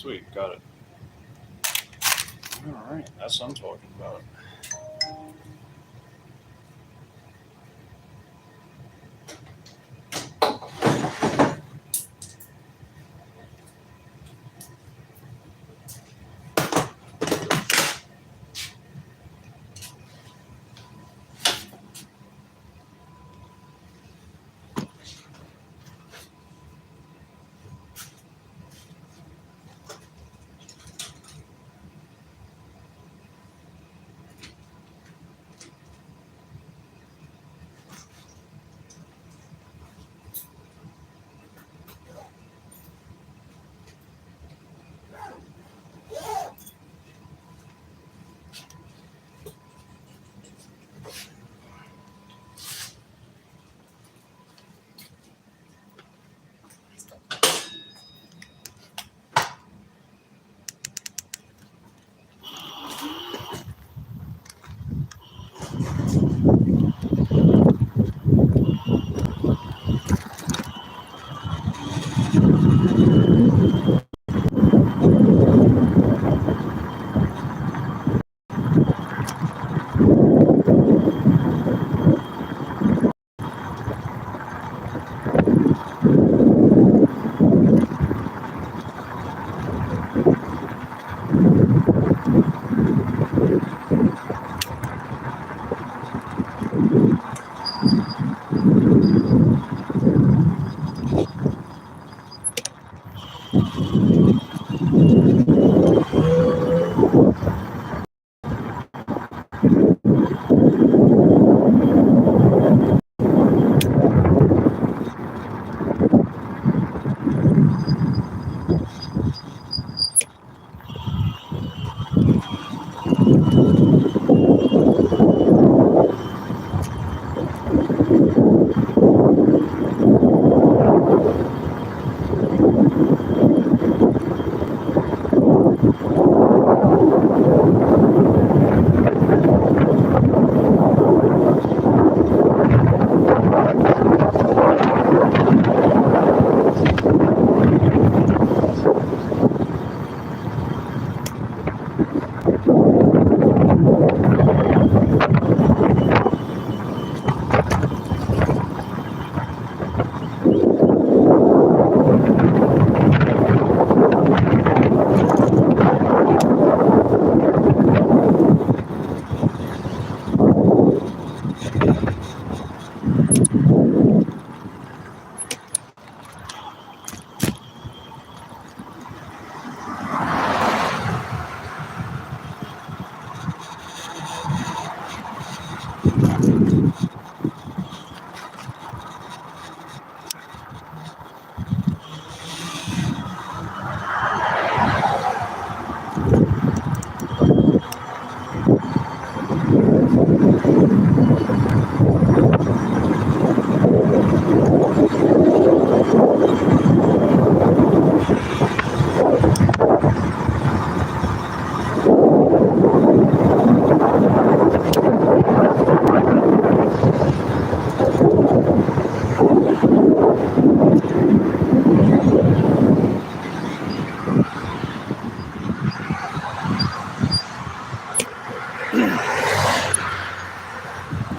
sweet, got it. Alright, that's what I'm talking about.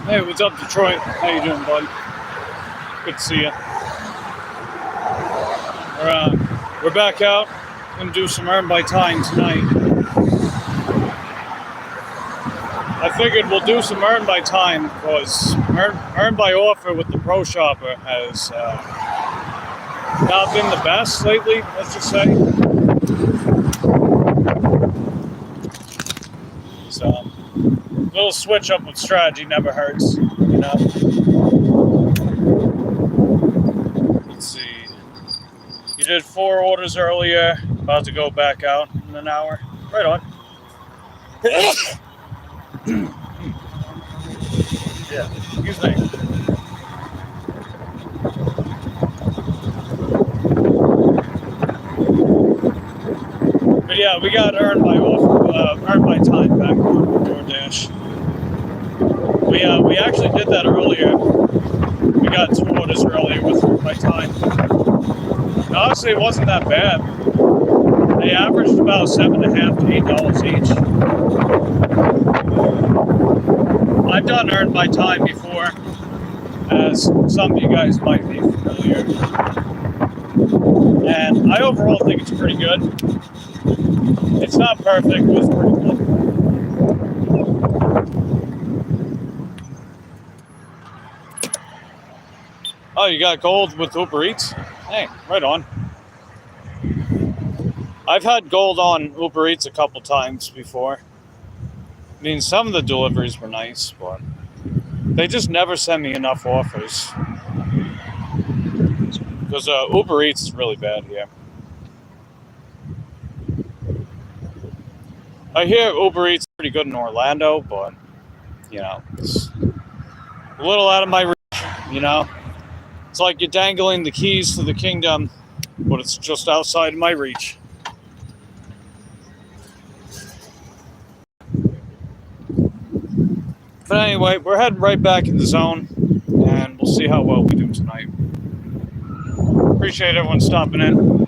Hey, what's up, Detroit? How you doing, bud? Good to see you. We're back out. Gonna do some earn by time tonight. I figured we'll do some earn by time because earn by offer with the Pro Shopper has not been the best lately, let's just say. So, a little switch up with strategy never hurts, you know. Let's see. You did 4 orders earlier, about to go back out in an hour. Right on. Yeah, excuse me. But yeah, we got earn by time back on DoorDash. We actually did that earlier. We got 2 orders earlier with earn by time. And honestly, it wasn't that bad. They averaged about $7.50 to $8 each. I've done earned by time before, as some of you guys might be familiar. And I overall think it's pretty good. It's not perfect, but it's pretty good. Oh, you got gold with Uber Eats? Hey, right on. I've had gold on Uber Eats a couple times before. I mean, some of the deliveries were nice, but they just never send me enough offers. Because Uber Eats is really bad here. I hear Uber Eats is pretty good in Orlando, but, you know, it's a little out of my reach, you know? It's like you're dangling the keys to the kingdom, but it's just outside my reach. But anyway, we're heading right back in the zone, and we'll see how well we do tonight. Appreciate everyone stopping in.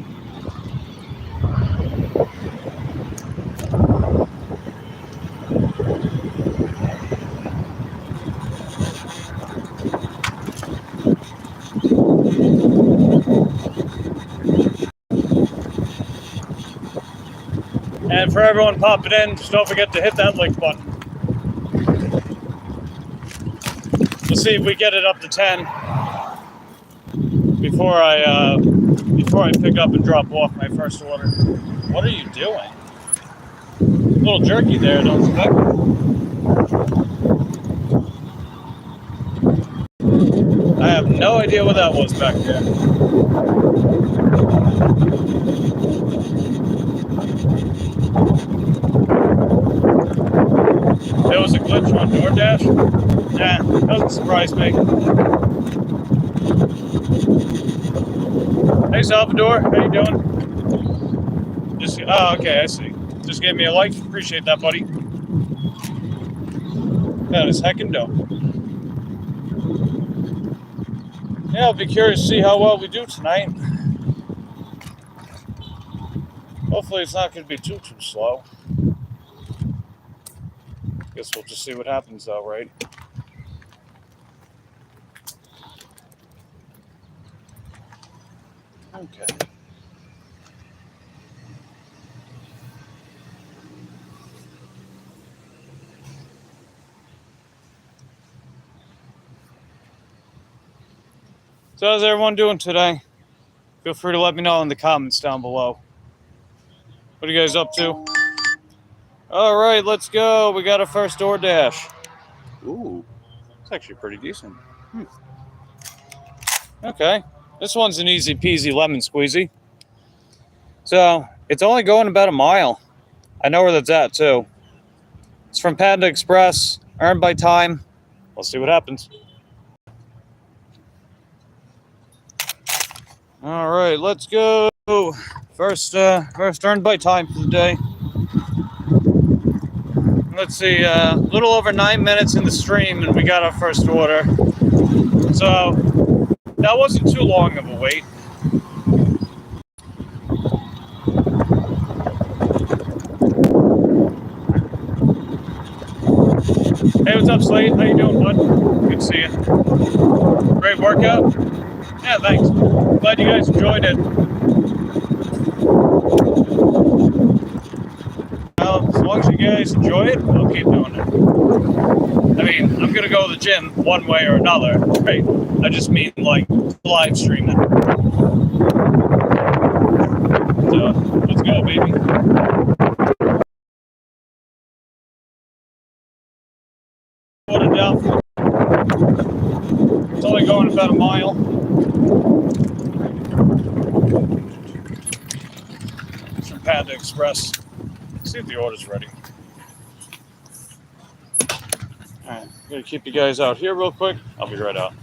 And for everyone popping in, just don't forget to hit that like button. Let's see if we get it up to 10 before I pick up and drop off my first order. What are you doing? A little jerky there, don't expect it. I have no idea what that was back there. There was a glitch on DoorDash? Nah, doesn't surprise me. Hey Salvador, how you doing? Oh, okay, I see. Just gave me a like. Appreciate that, buddy. That is heckin' dope. Yeah, I'll be curious to see how well we do tonight. Hopefully it's not going to be too slow. Guess we'll just see what happens though, right? Okay. So how's everyone doing today? Feel free to let me know in the comments down below. What are you guys up to? All right, let's go. We got our first DoorDash. Ooh, it's actually pretty decent. Okay, this one's an easy peasy lemon squeezy. So it's only going about a mile. I know where that's at too. It's from Panda Express, earned by time. We'll see what happens. All right, let's go. First earned by time for the day. Let's see, a little over 9 minutes in the stream, and we got our first order. So that wasn't too long of a wait. Hey, what's up, Slade? How you doing, bud? Good to see you. Great workout? Yeah, thanks. Glad you guys enjoyed it. Well, as long as you guys enjoy it, I'll keep doing it. I mean, I'm going to go to the gym one way or another, right? I just mean, like, live streaming. So, let's go, baby. Put it down for it's only going about a mile. It's from Panda Express. Let's see if the order's ready. Alright, I'm going to keep you guys out here real quick. I'll be right out.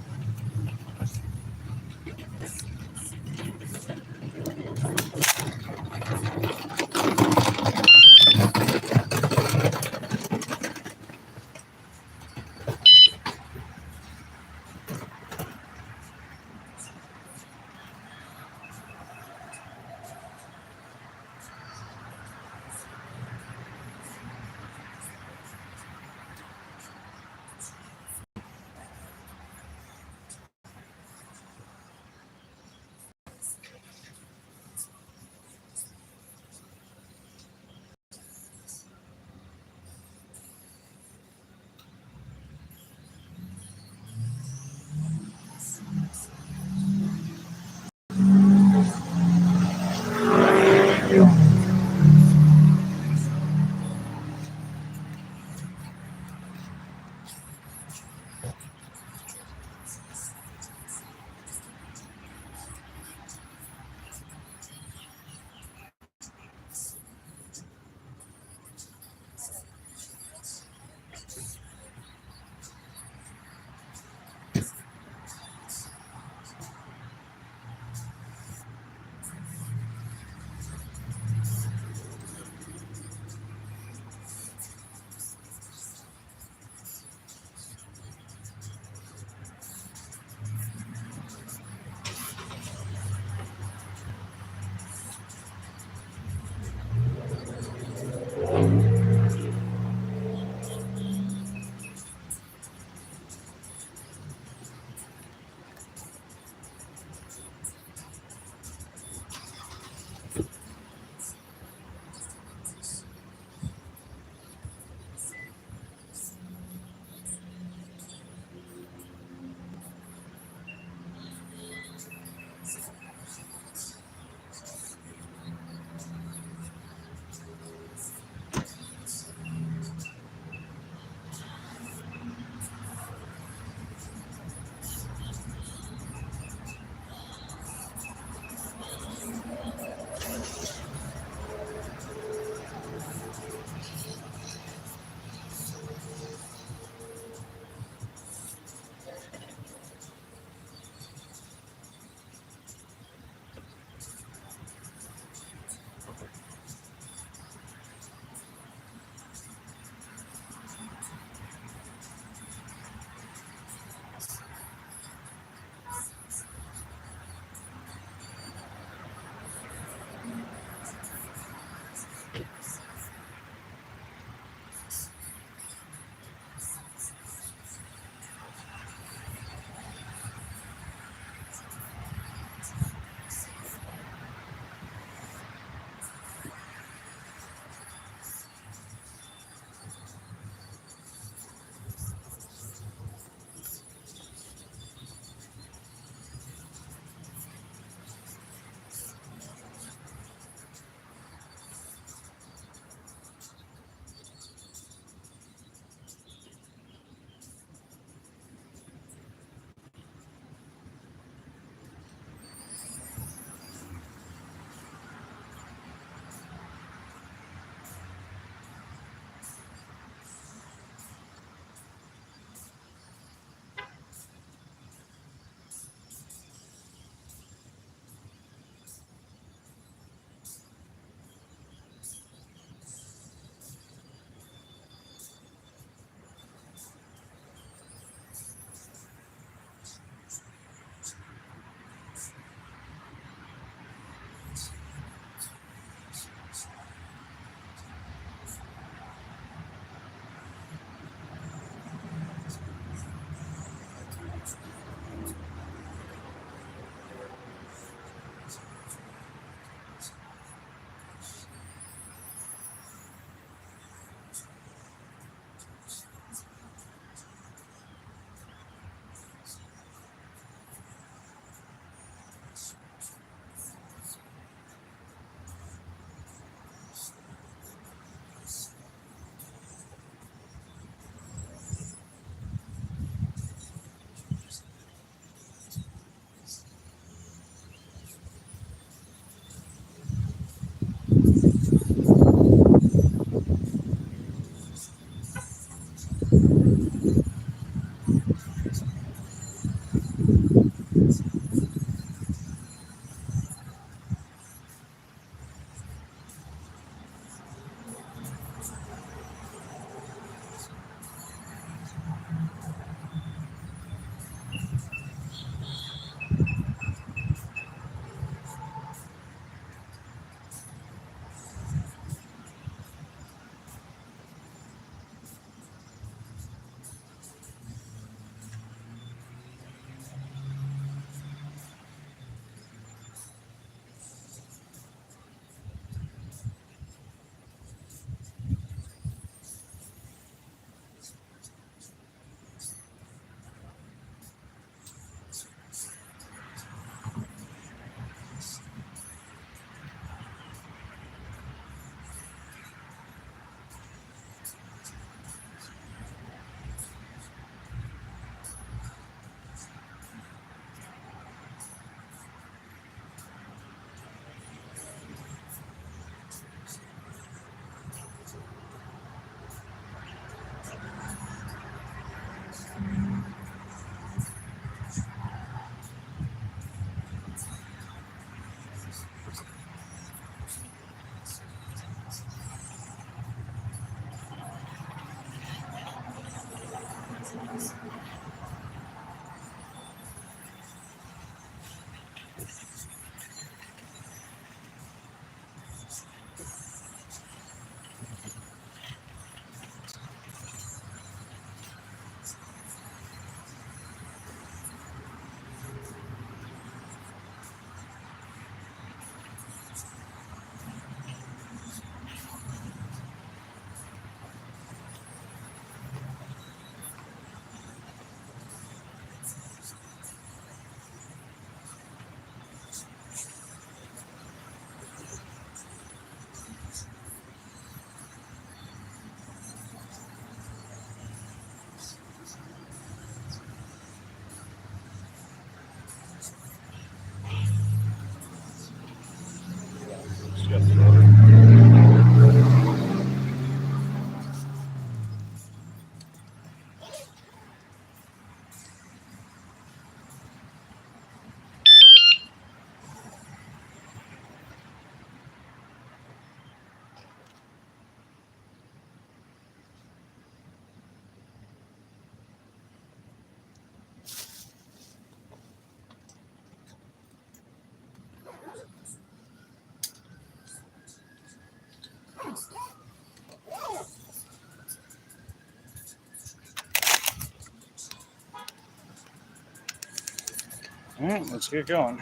All right, let's get going.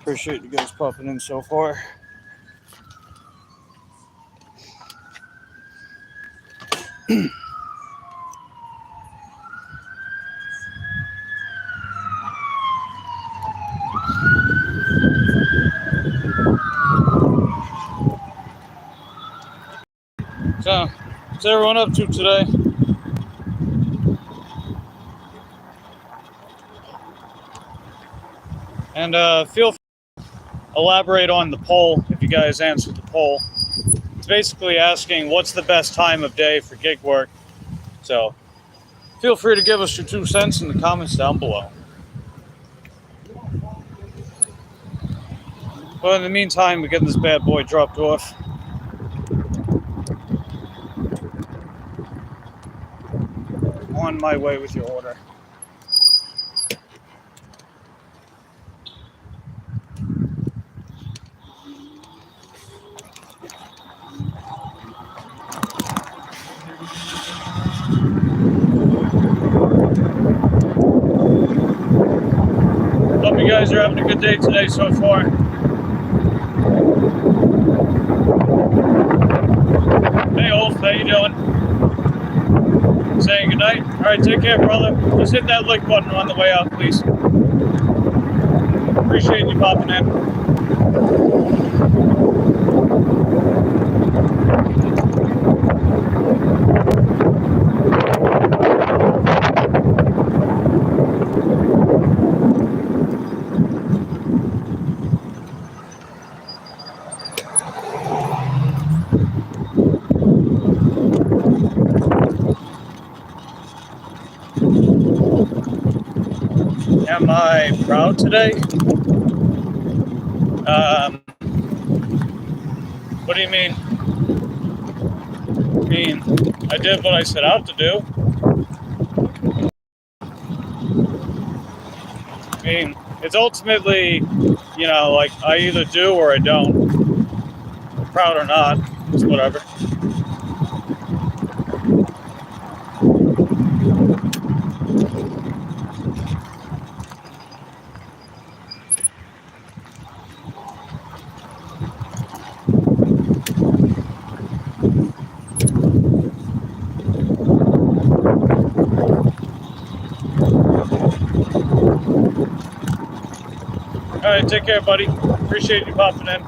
Appreciate you guys popping in so far. So, what's everyone up to today? And feel free to elaborate on the poll if you guys answered the poll. It's basically asking what's the best time of day for gig work. So, feel free to give us your 2 cents in the comments down below. Well, in the meantime, we're getting this bad boy dropped off. On my way with your order. Hope you guys are having a good day today so far. Hey, Ulf, how you doing? Saying goodnight. All right, take care, brother. Just hit that like button on the way out, please. Appreciate you popping in. Am I proud today? What do you mean? I mean, I did what I set out to do. I mean, it's ultimately, you know, like I either do or I don't. Proud or not, it's whatever. All right, take care, buddy. Appreciate you popping in.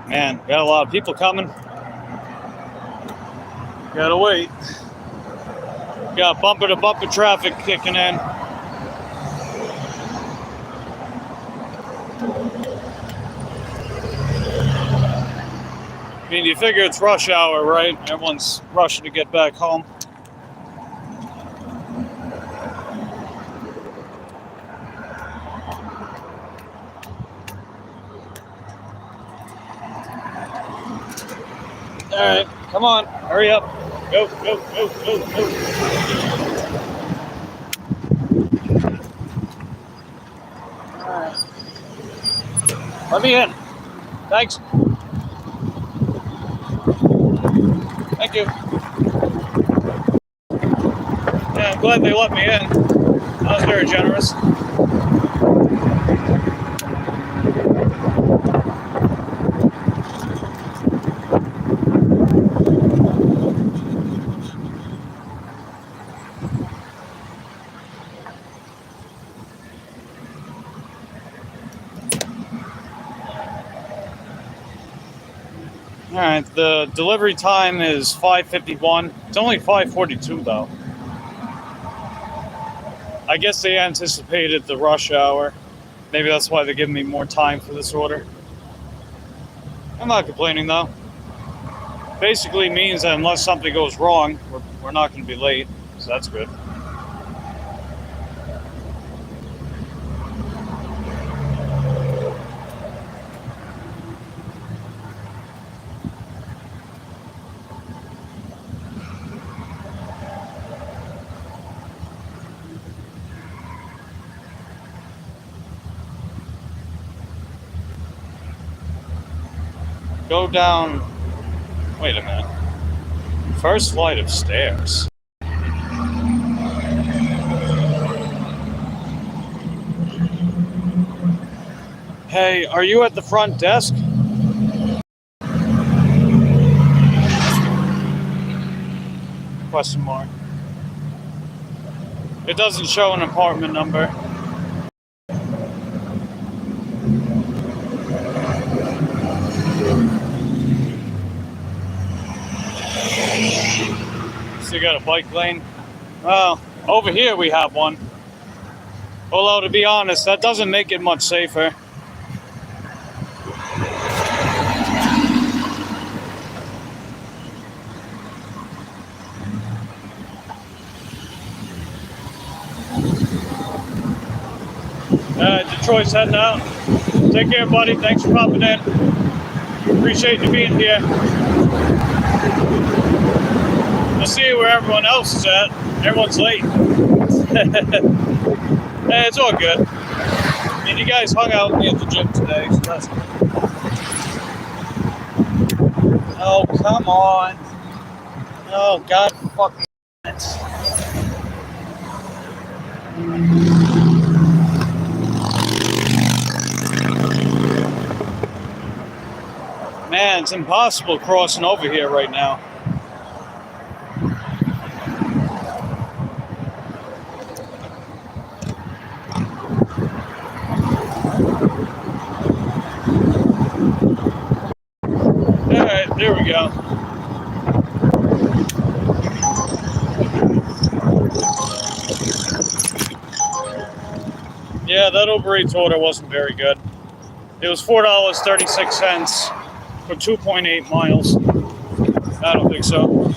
Man, got a lot of people coming. Gotta wait. Got bumper to bumper traffic kicking in. I mean, you figure it's rush hour, right? Everyone's rushing to get back home. All right, come on, hurry up. Go, go, go, go, go. All right. Let me in. Thanks. Thank you. Yeah, I'm glad they let me in. That was very generous. All right, the delivery time is 5:51. It's only 5:42 though. I guess they anticipated the rush hour. Maybe that's why they're giving me more time for this order. I'm not complaining though. Basically means that unless something goes wrong, we're not going to be late, so that's good. Go down. Wait a minute. First flight of stairs. Hey, are you at the front desk? Question mark. It doesn't show an apartment number. So you got a bike lane? Well, over here we have one. Although, to be honest, that doesn't make it much safer. Troy's heading out. Take care, buddy. Thanks for popping in. Appreciate you being here. We'll see where everyone else is at. Everyone's late. Hey, it's all good. I mean, you guys hung out with me at the gym today, so that's good. Oh, come on. Oh, God fucking it. Man, it's impossible crossing over here right now. Alright, there we go. Yeah, that Uber Eats order wasn't very good. It was $4.36 for 2.8 miles. I don't think so.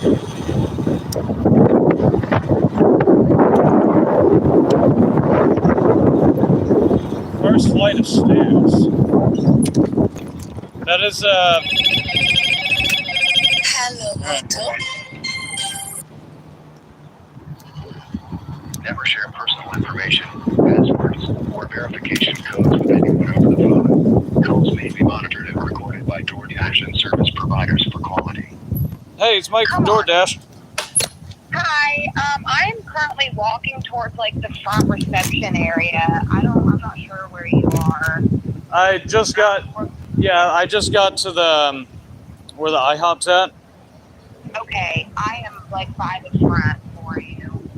First flight of stairs. That is Hello, Otto. Never share personal information, passwords, or verification codes with anyone over the phone. Calls may be monitored and recorded by DoorDash and service providers for quality. Hey, it's Mike from DoorDash. Hi, I am currently walking towards like the front reception area. I'm not sure where you are. I just got to the where the IHOP's at. Okay, I am like by the front for you.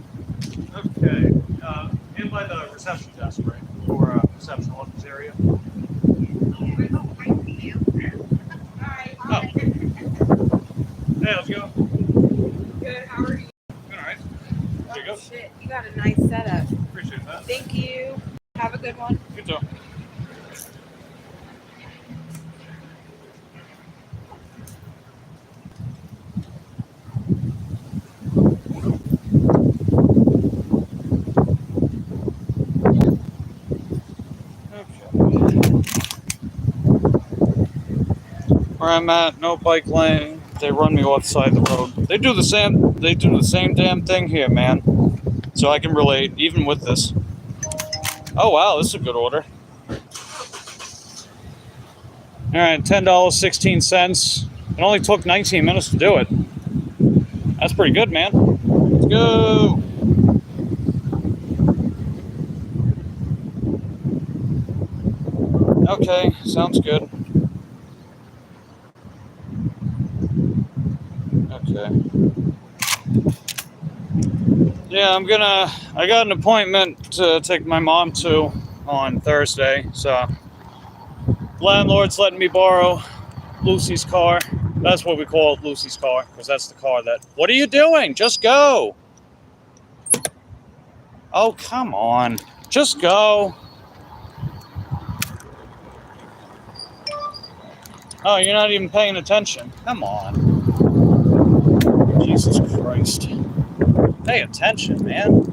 Okay, in by the reception desk, right? Or reception office area. Hi. Oh. Hey, how's it going? Good, how are you? Good, alright. There you go. Shit, you got a nice setup. Appreciate that. Thank you. Have a good one. Good job. Where I'm at, no bike lane. They run me offside the road. They do the same damn thing here, man. So I can relate, even with this. Oh wow, this is a good order. Alright, $10.16. It only took 19 minutes to do it. That's pretty good, man. Let's go. Okay, sounds good. Okay. Yeah, I got an appointment to take my mom to on Thursday, so landlord's letting me borrow Lucy's car. That's what we call it, Lucy's car, because that's the car that... What are you doing? Just go. Oh, come on. Just go. Oh, you're not even paying attention. Come on. Jesus Christ. Pay attention, man.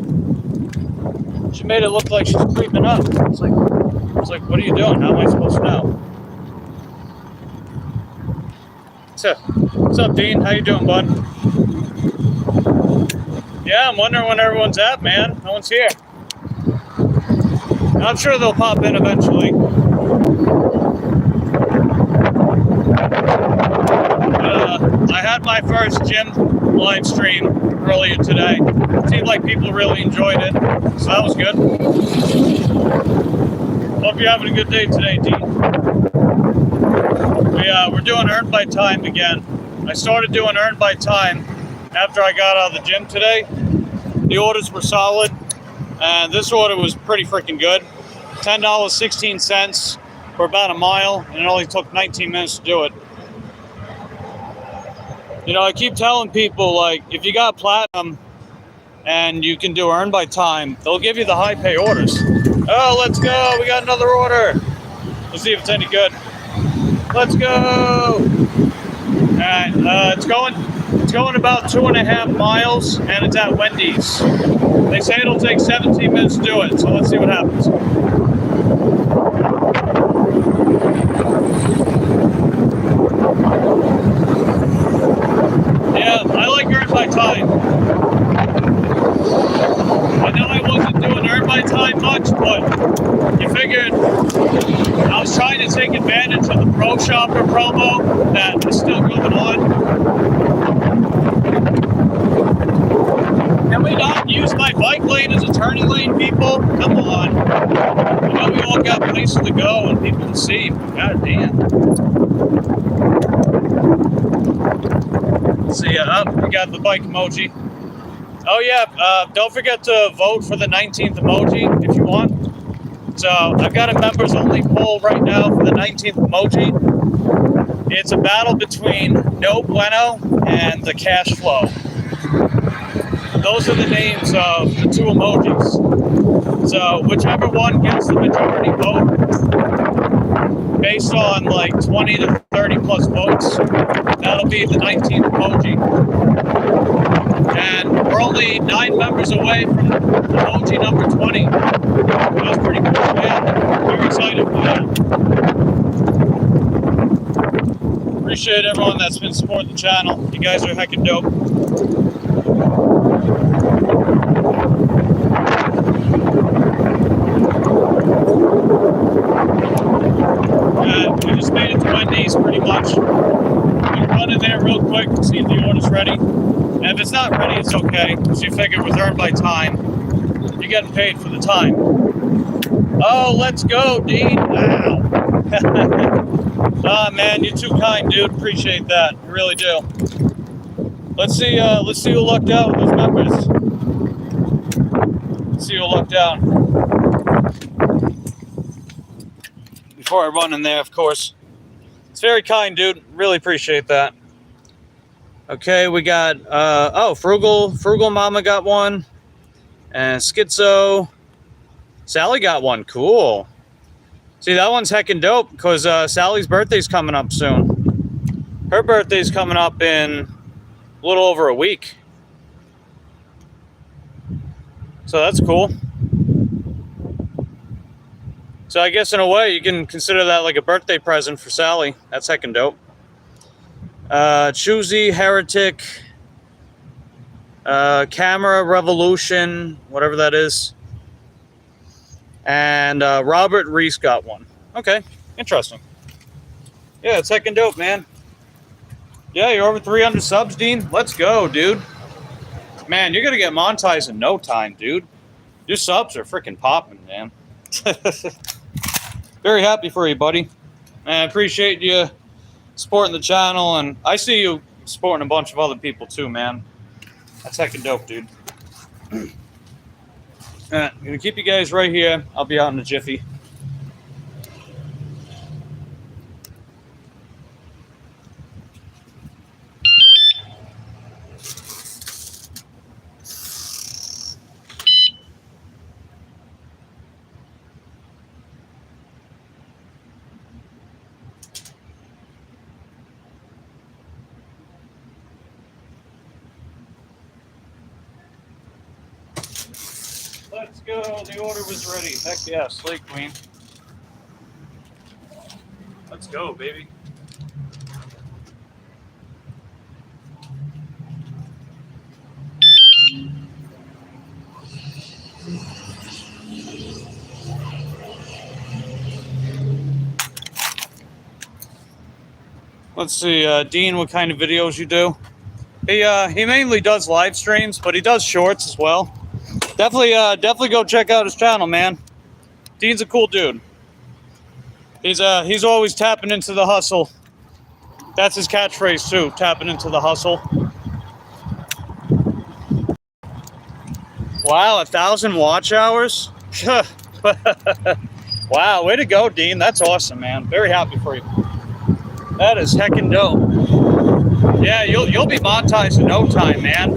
She made it look like she's creeping up. It's like, what are you doing? How am I supposed to know? What's up, Dean? How you doing, bud? Yeah, I'm wondering when everyone's at, man. No one's here. I'm sure they'll pop in eventually. I had my first gym live stream earlier today. It seemed like people really enjoyed it, so that was good. Hope you're having a good day today, Dean. We're doing Earn by Time again. I started doing Earn by Time after I got out of the gym today. The orders were solid, and this order was pretty freaking good. $10.16 for about a mile, and it only took 19 minutes to do it. You know, I keep telling people, like, if you got platinum and you can do Earn by Time, they'll give you the high pay orders. Oh, let's go. We got another order. Let's see if it's any good. Let's go. All right. It's going about 2.5 miles, and it's at Wendy's. They say it'll take 17 minutes to do it, so let's see what happens. take advantage of the Pro Shopper promo that is still going on. Can we not use my bike lane as a turning lane, people? Come on. I know we all got places to go and people to see. God damn. See ya. We got the bike emoji. Oh yeah, don't forget to vote for the 19th emoji if you want. So I've got a members only poll right now for the 19th emoji. It's a battle between No Bueno and the Cash Flow. Those are the names of the two emojis. So whichever one gets the majority vote, based on like 20 to 30 plus votes, that'll be the 19th emoji. And we're only 9 members away from emoji number 20. That's pretty cool, man. Very excited for that. Appreciate everyone that's been supporting the channel. You guys are heckin' dope. We just made it to Wendy's pretty much. We're running there real quick to see if the order's ready. And if it's not ready, it's okay, because you figure with earned by time, you're getting paid for the time. Oh, let's go, Dean. Wow. Ah, man, you're too kind, dude. Appreciate that. I really do. Let's see who lucked out with those members. Let's see who lucked out. Before I run in there, of course. It's very kind, dude. Really appreciate that. Okay, we got, Frugal Mama got one. And Schizo. Sally got one. Cool. See, that one's heckin' dope because Sally's birthday's coming up soon. Her birthday's coming up in a little over a week. So that's cool. So I guess in a way you can consider that like a birthday present for Sally. That's heckin' dope. Choosy, Heretic, Camera Revolution, whatever that is. And Robert Reese got one. Okay, interesting. Yeah, it's heckin' dope, man. Yeah, you're over 300 subs, Dean. Let's go, dude. Man, you're gonna get monetized in no time, dude. Your subs are freaking popping, man. Very happy for you, buddy. And I appreciate you supporting the channel, and I see you supporting a bunch of other people too, man. That's heckin' dope, dude. I'm gonna keep you guys right here. I'll be out in a jiffy. Let's go. The order was ready. Heck yeah, Slay Queen. Let's go, baby. Let's see, Dean, what kind of videos you do? He mainly does live streams, but he does shorts as well. Definitely go check out his channel, man. Dean's a cool dude. He's always tapping into the hustle. That's his catchphrase too, tapping into the hustle. Wow, 1,000 watch hours? Wow, way to go, Dean. That's awesome, man. Very happy for you. That is heckin' dope. Yeah, you'll be monetized in no time, man.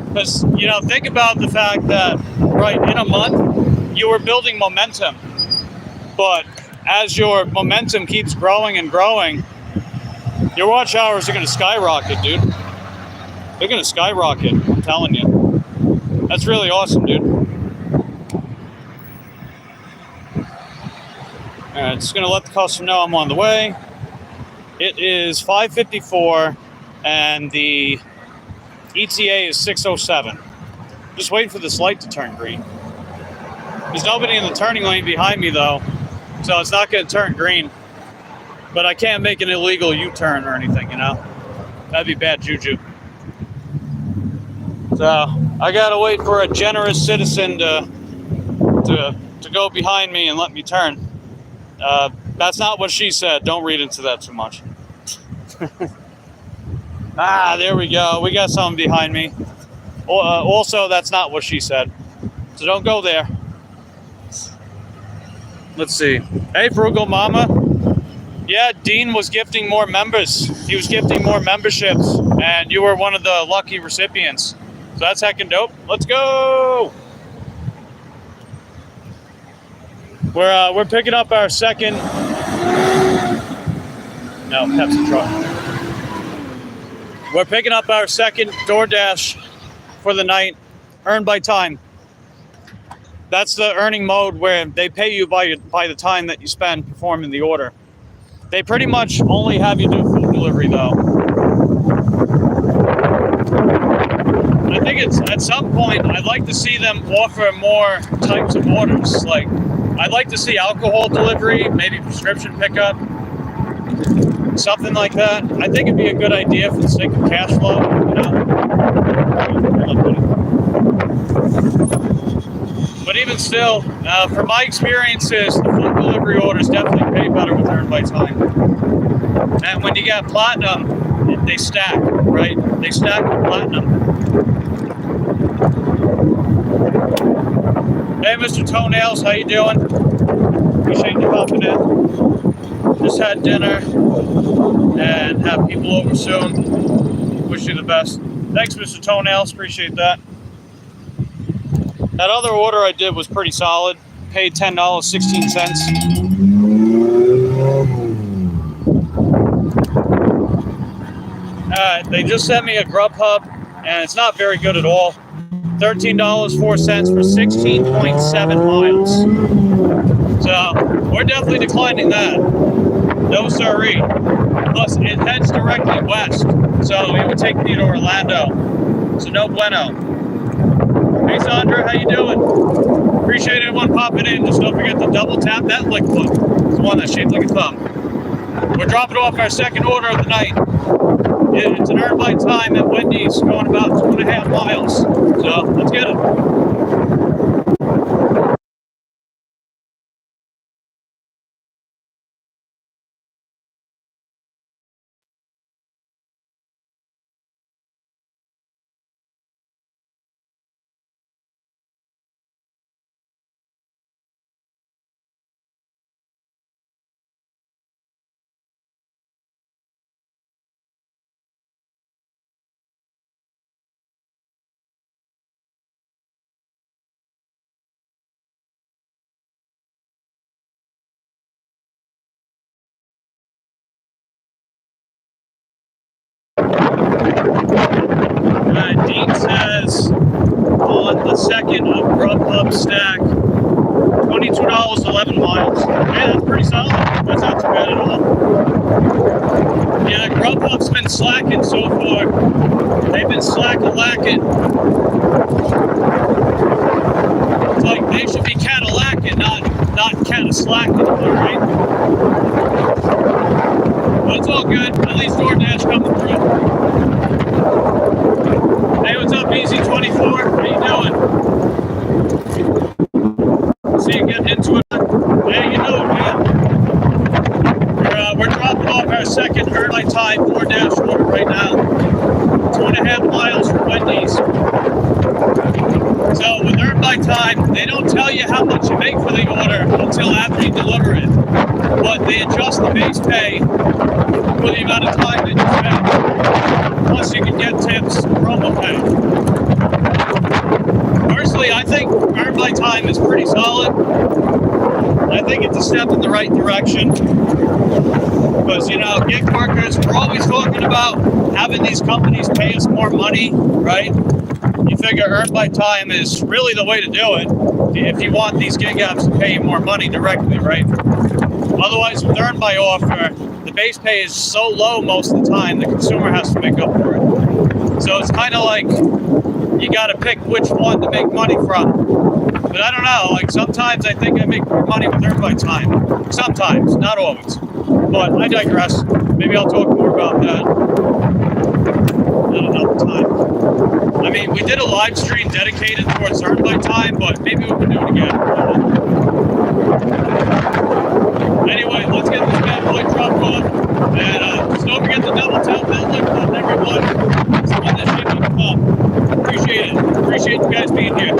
Because, you know, think about the fact that, right, in a month, you were building momentum. But as your momentum keeps growing and growing, your watch hours are going to skyrocket, dude. They're going to skyrocket, I'm telling you. That's really awesome, dude. All right, just going to let the customer know I'm on the way. It is 5:54, and the ETA is 6:07. Just waiting for this light to turn green. There's nobody in the turning lane behind me, though. So it's not going to turn green. But I can't make an illegal U-turn or anything, you know? That'd be bad juju. So I got to wait for a generous citizen to go behind me and let me turn. That's not what she said. Don't read into that too much. There we go. We got someone behind me. Also, that's not what she said. So don't go there. Let's see. Hey, Frugal Mama. Yeah, Dean was gifting more members. He was gifting more memberships, and you were one of the lucky recipients. So that's heckin' dope. Let's go. We're picking up our second. No, Pepsi truck. We're picking up our second DoorDash for the night, earned by time. That's the earning mode where they pay you by the time that you spend performing the order. They pretty much only have you do food delivery, though. I think it's at some point I'd like to see them offer more types of orders. Like, I'd like to see alcohol delivery, maybe prescription pickup, something like that. I think it'd be a good idea for the sake of cash flow, you know. But even still, from my experiences, the food delivery orders definitely pay better with earned by time. And when you get platinum, they stack, right? They stack with platinum. Hey, Mr. Toenails, how you doing? Appreciate you popping in. Just had dinner and have people over soon. Wish you the best. Thanks, Mr. Toenails. Appreciate that. That other order I did was pretty solid. Paid $10.16. They just sent me a Grubhub, and it's not very good at all. $13.04 for 16.7 miles. So we're definitely declining that. No siree. Plus, it heads directly west, so it would take me to Orlando. So no bueno. Hey Sandra, how you doing? Appreciate everyone popping in. Just don't forget to double tap that lick foot. It's the one that's shaped like a thumb. We're dropping off our second order of the night. It's an earned by time at Wendy's, going about 2.5 miles. So let's get it. Dean says on the second of Grubhub stack, $22, 11 miles. Yeah, that's pretty solid. That's not too bad at all. Yeah, Grubhub's been slacking so far. They've been slack-a-lacking. It's like they should be Cadillacing, not Cadislacking, all right? But it's all good. At least DoorDash coming through. Hey, what's up, Easy24? How you doing? See you getting into it. Hey, you know it, man. We're dropping off our second earned by time DoorDash order right now. 2.5 miles from Wendy's. So with earned by time, they don't tell you how much you make for the order until after you deliver it. But they adjust the base pay for the amount of time that you spend. Plus you can get tips, promo pay. Personally, I think earned by time is pretty solid. I think it's a step in the right direction. Because, you know, gig workers, we're always talking about having these companies pay us more money, right? You figure earned by time is really the way to do it if you want these gig apps to pay you more money directly, right? Otherwise, with earned by offer, the base pay is so low most of the time, the consumer has to make up for it. So it's kind of like you got to pick which one to make money from. But I don't know, like sometimes I think I make more money with dirt bike time. Sometimes, not always. But I digress. Maybe I'll talk more about that at another time. I mean, we did a live stream dedicated towards dirt bike time, but maybe we can do it again. Anyway, let's get this bad boy dropped off. And just don't forget the double tap bell button, everyone. It's fun that shit can come up. Appreciate it. Appreciate you guys being here.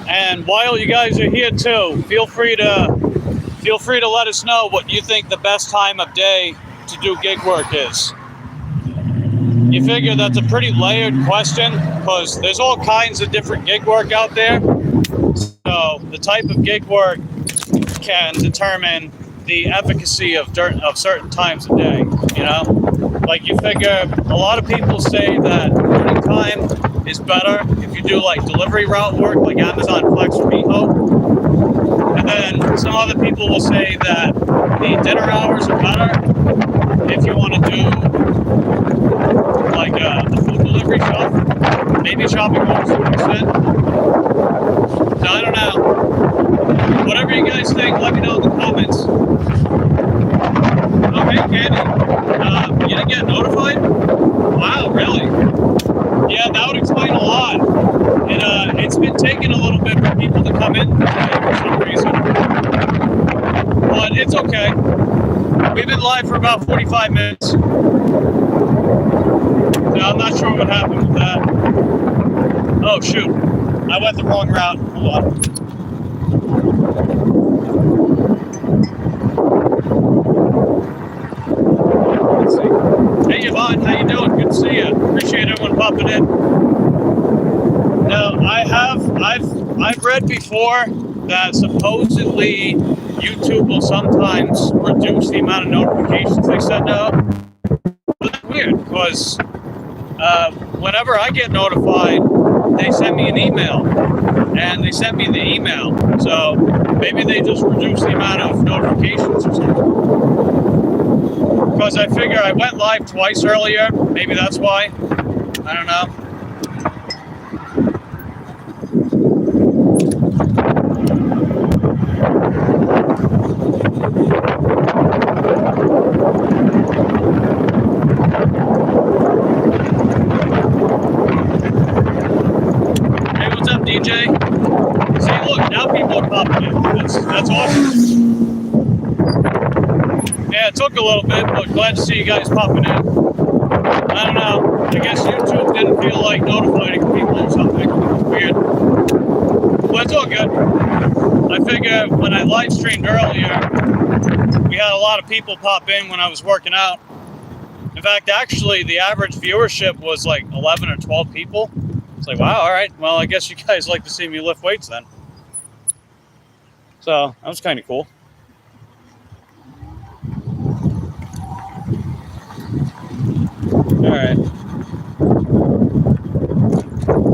And while you guys are here too, feel free to let us know what you think the best time of day to do gig work is. You figure that's a pretty layered question because there's all kinds of different gig work out there. So the type of gig work can determine the efficacy of certain times of day, you know? Like you figure a lot of people say that morning time is better if you do like delivery route work like Amazon Flex or Meho. And then some other people will say that the dinner hours are better if you want to do like the food delivery shop, maybe shopping malls to an extent. So I don't know. Whatever you guys think, let me know in the comments. Oh, hey, Candy. You didn't get notified? Wow, really? Yeah, that would explain a lot. It's been taking a little bit for people to come in for some reason. But it's okay. We've been live for about 45 minutes. So I'm not sure what happened with that. Oh, shoot. I went the wrong route. Hold on. Let's see. Hey, Yvonne, how you doing? Good to see you. Appreciate everyone popping in. Now, I've read before that supposedly YouTube will sometimes reduce the amount of notifications they send out. But that's weird because whenever I get notified, they send me an email, and they sent me the email. So maybe they just reduce the amount of notifications or something. Because I figure I went live twice earlier. Maybe that's why. I don't know. DJ. See, look, now people are popping in. That's awesome. Yeah, it took a little bit, but glad to see you guys popping in. I don't know. I guess YouTube didn't feel like notifying people or something. Weird. But it's all good. I figure when I live streamed earlier, we had a lot of people pop in when I was working out. In fact, actually, the average viewership was like 11 or 12 people. It's like, wow, all right. Well, I guess you guys like to see me lift weights then. So that was kind of cool. All right.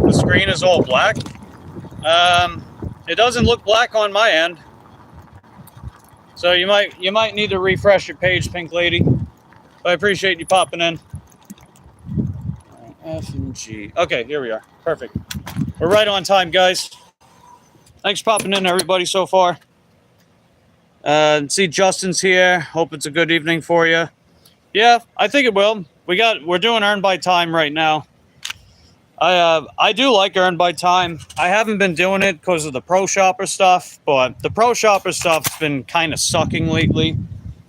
The screen is all black. It doesn't look black on my end. So you might need to refresh your page, Pink Lady. But I appreciate you popping in. F and G. Okay, here we are. Perfect. We're right on time, guys. Thanks for popping in, everybody, so far. See, Justin's here. Hope it's a good evening for you. Yeah, I think it will. We're doing earn by time right now. I do like earn by time. I haven't been doing it because of the pro shopper stuff, but the pro shopper stuff's been kind of sucking lately.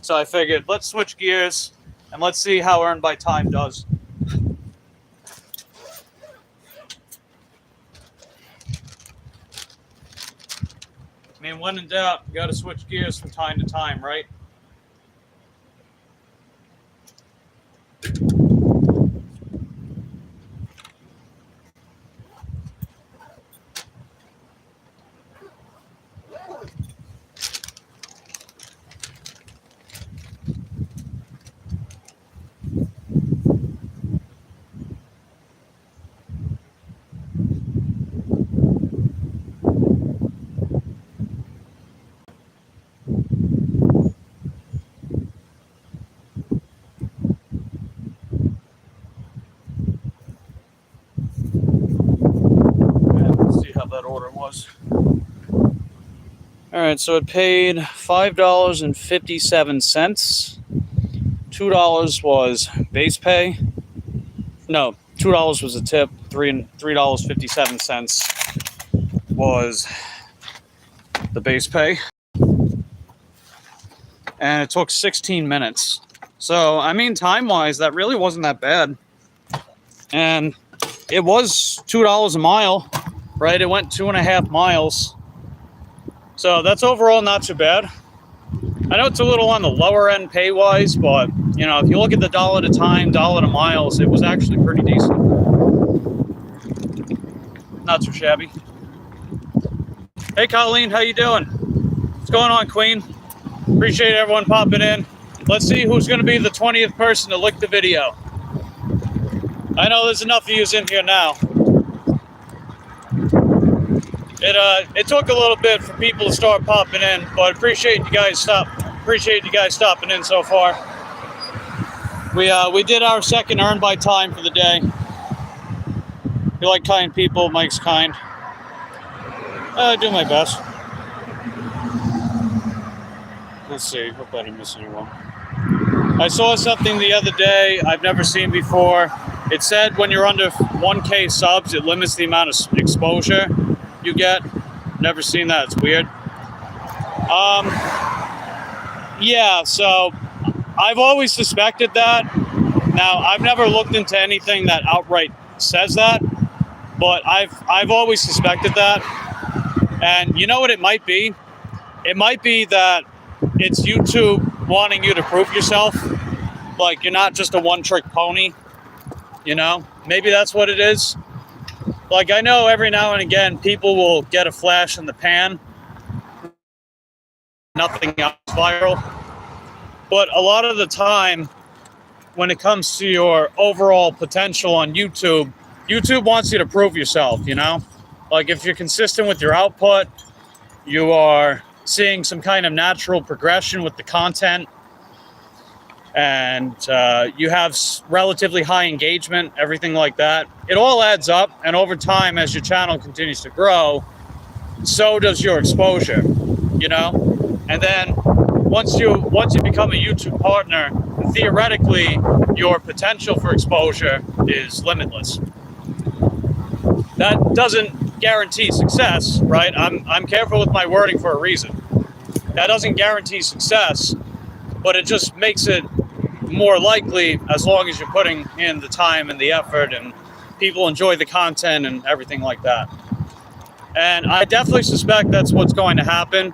So I figured let's switch gears and let's see how earn by time does. I mean, when in doubt, you got to switch gears from time to time, right? That order was. All right, so it paid $5.57. $2 was base pay. No, $2 was a tip. $3.57 was the base pay, and it took 16 minutes. So I mean, time-wise, that really wasn't that bad, and it was $2 a mile. Right, it went 2.5 miles. So that's overall not too bad. I know it's a little on the lower end pay-wise, but, you know, if you look at the dollar to time, dollar to miles, it was actually pretty decent. Not so shabby. Hey, Colleen, how you doing? What's going on, Queen? Appreciate everyone popping in. Let's see who's going to be the 20th person to lick the video. I know there's enough of you in here now. It took a little bit for people to start popping in, but appreciate you guys stopping in so far. We did our second earn by time for the day. You like kind people, Mike's kind. I do my best. Let's see, hope I didn't miss anyone. I saw something the other day I've never seen before. It said when you're under 1K subs, it limits the amount of exposure you get. Never seen that. It's weird. Yeah, so I've always suspected that. Now, I've never looked into anything that outright says that, but I've always suspected that. And you know what it might be? It might be that it's YouTube wanting you to prove yourself. Like, you're not just a one-trick pony, you know? Maybe that's what it is. Like, I know every now and again, people will get a flash in the pan. Nothing else viral. But a lot of the time, when it comes to your overall potential on YouTube, YouTube wants you to prove yourself, you know? Like, if you're consistent with your output, you are seeing some kind of natural progression with the content, and you have relatively high engagement, everything like that. It all adds up, and over time, as your channel continues to grow, so does your exposure, you know? And then once you become a YouTube partner, theoretically, your potential for exposure is limitless. That doesn't guarantee success, right? I'm careful with my wording for a reason. That doesn't guarantee success, but it just makes it more likely as long as you're putting in the time and the effort and people enjoy the content and everything like that. And I definitely suspect that's what's going to happen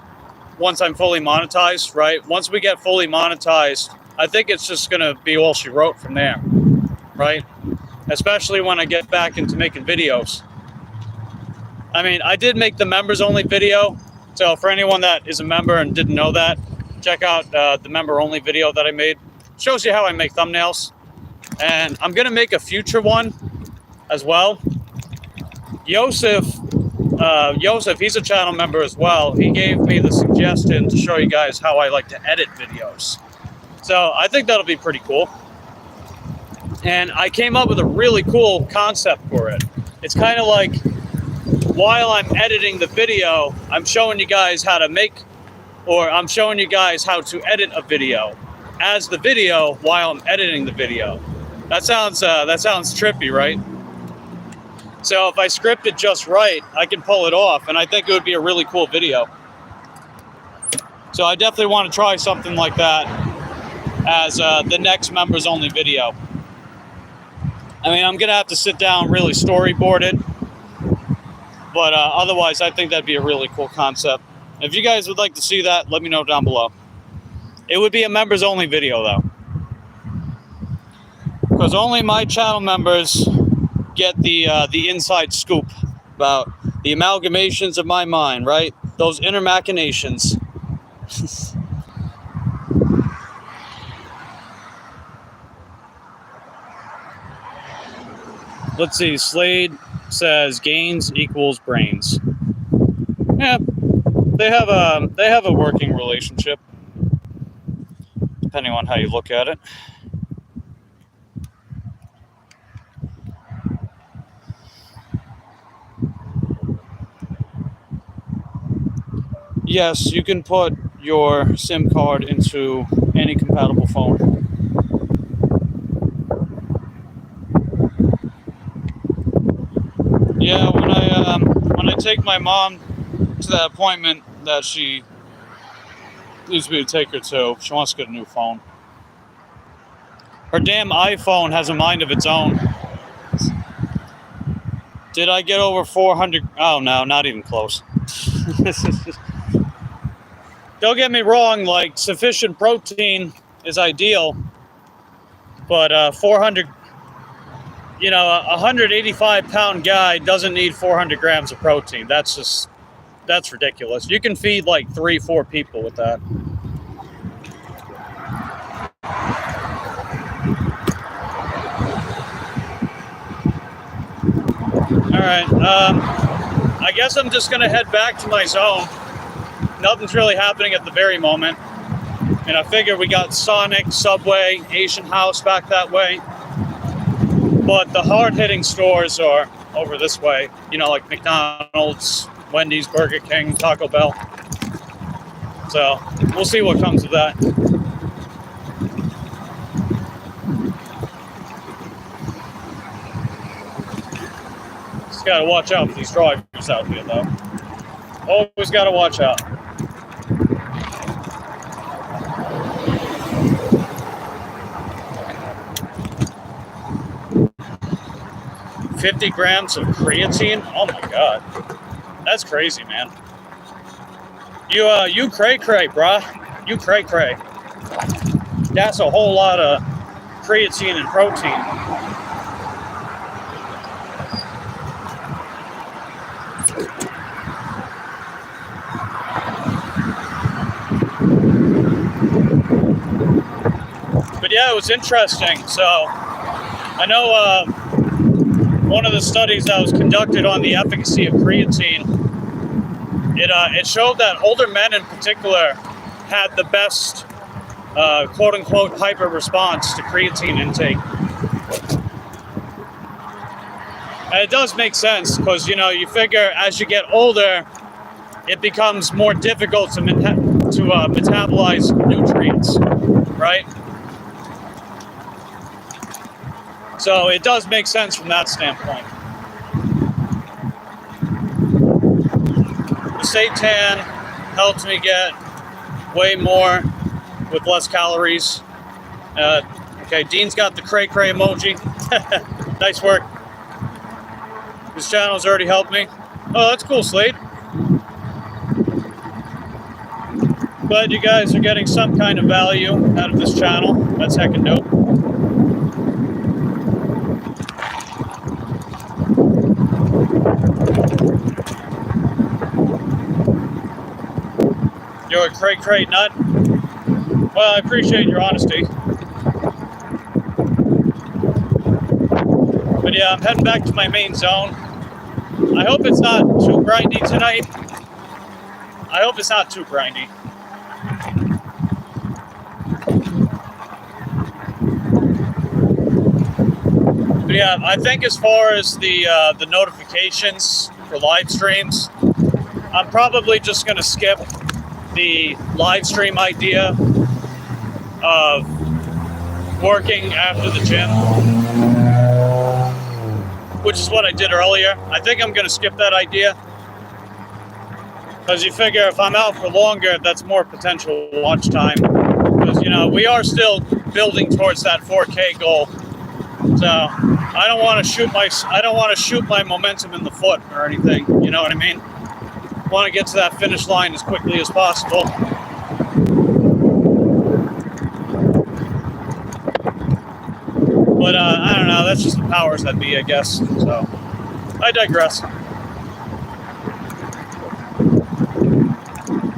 once I'm fully monetized, right? Once we get fully monetized, I think it's just going to be all she wrote from there, right? Especially when I get back into making videos. I mean, I did make the members only video. So for anyone that is a member and didn't know that, check out the member only video that I made. Shows you how I make thumbnails. And I'm going to make a future one as well. Joseph, he's a channel member as well. He gave me the suggestion to show you guys how I like to edit videos. So I think that'll be pretty cool. And I came up with a really cool concept for it. It's kind of like while I'm editing the video, I'm showing you guys how to make, or I'm showing you guys how to edit a video as the video while I'm editing the video. That sounds trippy, right? So if I script it just right, I can pull it off, and I think it would be a really cool video. So I definitely want to try something like that as the next members only video. I mean, I'm gonna have to sit down and really storyboard it, but otherwise I think that'd be a really cool concept. If you guys would like to see that, let me know down below. It would be a members only video though, because only my channel members get the inside scoop about the amalgamations of my mind, right? Those inner machinations. Let's see, Slade says gains equals brains. Yeah, they have a working relationship, depending on how you look at it. Yes, you can put your SIM card into any compatible phone. Yeah, when I take my mom to that appointment that she needs me to take her to, she wants to get a new phone. Her damn iPhone has a mind of its own. Did I get over 400? Oh no, not even close. Don't get me wrong, like sufficient protein is ideal, but 400, you know, a 185-pound guy doesn't need 400 grams of protein. That's ridiculous. You can feed like 3-4 people with that. All right, I guess I'm just gonna head back to my zone. Nothing's really happening at the very moment. And I figure we got Sonic, Subway, Asian House back that way. But the hard-hitting stores are over this way. You know, like McDonald's, Wendy's, Burger King, Taco Bell. So we'll see what comes of that. Just gotta watch out for these drivers out here, though. Always gotta watch out. 50 grams of creatine? Oh my god. That's crazy, man. You cray-cray, brah. You cray-cray. That's a whole lot of creatine and protein. But yeah, it was interesting. So I know one of the studies that was conducted on the efficacy of creatine, it showed that older men in particular had the best quote-unquote hyper response to creatine intake. And it does make sense because, you know, you figure as you get older, it becomes more difficult to metabolize nutrients, right? So it does make sense from that standpoint. The seitan helps me get way more with less calories. Okay, Dean's got the cray-cray emoji. Nice work. This channel's already helped me. Oh, that's cool, Slade. Glad you guys are getting some kind of value out of this channel. That's heckin' dope. You're a cray-cray nut? Well, I appreciate your honesty. But yeah, I'm heading back to my main zone. I hope it's not too grindy tonight. I hope it's not too grindy. But yeah, I think as far as the notifications for live streams. I'm probably just going to skip the live stream idea of working after the gym, which is what I did earlier. I think I'm going to skip that idea because you figure if I'm out for longer, that's more potential watch time. Because, you know, we are still building towards that 4K goal. So I don't want to shoot my momentum in the foot or anything. You know what I mean? I want to get to that finish line as quickly as possible. But I don't know. That's just the powers that be, I guess. So I digress.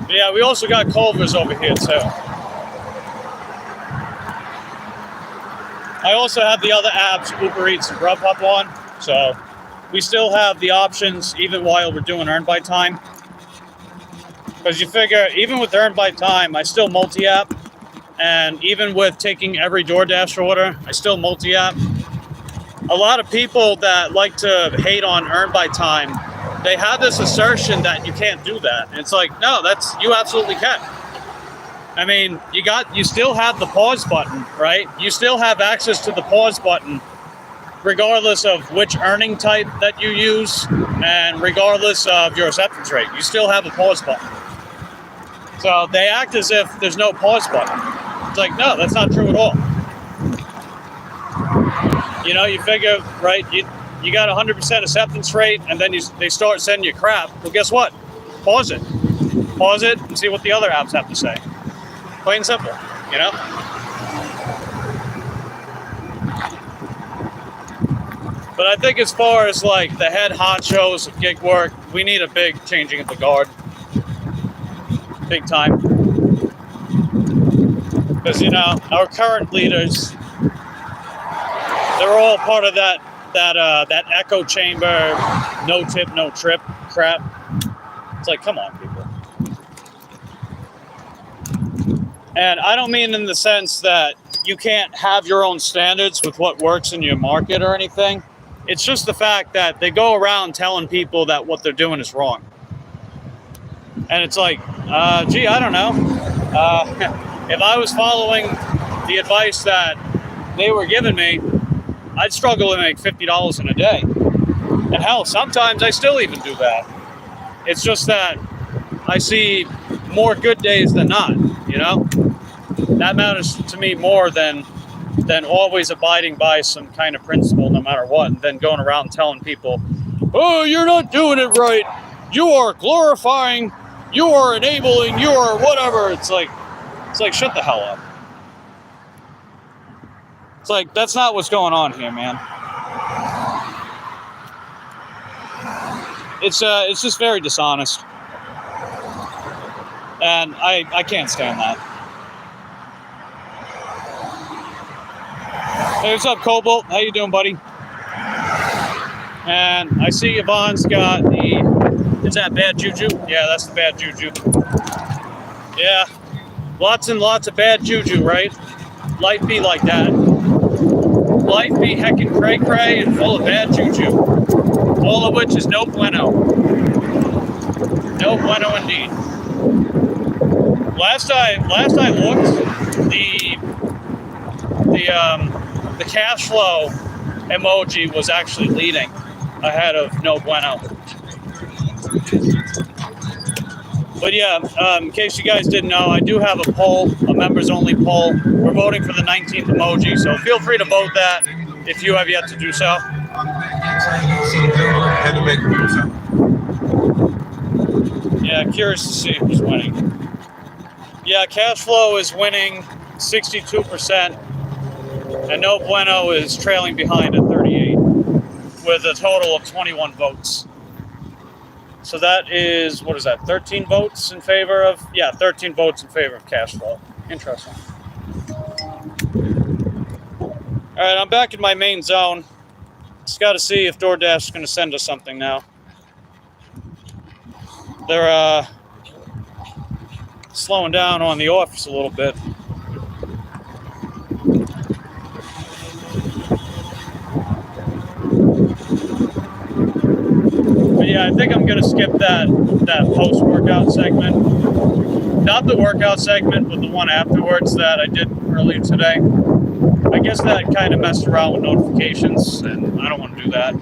But yeah, we also got Culver's over here too. I also have the other apps, Uber Eats and Grubhub on, so we still have the options even while we're doing Earn by Time. Because you figure, even with Earn by Time, I still multi-app, and even with taking every DoorDash order, I still multi-app. A lot of people that like to hate on Earn by Time, they have this assertion that you can't do that. And it's like, no, you absolutely can. I mean, you still have the pause button, right? You still have access to the pause button, regardless of which earning type that you use, and regardless of your acceptance rate. You still have a pause button. So they act as if there's no pause button. It's like, no, that's not true at all. You know, you figure, right, you got 100% acceptance rate, and then they start sending you crap. Well, guess what? Pause it. Pause it and see what the other apps have to say. Plain and simple, you know? But I think as far as like the head honchos of gig work, we need a big changing of the guard. Big time. Because, you know, our current leaders, they're all part of that echo chamber, no tip, no trip crap. It's like, come on, people. And I don't mean in the sense that you can't have your own standards with what works in your market or anything. It's just the fact that they go around telling people that what they're doing is wrong. And it's like, gee, I don't know. If I was following the advice that they were giving me, I'd struggle to make $50 in a day. And hell, sometimes I still even do that. It's just that I see more good days than not, you know? That matters to me more than always abiding by some kind of principle no matter what, and then going around telling people, oh, you're not doing it right. You are glorifying, you are enabling, you are whatever. It's like, shut the hell up. It's like, that's not what's going on here, man. It's just very dishonest. And I can't stand that. Hey, what's up, Cobalt? How you doing, buddy? And I see Yvonne's got is that bad juju? Yeah, that's the bad juju. Yeah, lots and lots of bad juju, right? Life be like that. Life be heckin' cray-cray and full of bad juju. All of which is no bueno. No bueno indeed. Last I looked, the cash flow emoji was actually leading ahead of no bueno. But yeah, in case you guys didn't know, I do have a poll, a members only poll. We're voting for the 19th emoji, so feel free to vote that if you have yet to do so. Yeah, curious to see who's winning. Yeah, cash flow is winning 62%, and no bueno is trailing behind at 38, with a total of 21 votes. So that is, what is that, 13 votes in favor of, 13 votes in favor of cash flow. Interesting. All right, I'm back in my main zone. Just got to see if DoorDash is going to send us something now. They're slowing down on the office a little bit. But Yeah, I think I'm gonna skip that post-workout segment. Not the workout segment, but the one afterwards that I did earlier today. I guess that kind of messed around with notifications, and I don't want to do that.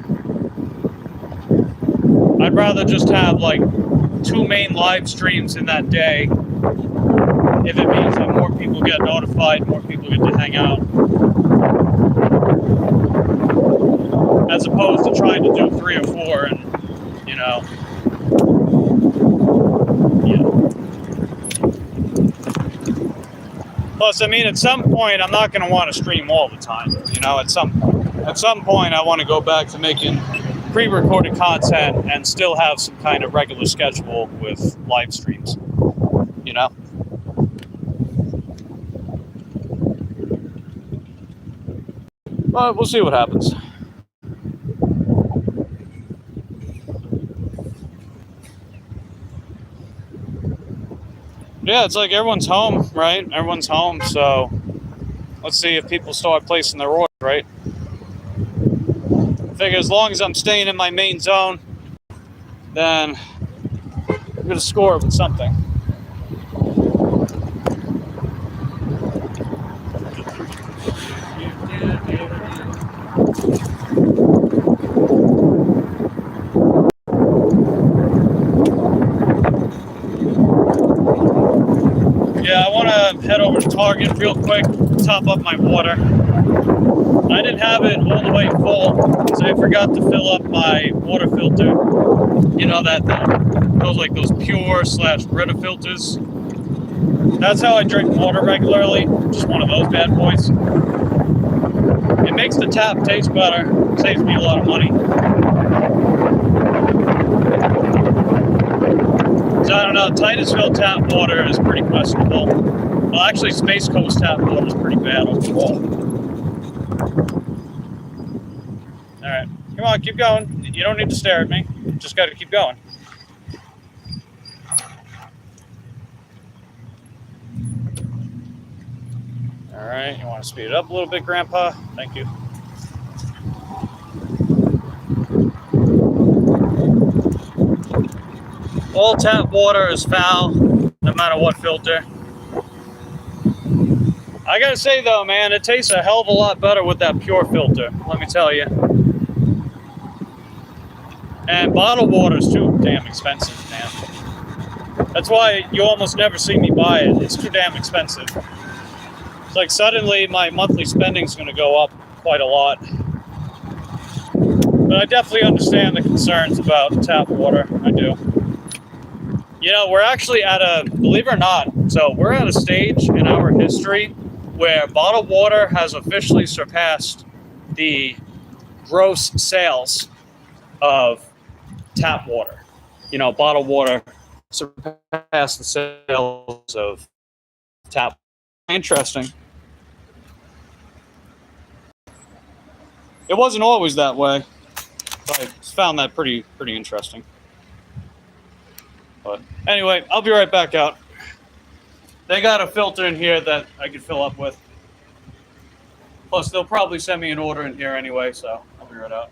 I'd rather just have like 2 main live streams in that day. If it means that more people get notified, more people get to hang out. As opposed to trying to do 3 or 4 and, you know, yeah. Plus, I mean, at some point, I'm not going to want to stream all the time. You know, at some point, I want to go back to making pre-recorded content and still have some kind of regular schedule with live streams. You know? But we'll see what happens. Yeah, it's like everyone's home, right? Everyone's home, so let's see if people start placing their order, right? I figure as long as I'm staying in my main zone, then I'm gonna score with something. Yeah, I want to head over to Target real quick, top up my water. I didn't have it all the way full because I forgot to fill up my water filter. You know, those pure/Brita filters. That's how I drink water regularly. Just one of those bad boys. It makes the tap taste better. Saves me a lot of money. So I don't know, Titusville tap water is pretty questionable. Well, actually, Space Coast tap water is pretty bad overall. All right, come on, keep going. You don't need to stare at me. You just got to keep going. All right, you want to speed it up a little bit, Grandpa? Thank you. All tap water is foul, no matter what filter. I gotta say though, man, it tastes a hell of a lot better with that pure filter, let me tell you. And bottled water is too damn expensive, man. That's why you almost never see me buy it. It's too damn expensive. It's like suddenly my monthly spending's gonna go up quite a lot. But I definitely understand the concerns about tap water, I do. You know, we're actually believe it or not, so we're at a stage in our history where bottled water has officially surpassed the gross sales of tap water. You know, bottled water surpassed the sales of tap. Interesting. It wasn't always that way. So I found that pretty interesting. But anyway, I'll be right back out. They got a filter in here that I could fill up with. Plus, they'll probably send me an order in here anyway, so I'll be right out.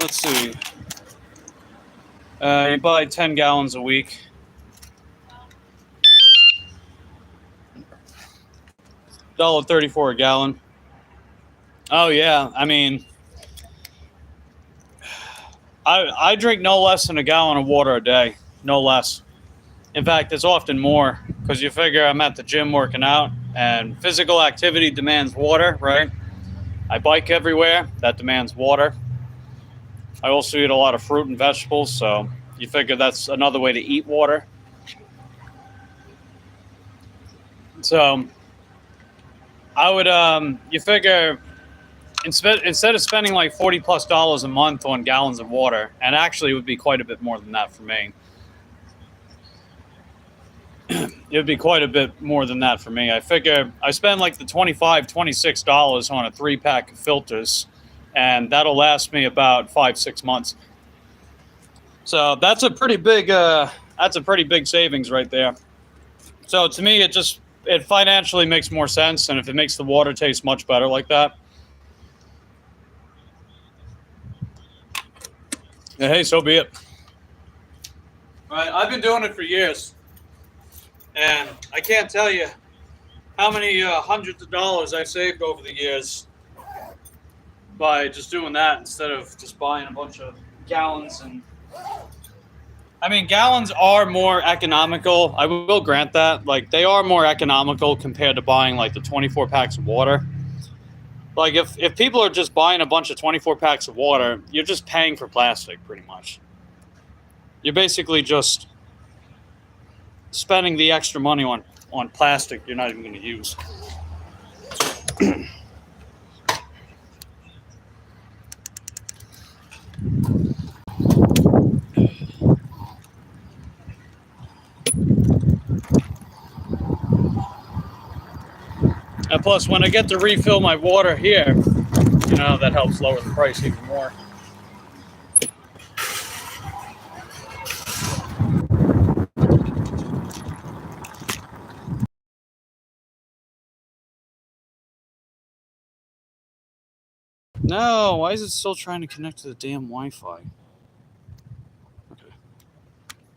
Let's see. You buy 10 gallons a week. $1.34 a gallon. Oh yeah, I mean, I drink no less than a gallon of water a day, no less. In fact, it's often more because you figure I'm at the gym working out, and physical activity demands water, right? I bike everywhere, that demands water. I also eat a lot of fruit and vegetables, so you figure that's another way to eat water. So I would, you figure instead of spending like $40+ a month on gallons of water, and actually it would be quite a bit more than that for me. It would be quite a bit more than that for me. I figure I spend like the $25, $26 on a 3-pack of filters, and that'll last me about 5-6 months. So that's a pretty big savings right there. So to me, it financially makes more sense, and if it makes the water taste much better like that, hey, so be it. Right, I've been doing it for years, and I can't tell you how many hundreds of dollars I've saved over the years by just doing that instead of just buying a bunch of gallons. And I mean, gallons are more economical. I will grant that. Like, they are more economical compared to buying like the 24 packs of water. Like, if people are just buying a bunch of 24 packs of water, you're just paying for plastic pretty much. You're basically just spending the extra money on plastic you're not even going to use. And plus, when I get to refill my water here, that helps lower the price even more. No, why is it still trying to connect to the damn Wi-Fi? Okay.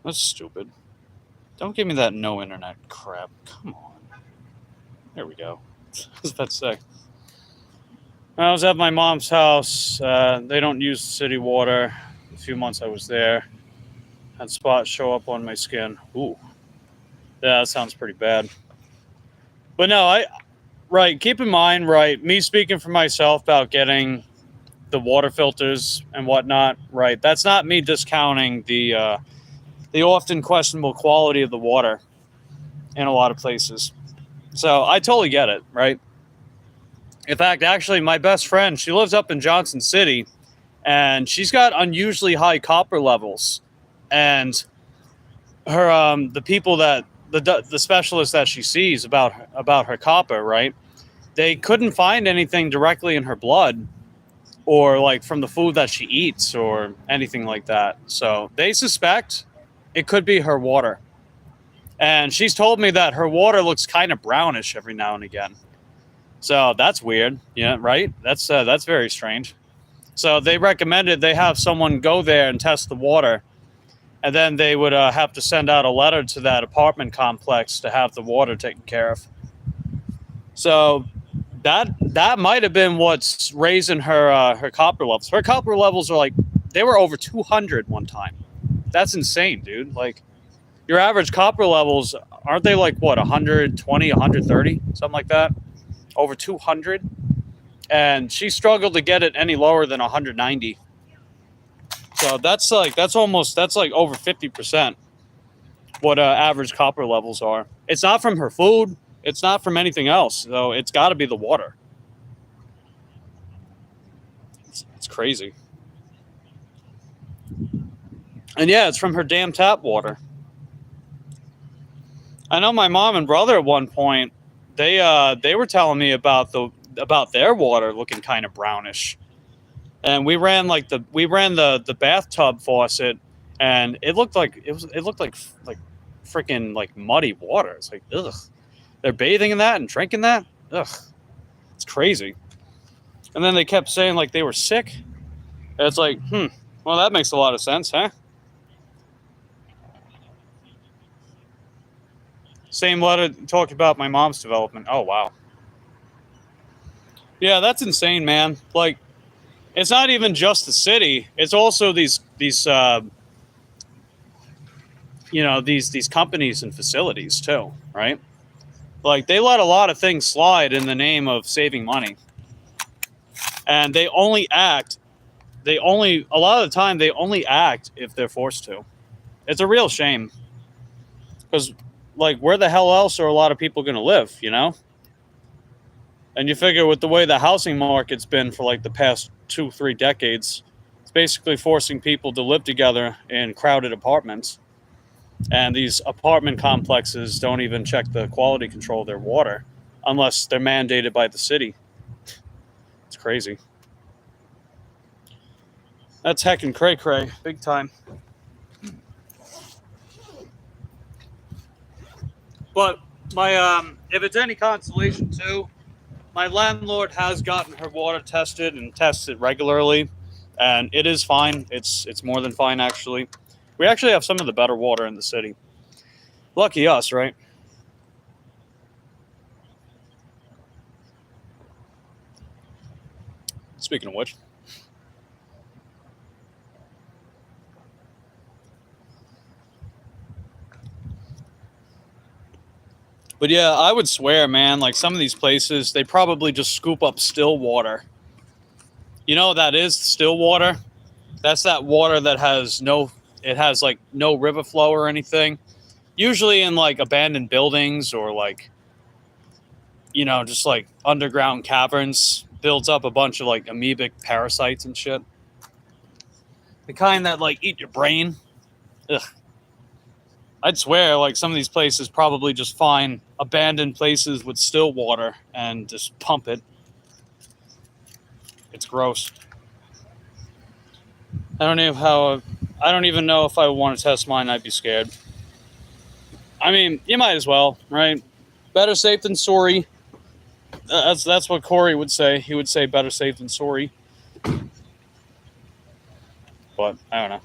That's stupid. Don't give me that no internet crap. Come on. There we go. I was about to say. I was at my mom's house. They don't use city water. A few months I was there. Had spots show up on my skin. Ooh. Yeah, that sounds pretty bad. But no, right, keep in mind, right, me speaking for myself about getting the water filters and whatnot, right, that's not me discounting the often questionable quality of the water in a lot of places. So I totally get it, right? In fact, actually, my best friend, she lives up in Johnson City, and she's got unusually high copper levels. And her, the people that, the specialists that she sees about her copper, right? They couldn't find anything directly in her blood or like from the food that she eats or anything like that. So they suspect it could be her water. And she's told me that her water looks kind of brownish every now and again. So that's weird. Yeah, right? That's very strange. So they recommended they have someone go there and test the water. And then they would have to send out a letter to that apartment complex to have the water taken care of. So that might have been what's raising her copper levels. Her copper levels are they were over 200 one time. That's insane, dude. Like, your average copper levels, aren't they like what, 120, 130, something like that? Over 200, and she struggled to get it any lower than 190. So that's like over 50% what average copper levels are. It's not from her food. It's not from anything else. So it's got to be the water. It's crazy. And yeah, it's from her damn tap water. I know my mom and brother at one point, they were telling me about their water looking kind of brownish. And we ran the bathtub faucet, and it looked like freaking like muddy water. It's like, ugh. They're bathing in that and drinking that? Ugh. It's crazy. And then they kept saying like they were sick. And it's like, well, that makes a lot of sense, huh? Same letter talked about my mom's development. Oh, wow. Yeah, that's insane, man. Like, it's not even just the city. It's also these companies and facilities too, right? Like, they let a lot of things slide in the name of saving money. And a lot of the time, they only act if they're forced to. It's a real shame. Because, like, where the hell else are a lot of people going to live, you know? And you figure with the way the housing market's been for, like, the past 2-3 decades, it's basically forcing people to live together in crowded apartments. And these apartment complexes don't even check the quality control of their water unless they're mandated by the city. It's crazy. That's heckin' cray-cray, big time. But if it's any consolation too, my landlord has gotten her water tested and tested regularly, and it is fine. It's more than fine, actually. We actually have some of the better water in the city. Lucky us, right? Speaking of which. But yeah, I would swear, man, like some of these places, they probably just scoop up still water. You know what that is, still water? That's that water that has no river flow or anything. Usually in like abandoned buildings or like, you know, just like underground caverns, builds up a bunch of like amoebic parasites and shit. The kind that like eat your brain. Ugh. I'd swear like some of these places probably just find abandoned places with still water and just pump it. It's gross. I don't even know if I want to test mine. I'd be scared. I mean, you might as well, right? Better safe than sorry. That's what Corey would say. He would say better safe than sorry. But I don't know.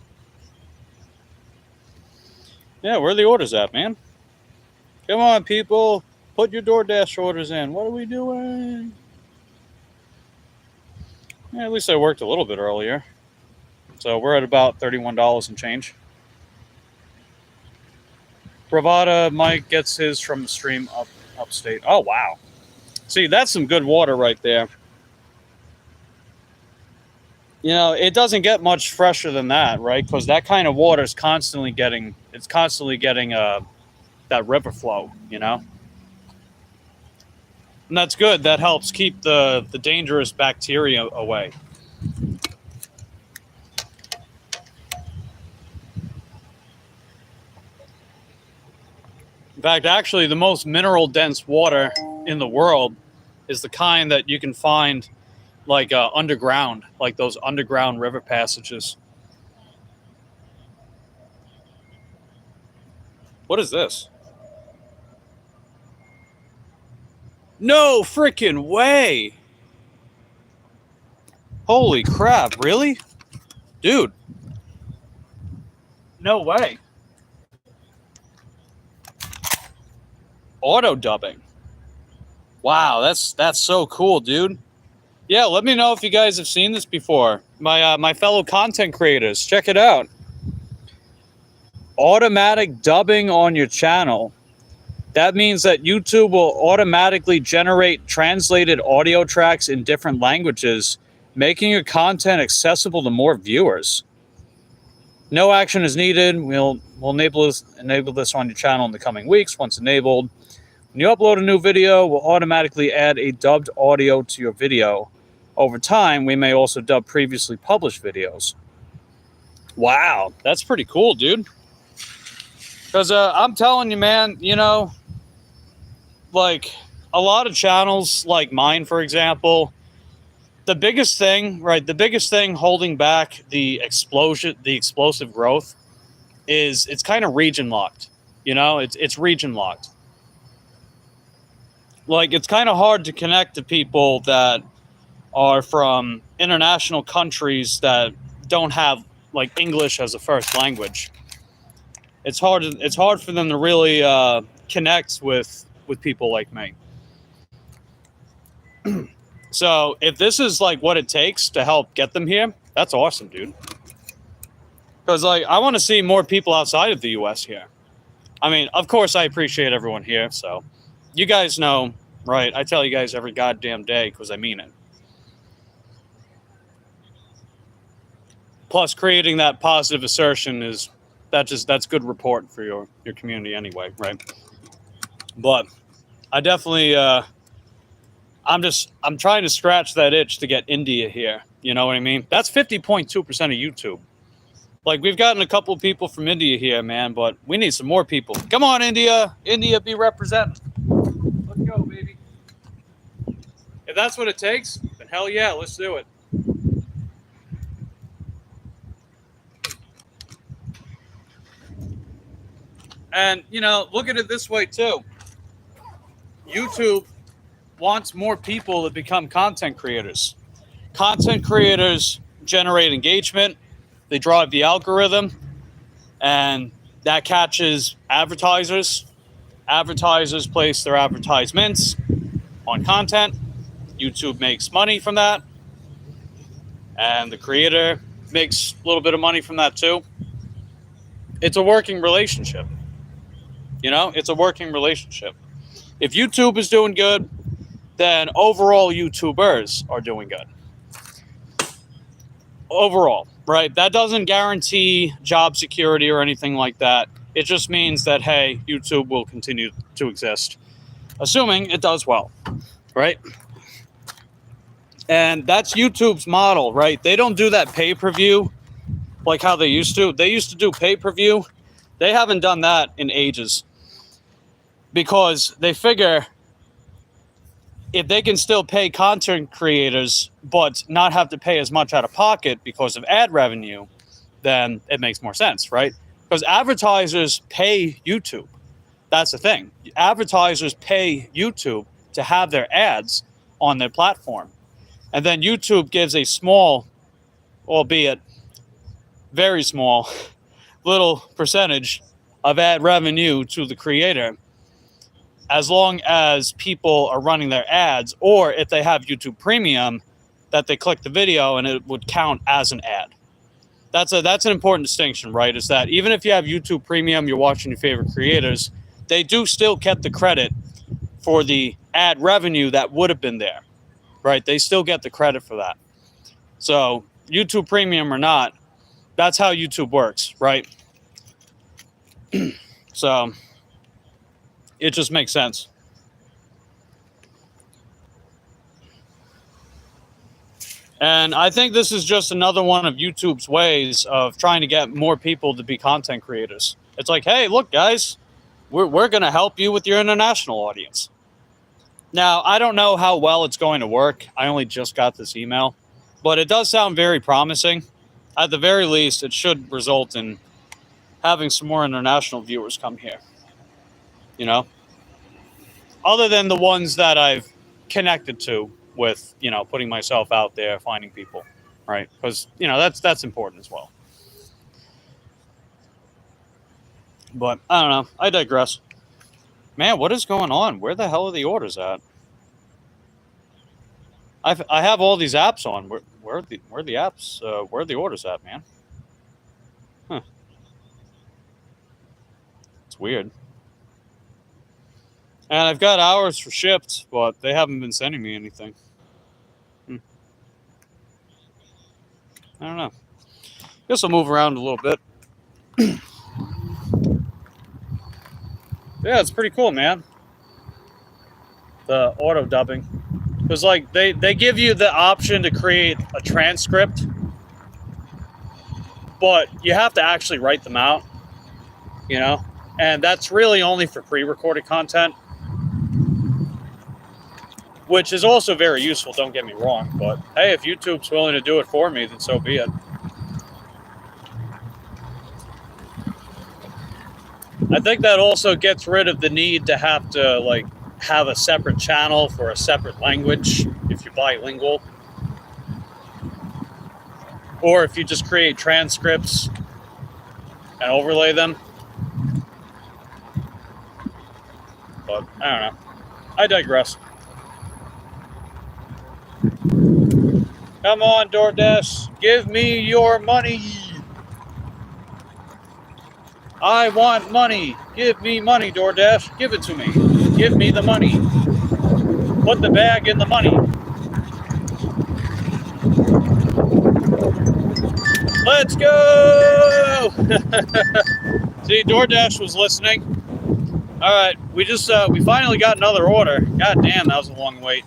Yeah, where are the orders at, man? Come on, people. Put your DoorDash orders in. What are we doing? Yeah, at least I worked a little bit earlier. So we're at about $31 and change. Bravada Mike gets his from the stream upstate. Oh, wow. See, that's some good water right there. You know, it doesn't get much fresher than that, right? Because that kind of water is constantly getting that river flow, you know? And that's good. That helps keep the dangerous bacteria away. In fact, actually, the most mineral-dense water in the world is the kind that you can find like underground, like those underground river passages. What is this? No freaking way! Holy crap, really? Dude. No way. Auto dubbing. Wow, that's so cool, dude. Yeah, let me know if you guys have seen this before. My fellow content creators, check it out. Automatic dubbing on your channel. That means that YouTube will automatically generate translated audio tracks in different languages, making your content accessible to more viewers. No action is needed. We'll enable this on your channel in the coming weeks. Once enabled, when you upload a new video, we'll automatically add a dubbed audio to your video. Over time, we may also dub previously published videos. Wow, that's pretty cool, dude. Because I'm telling you, man, you know, like a lot of channels like mine, for example, the biggest thing holding back the explosive growth is it's kind of region locked. You know, it's region locked. Like, it's kind of hard to connect to people that are from international countries that don't have like English as a first language. It's hard for them to really connects with people like me. So if this is like what it takes to help get them here, that's awesome, dude. Because like I want to see more people outside of the US here. I mean, of course I appreciate everyone here, so you guys know, right? I tell you guys every goddamn day because I mean it. Plus creating that positive assertion is that's good report for your community anyway, right? But I definitely I'm trying to scratch that itch to get India here. You know what I mean? That's 50.2% of YouTube. Like, we've gotten a couple of people from India here, man, but we need some more people. Come on, India. India, be represented. Let's go, baby. If that's what it takes, then hell yeah, let's do it. And, you know, look at it this way, too. YouTube wants more people to become content creators. Content creators generate engagement. They drive the algorithm, and that catches advertisers. Advertisers place their advertisements on content. YouTube makes money from that, and the creator makes a little bit of money from that too. It's a working relationship. You know, it's a working relationship. If YouTube is doing good, then overall YouTubers are doing good. Overall, right? That doesn't guarantee job security or anything like that. It just means that, hey, YouTube will continue to exist, assuming it does well, right? And that's YouTube's model, right? They don't do that pay-per-view like how they used to. They used to do pay-per-view. They haven't done that in ages because they figure if they can still pay content creators but not have to pay as much out of pocket because of ad revenue, then it makes more sense, right? Because advertisers pay YouTube. That's the thing. Advertisers pay YouTube to have their ads on their platform. And then YouTube gives a small, albeit very small, little percentage of ad revenue to the creator, as long as people are running their ads, or if they have YouTube Premium, that they click the video and it would count as an ad. That's an important distinction, right? Is that even if you have YouTube Premium, you're watching your favorite creators, they do still get the credit for the ad revenue that would have been there, right? They still get the credit for that. So YouTube Premium or not, that's how YouTube works, right? So it just makes sense. And I think this is just another one of YouTube's ways of trying to get more people to be content creators. It's like, hey, look, guys, we're going to help you with your international audience. Now, I don't know how well it's going to work. I only just got this email, but it does sound very promising. At the very least, it should result in having some more international viewers come here. You know, other than the ones that I've connected to with, you know, putting myself out there, finding people, right? Because, you know, that's important as well. But I don't know. I digress. Man, what is going on? Where the hell are the orders at? I have all these apps on. Where are the apps? Where are the orders at, man? Huh. It's weird. And I've got hours for shipped, but they haven't been sending me anything. I don't know. Guess I'll move around a little bit. Yeah, it's pretty cool, man. The auto dubbing. Because, like, they give you the option to create a transcript, but you have to actually write them out, you know? And that's really only for pre-recorded content, which is also very useful, don't get me wrong. But, hey, if YouTube's willing to do it for me, then so be it. I think that also gets rid of the need to have to, like, have a separate channel for a separate language if you're bilingual. Or if you just create transcripts and overlay them. but I don't know. I digress. Come on, DoorDash, give me your money. I want money. Give me money, DoorDash. Give it to me. Give me the money. Put the bag in the money. Let's go! See, DoorDash was listening. All right, we finally got another order. God damn, that was a long wait.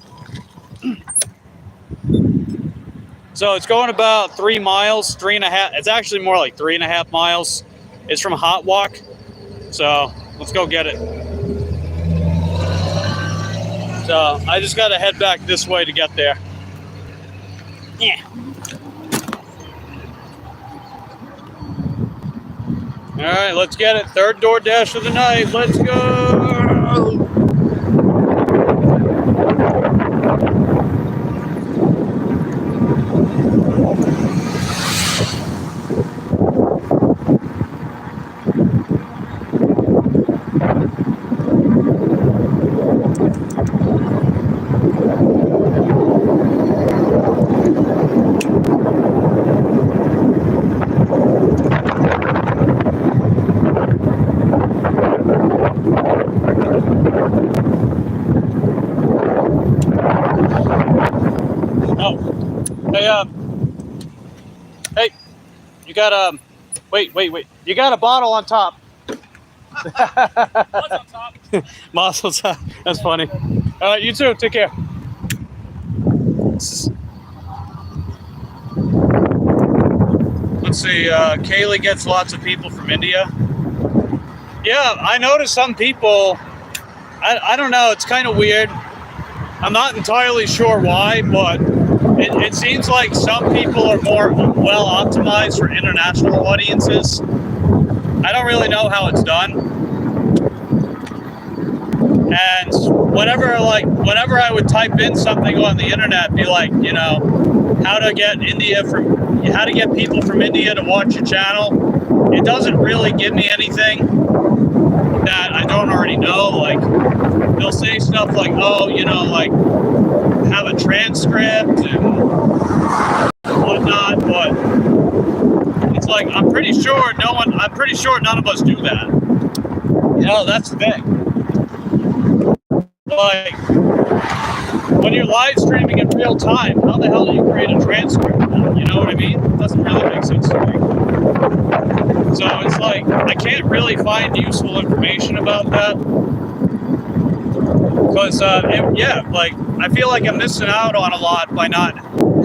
So it's going about 3 miles, 3.5. It's actually more like 3.5 miles. It's from Hot Walk. So let's go get it. So I just got to head back this way to get there. Yeah. All right, let's get it. Third DoorDash of the night. Let's go. Hey, you got wait. You got a bottle on top. What's on top? Moss on top. That's funny. You too. Take care. Let's see. Kaylee gets lots of people from India. Yeah, I noticed some people. I don't know. It's kind of weird. I'm not entirely sure why, but it seems like some people are more well optimized for international audiences. I don't really know how it's done. And whenever I would type in something on the internet, be like, you know, how to get people from India to watch your channel, it doesn't really give me anything that I don't already know. Like, they'll say stuff like, oh, you know, like, have a transcript and whatnot, but it's like, I'm pretty sure none of us do that. You know, that's the thing. Like, when you're live streaming in real time, how the hell do you create a transcript? You know what I mean? It doesn't really make sense to me. So it's like, I can't really find useful information about that. Because, like, I feel like I'm missing out on a lot by not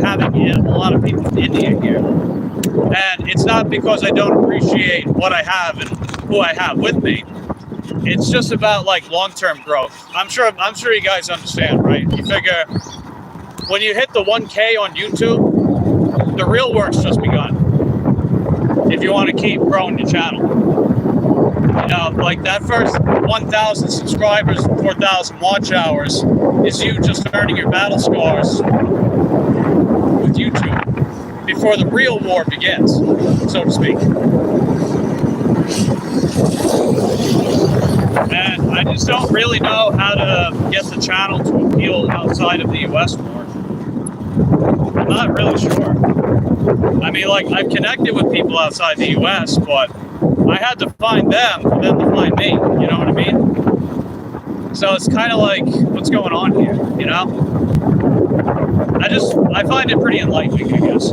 having a lot of people from India here. And it's not because I don't appreciate what I have and who I have with me. It's just about, like, long-term growth. I'm sure you guys understand, right? You figure when you hit the 1K on YouTube, the real work's just begun. If you want to keep growing your channel. You know, like that first 1,000 subscribers, 4,000 watch hours is you just earning your battle scars with YouTube before the real war begins, so to speak. And I just don't really know how to get the channel to appeal outside of the US more. I'm not really sure. I mean, like, I've connected with people outside the US, but I had to find them for them to find me, you know what I mean? So it's kind of like, what's going on here, you know? I find it pretty enlightening, I guess.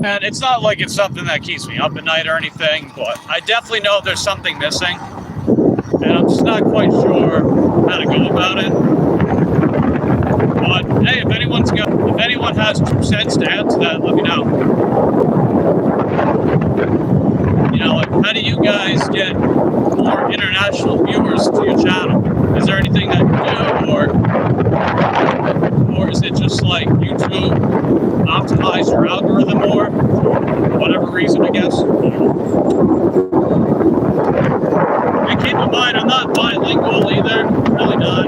And it's not like it's something that keeps me up at night or anything, but I definitely know there's something missing. And I'm just not quite sure how to go about it. But hey, if anyone has 2 cents to add to that, let me know. You know, like, how do you guys get more international viewers to your channel? Is there anything that you do, or is it just like YouTube optimize your algorithm more for whatever reason, I guess? And keep in mind, I'm not bilingual either, really not.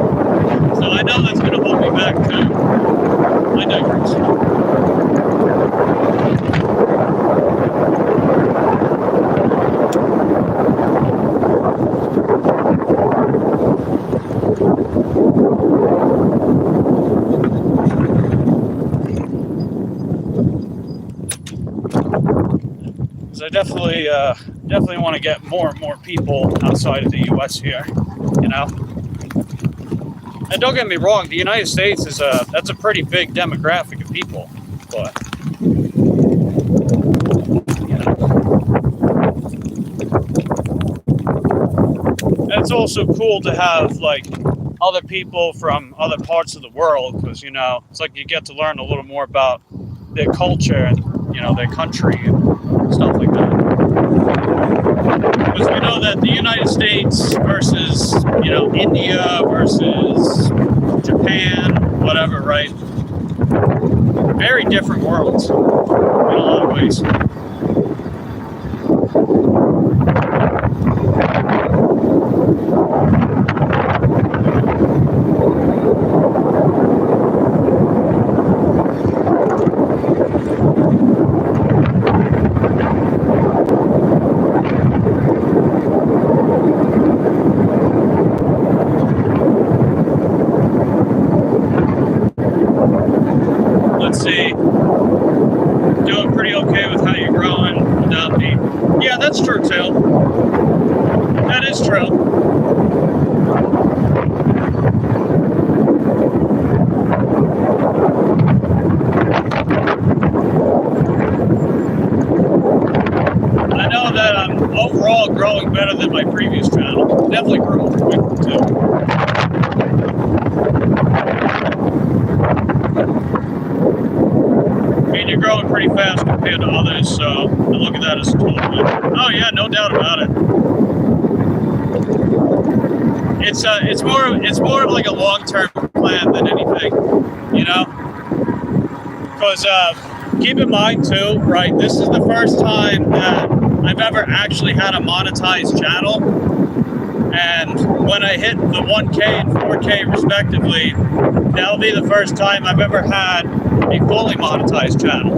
So I know that's going to hold me back too. I digress. Because I definitely want to get more and more people outside of the U.S. here, you know. And don't get me wrong, the United States that's a pretty big demographic of people, but you know. And it's also cool to have like other people from other parts of the world, because you know it's like you get to learn a little more about their culture and you know their country and stuff like that. Because we know that the United States versus you know India versus Japan, whatever, right? Very different worlds in a lot of ways. Let's see. Doing pretty okay with how you're growing without me. Yeah, that's true too. That is true. I know that I'm overall growing better than my previous channel. Definitely grew more quickly too. You're growing pretty fast compared to others, so I look at that as a total win. Oh yeah, no doubt about it. It's more of like a long-term plan than anything, you know. Because keep in mind too, right? This is the first time that I've ever actually had a monetized channel, and when I hit the 1K and 4K respectively, that'll be the first time I've ever had a fully monetized channel.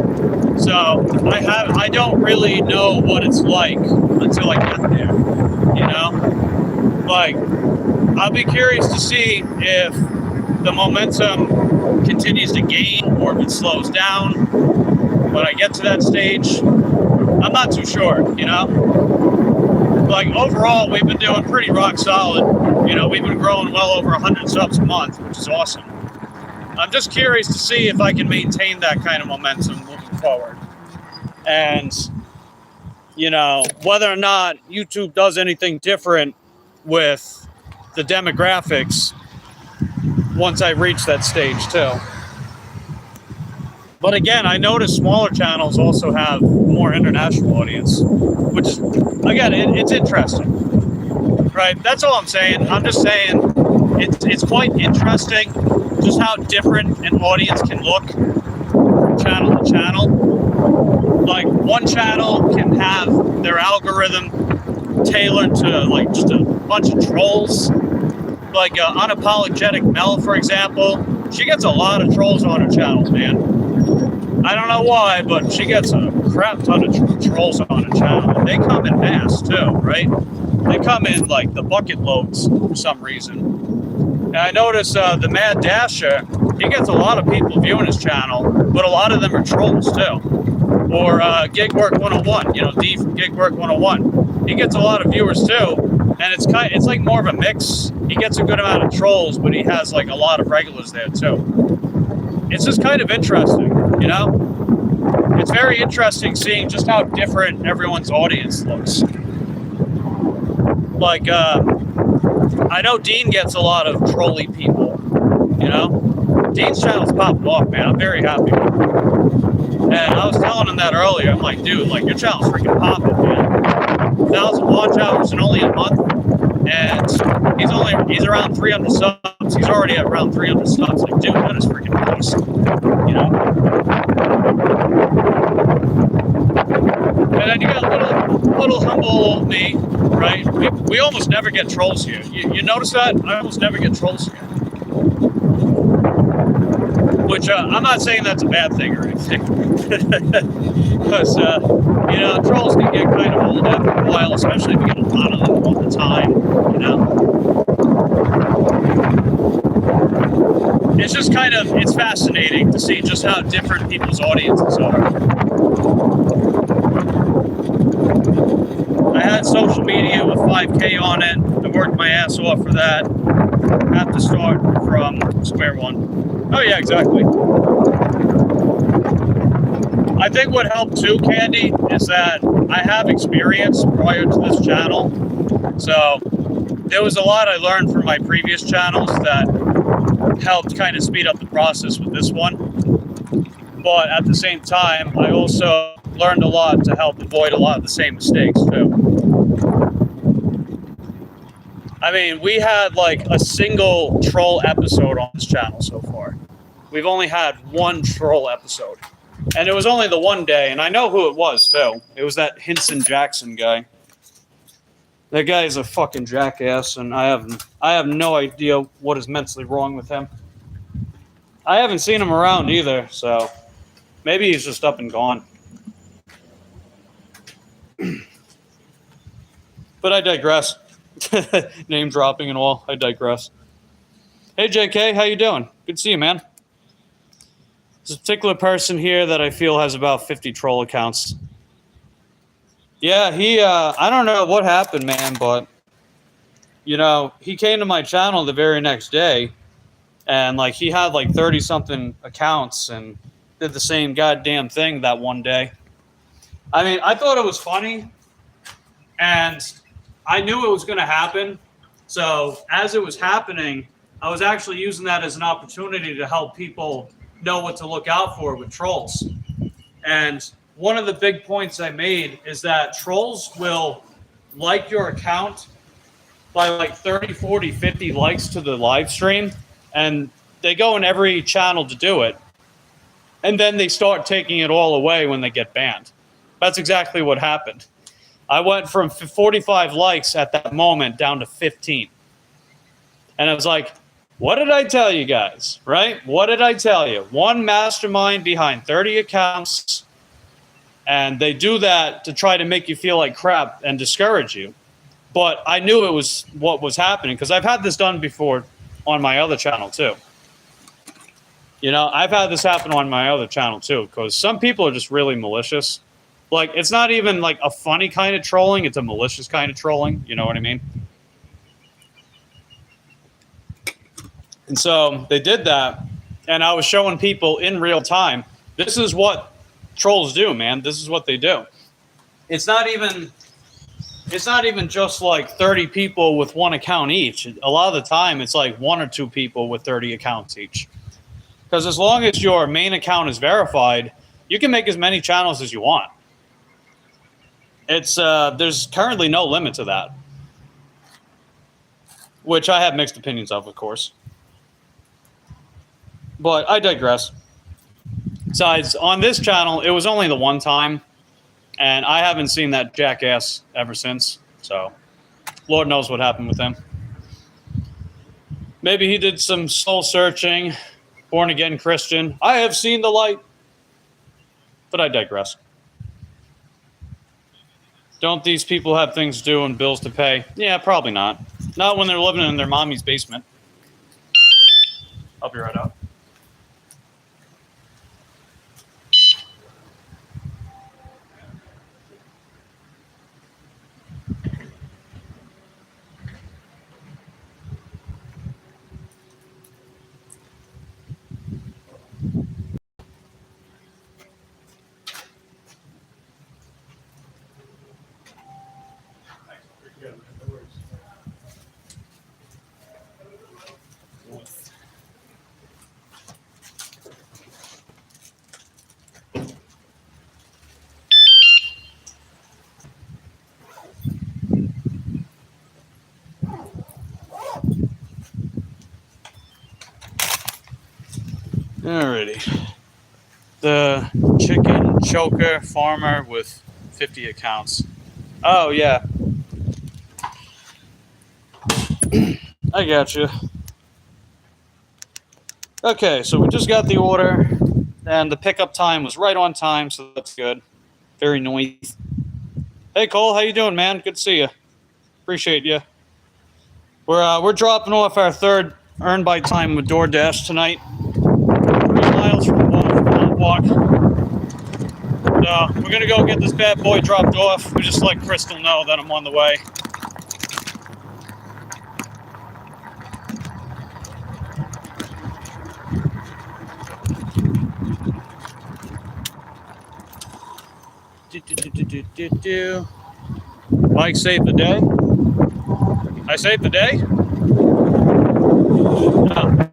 So I don't really know what it's like until I get there, you know? Like, I'll be curious to see if the momentum continues to gain or if it slows down when I get to that stage. I'm not too sure, you know? Like, overall, we've been doing pretty rock solid. You know, we've been growing well over 100 subs a month, which is awesome. I'm just curious to see if I can maintain that kind of momentum moving forward. And, you know, whether or not YouTube does anything different with the demographics once I reach that stage too. But again, I notice smaller channels also have more international audience, which is, again, it's interesting, right? That's all I'm saying. I'm just saying it's quite interesting just how different an audience can look from channel to channel. Like, one channel can have their algorithm tailored to like just a bunch of trolls. Like Unapologetic Mel, for example, she gets a lot of trolls on her channel, man. I don't know why, but she gets a crap ton of trolls on her channel. And they come in mass too, right? They come in like the bucket loads for some reason. And I notice the Mad Dasher, he gets a lot of people viewing his channel, but a lot of them are trolls too. Or Gig Work 101, you know, D from Gig Work 101. He gets a lot of viewers too, and it's like more of a mix. He gets a good amount of trolls, but he has like a lot of regulars there too. It's just kind of interesting, you know? It's very interesting seeing just how different everyone's audience looks. Like, I know Dean gets a lot of trolly people, you know? Dean's channel's popping off, man. I'm very happy. And I was telling him that earlier. I'm like, dude, like, your channel's freaking popping, man. 1,000 watch hours in only a month. And he's around 300 subs. He's already at around 300 subs. Like, dude, that is freaking awesome. You know? And then you got little humble old me, right? We almost never get trolls here. You notice that? I almost never get trolls here. Which I'm not saying that's a bad thing or anything. Because, you know, trolls can get kind of old after a while, especially if you get a lot of them all the time, you know? It's just kind of, it's fascinating to see just how different people's audiences are. social media with 5K on it. I worked my ass off for that. Have to start from square one. Oh yeah, exactly. I think what helped too, Candy, is that I have experience prior to this channel. So there was a lot I learned from my previous channels that helped kind of speed up the process with this one. But at the same time, I also learned a lot to help avoid a lot of the same mistakes too. I mean, we had like a single troll episode on this channel so far. We've only had one troll episode. And it was only the one day, and I know who it was too. It was that Hinson Jackson guy. That guy is a fucking jackass, and I have no idea what is mentally wrong with him. I haven't seen him around either, so maybe he's just up and gone. But I digress. Name dropping and all. I digress. Hey JK, how you doing? Good to see you, man. There's a particular person here that I feel has about 50 troll accounts. Yeah, he, I don't know what happened, man, but, you know, he came to my channel the very next day, and, like, he had, like, 30-something accounts and did the same goddamn thing that one day. I mean, I thought it was funny, and I knew it was going to happen, so as it was happening, I was actually using that as an opportunity to help people know what to look out for with trolls. And one of the big points I made is that trolls will like your account by like 30, 40, 50 likes to the live stream, and they go in every channel to do it. And then they start taking it all away when they get banned. That's exactly what happened. I went from 45 likes at that moment down to 15. And I was like, what did I tell you guys, right? What did I tell you? One mastermind behind 30 accounts, and they do that to try to make you feel like crap and discourage you. But I knew it was what was happening because I've had this done before on my other channel too. You know, I've had this happen on my other channel too because some people are just really malicious. Like, it's not even like a funny kind of trolling, it's a malicious kind of trolling, you know what I mean? And so they did that, and I was showing people in real time, this is what trolls do, man. This is what they do. It's not even just like 30 people with one account each. A lot of the time, it's like 1 or 2 people with 30 accounts each. Because as long as your main account is verified, you can make as many channels as you want. It's there's currently no limit to that, which I have mixed opinions of course. But I digress. Besides, on this channel, it was only the one time, and I haven't seen that jackass ever since. So, Lord knows what happened with him. Maybe he did some soul searching, born again Christian. I have seen the light. But I digress. Don't these people have things to do and bills to pay? Yeah, probably not. Not when they're living in their mommy's basement. I'll be right out. Alrighty. The chicken choker farmer with 50 accounts. Oh, yeah. I got you. Okay, so we just got the order, and the pickup time was right on time, so that's good. Very noisy. Hey, Cole, how you doing, man? Good to see you. Appreciate you. We're dropping off our third earn by time with DoorDash tonight. 3 miles from the walk. So we're gonna go get this bad boy dropped off. We just let Crystal know that I'm on the way. Mike saved the day. I saved the day? No.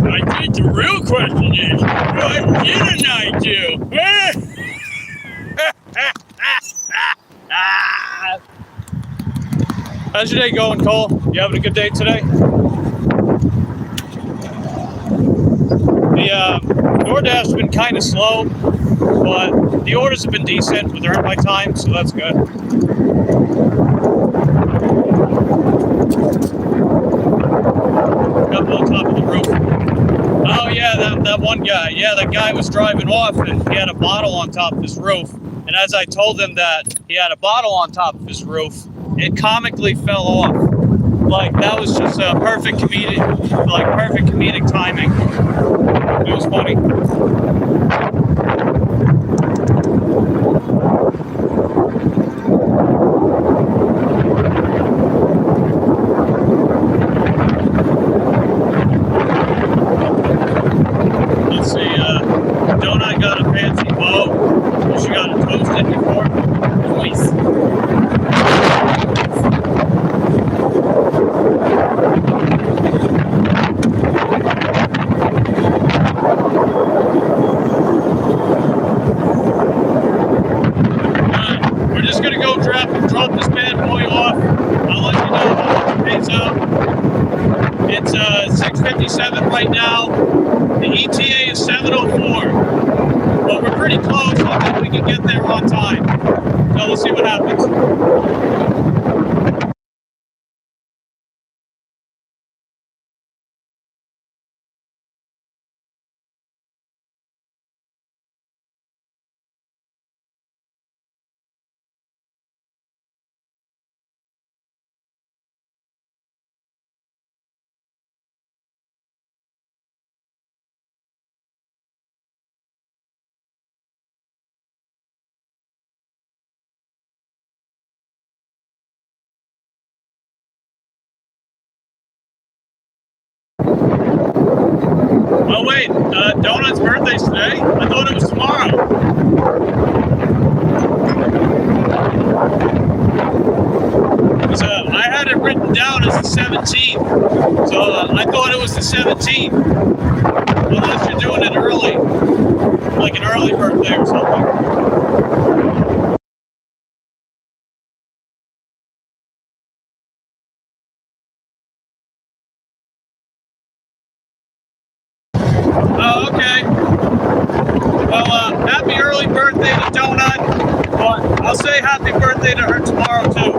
I think the real question is, what didn't I do? How's your day going, Cole? You having a good day today? The DoorDash has been kind of slow, but the orders have been decent with Earn My Time, so that's good. Up on top of the roof. Oh yeah, that one guy. Yeah, that guy was driving off and he had a bottle on top of his roof. And as I told him that he had a bottle on top of his roof, it comically fell off. Like that was just a perfect comedic timing. It was funny. Let's see, Donut got a fancy bow. She got it toasted before. Nice. We're just gonna go drop this bad boy off. I'll let you know how it pays out. It's 6:57 right now. The ETA is 7:04, but we're pretty close. I think we can get there on time. So we'll see what happens. Oh wait, Donut's birthday's today? I thought it was tomorrow. I had it written down as the 17th, so I thought it was the 17th. Unless you're doing it early, like an early birthday or something. Oh, okay. Well, happy early birthday to Donut, but I'll say happy birthday to her tomorrow, too.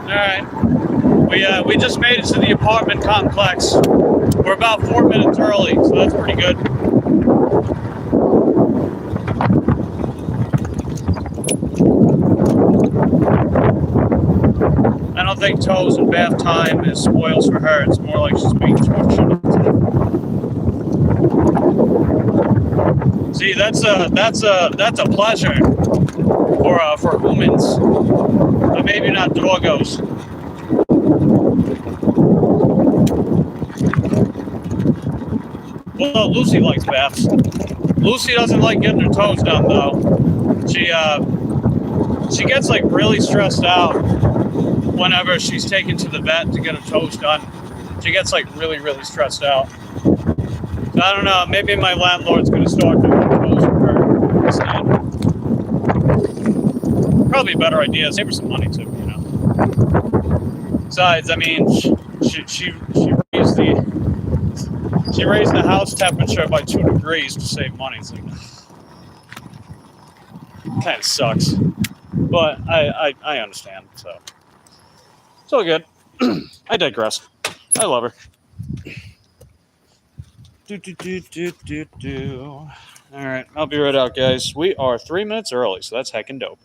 Alright, we just made it to the apartment complex. We're about 4 minutes early, so that's pretty good. I don't think toes and bath time is spoils for her. It's more like she's being tortured. See, that's a pleasure for humans, but maybe not doggos. Well, Lucy likes baths. Lucy doesn't like getting her toes done though. She gets like really stressed out whenever she's taken to the vet to get her toes done. She gets like really stressed out. So I don't know, maybe my landlord's gonna start doing toes for her instead. Probably a better idea, save her some money too, you know. Besides, I mean, she raised the house temperature by 2 degrees to save money. It's like, kind of sucks, but I understand. So it's all good. I digress. I love her. All right, I'll be right out, guys. We are 3 minutes early, so that's heckin' dope.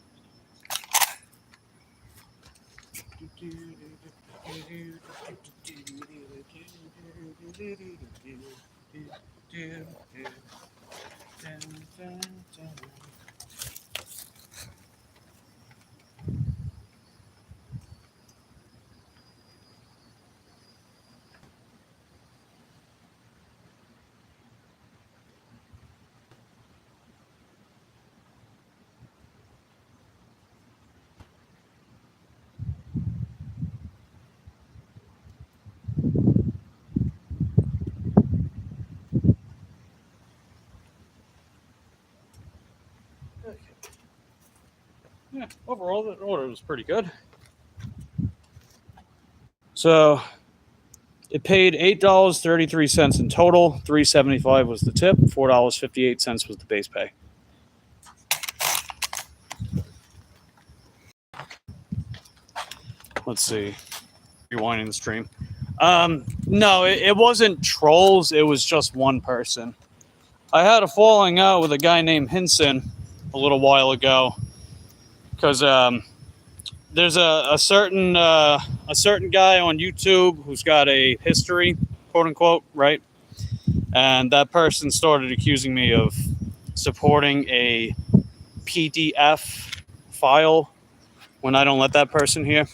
Yeah, overall, the order was pretty good. So it paid $8.33 in total. $3.75 was the tip. $4.58 was the base pay. Let's see. Rewinding the stream. No, it wasn't trolls. It was just one person. I had a falling out with a guy named Hinson a little while ago. Because there's a certain guy on YouTube who's got a history, quote unquote, right? And that person started accusing me of supporting a PDF file when I don't let that person hear.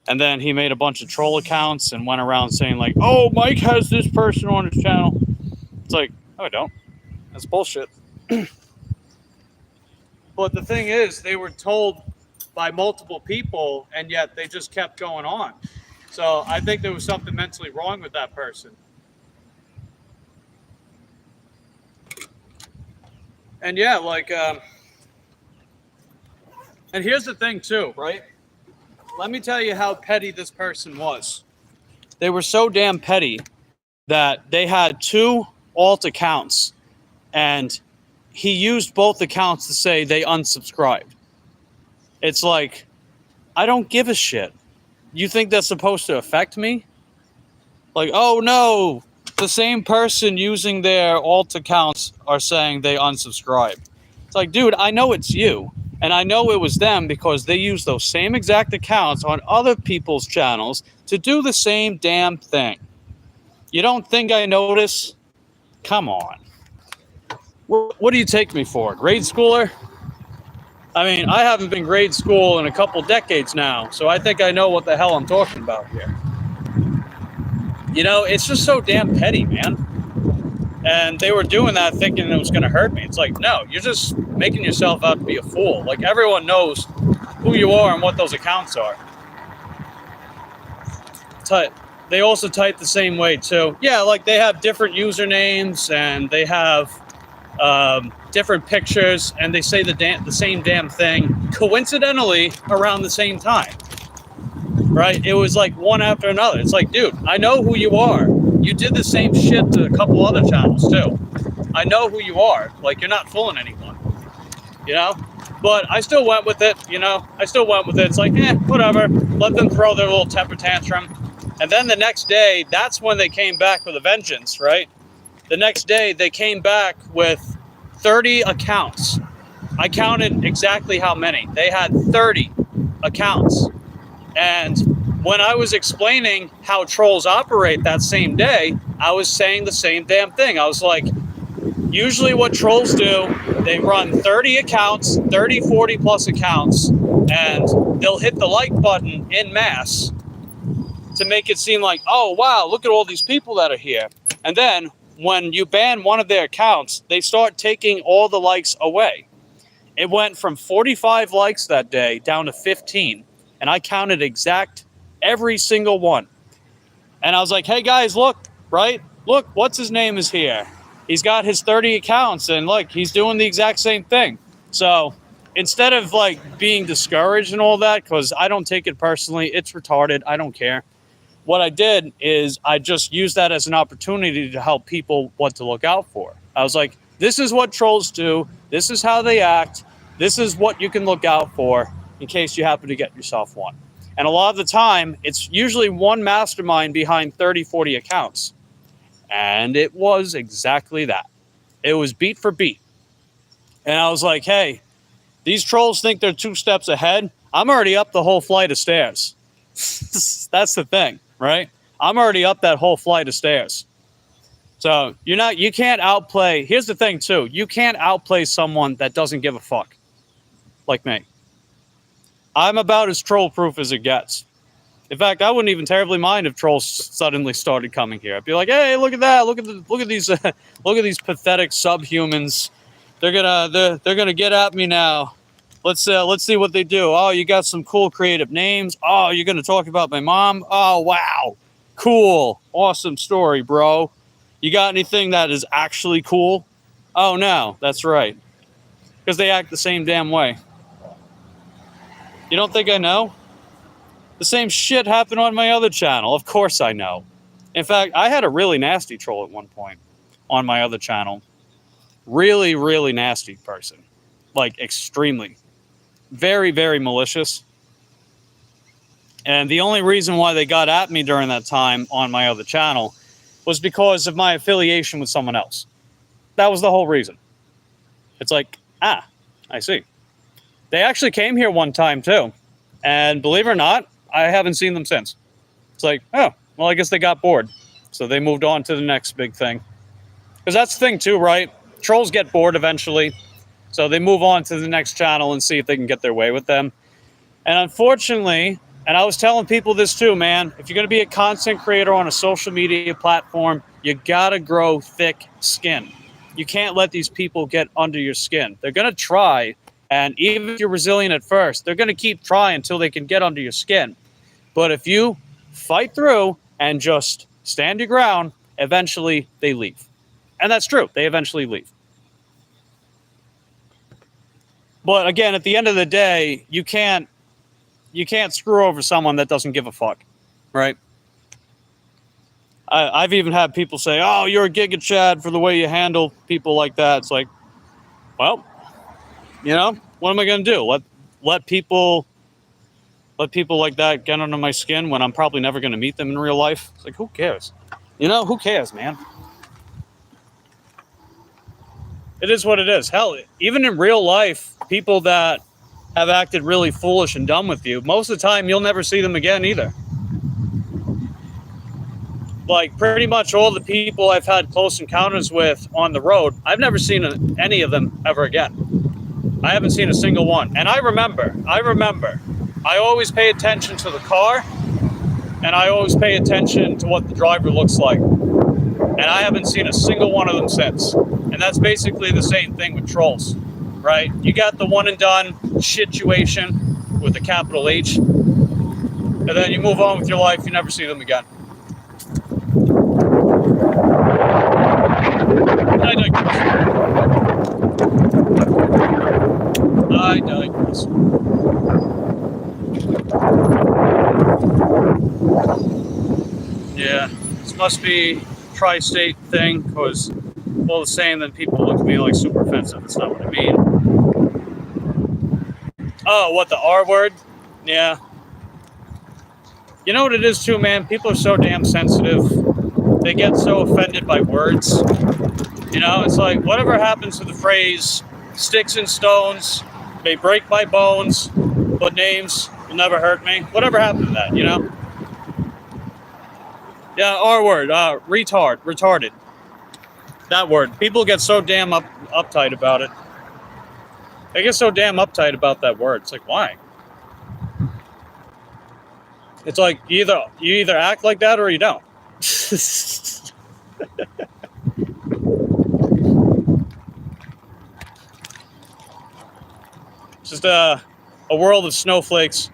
And then he made a bunch of troll accounts and went around saying like, "Oh, Mike has this person on his channel." It's like, no, I don't. That's bullshit. But the thing is, they were told by multiple people, and yet they just kept going on. So I think there was something mentally wrong with that person. And yeah, like, and here's the thing too, right? Let me tell you how petty this person was. They were so damn petty that they had 2 alt accounts, and he used both accounts to say they unsubscribed. It's like, I don't give a shit. You think that's supposed to affect me? Like, oh no, the same person using their alt accounts are saying they unsubscribed. It's like, dude, I know it's you. And I know it was them because they use those same exact accounts on other people's channels to do the same damn thing. You don't think I notice? Come on. What do you take me for? Grade schooler? I mean, I haven't been grade school in a couple decades now, so I think I know what the hell I'm talking about here. You know, it's just so damn petty, man. And they were doing that thinking it was going to hurt me. It's like, no, you're just making yourself out to be a fool. Like, everyone knows who you are and what those accounts are. They also type the same way, too. Yeah, like, they have different usernames, and they have different pictures, and they say the same damn thing, coincidentally, around the same time. Right? It was like one after another. It's like, dude, I know who you are. You did the same shit to a couple other channels, too. I know who you are. Like, you're not fooling anyone. You know? But I still went with it, you know? I still went with it. It's like, whatever. Let them throw their little temper tantrum. And then the next day, that's when they came back with a vengeance, right? The next day, they came back with 30 accounts. I counted exactly how many. They had 30 accounts. And when I was explaining how trolls operate that same day, I was saying the same damn thing. I was like, Usually what trolls do, they run 30 accounts, 30, 40 plus accounts, and they'll hit the like button en masse to make it seem like, oh, wow, look at all these people that are here. And then when you ban one of their accounts, they start taking all the likes away. It went from 45 likes that day down to 15, and I counted exact every single one. And I was like, hey, guys, look, right? Look, what's his name is here. He's got his 30 accounts, and look, he's doing the exact same thing. So instead of like being discouraged and all that, because I don't take it personally, it's retarded, I don't care. What I did is I just used that as an opportunity to help people what to look out for. I was like, this is what trolls do. This is how they act. This is what you can look out for in case you happen to get yourself one. And a lot of the time, it's usually one mastermind behind 30, 40 accounts. And it was exactly that. It was beat for beat. And I was like, hey, these trolls think they're 2 steps ahead. I'm already up the whole flight of stairs. That's the thing, right? I'm already up that whole flight of stairs. So you can't outplay. Here's the thing too. You can't outplay someone that doesn't give a fuck like me. I'm about as troll proof as it gets. In fact, I wouldn't even terribly mind if trolls suddenly started coming here. I'd be like, "Hey, look at that! Look at these look at these pathetic subhumans. They're gonna get at me now. Let's see what they do. Oh, you got some cool creative names. Oh, you're gonna talk about my mom. Oh, wow, cool, awesome story, bro. You got anything that is actually cool? Oh no, that's right, because they act the same damn way. You don't think I know? The same shit happened on my other channel. Of course I know. In fact, I had a really nasty troll at one point on my other channel. Really, really nasty person. Like, extremely. Very, very malicious. And the only reason why they got at me during that time on my other channel was because of my affiliation with someone else. That was the whole reason. It's like, I see. They actually came here one time, too. And believe it or not, I haven't seen them since. It's like, oh, well, I guess they got bored. So they moved on to the next big thing. Because that's the thing, too, right? Trolls get bored eventually. So they move on to the next channel and see if they can get their way with them. And unfortunately, and I was telling people this too, man, if you're going to be a content creator on a social media platform, you got to grow thick skin. You can't let these people get under your skin. They're going to try. And even if you're resilient at first, they're going to keep trying until they can get under your skin. But if you fight through and just stand your ground, eventually they leave. And that's true. They eventually leave. But again, at the end of the day, you can't screw over someone that doesn't give a fuck, right? I've even had people say, oh, you're a Giga Chad for the way you handle people like that. It's like, well, you know, what am I going to do? Let people like that get under my skin when I'm probably never going to meet them in real life? It's like, who cares? You know, who cares, man? It is what it is. Hell, even in real life, people that have acted really foolish and dumb with you, most of the time you'll never see them again either. Like, pretty much all the people I've had close encounters with on the road, I've never seen any of them ever again. I haven't seen a single one. And I remember, I always pay attention to the car, and I always pay attention to what the driver looks like. And I haven't seen a single one of them since. And that's basically the same thing with trolls, right? You got the one and done situation with a capital H, and then you move on with your life, you never see them again. I digress. Yeah, this must be tri-state thing, because all the same, then people look at me like super offensive. That's not what I mean. Oh, what, the R word? Yeah. You know what it is too, man? People are so damn sensitive. They get so offended by words. You know, it's like, whatever happens to the phrase, sticks and stones may break my bones, but names will never hurt me. Whatever happened to that, you know? Yeah, R word, retarded. That word. People get so damn uptight about it. They get so damn uptight about that word. It's like, why? It's like you either act like that or you don't. Just a world of snowflakes.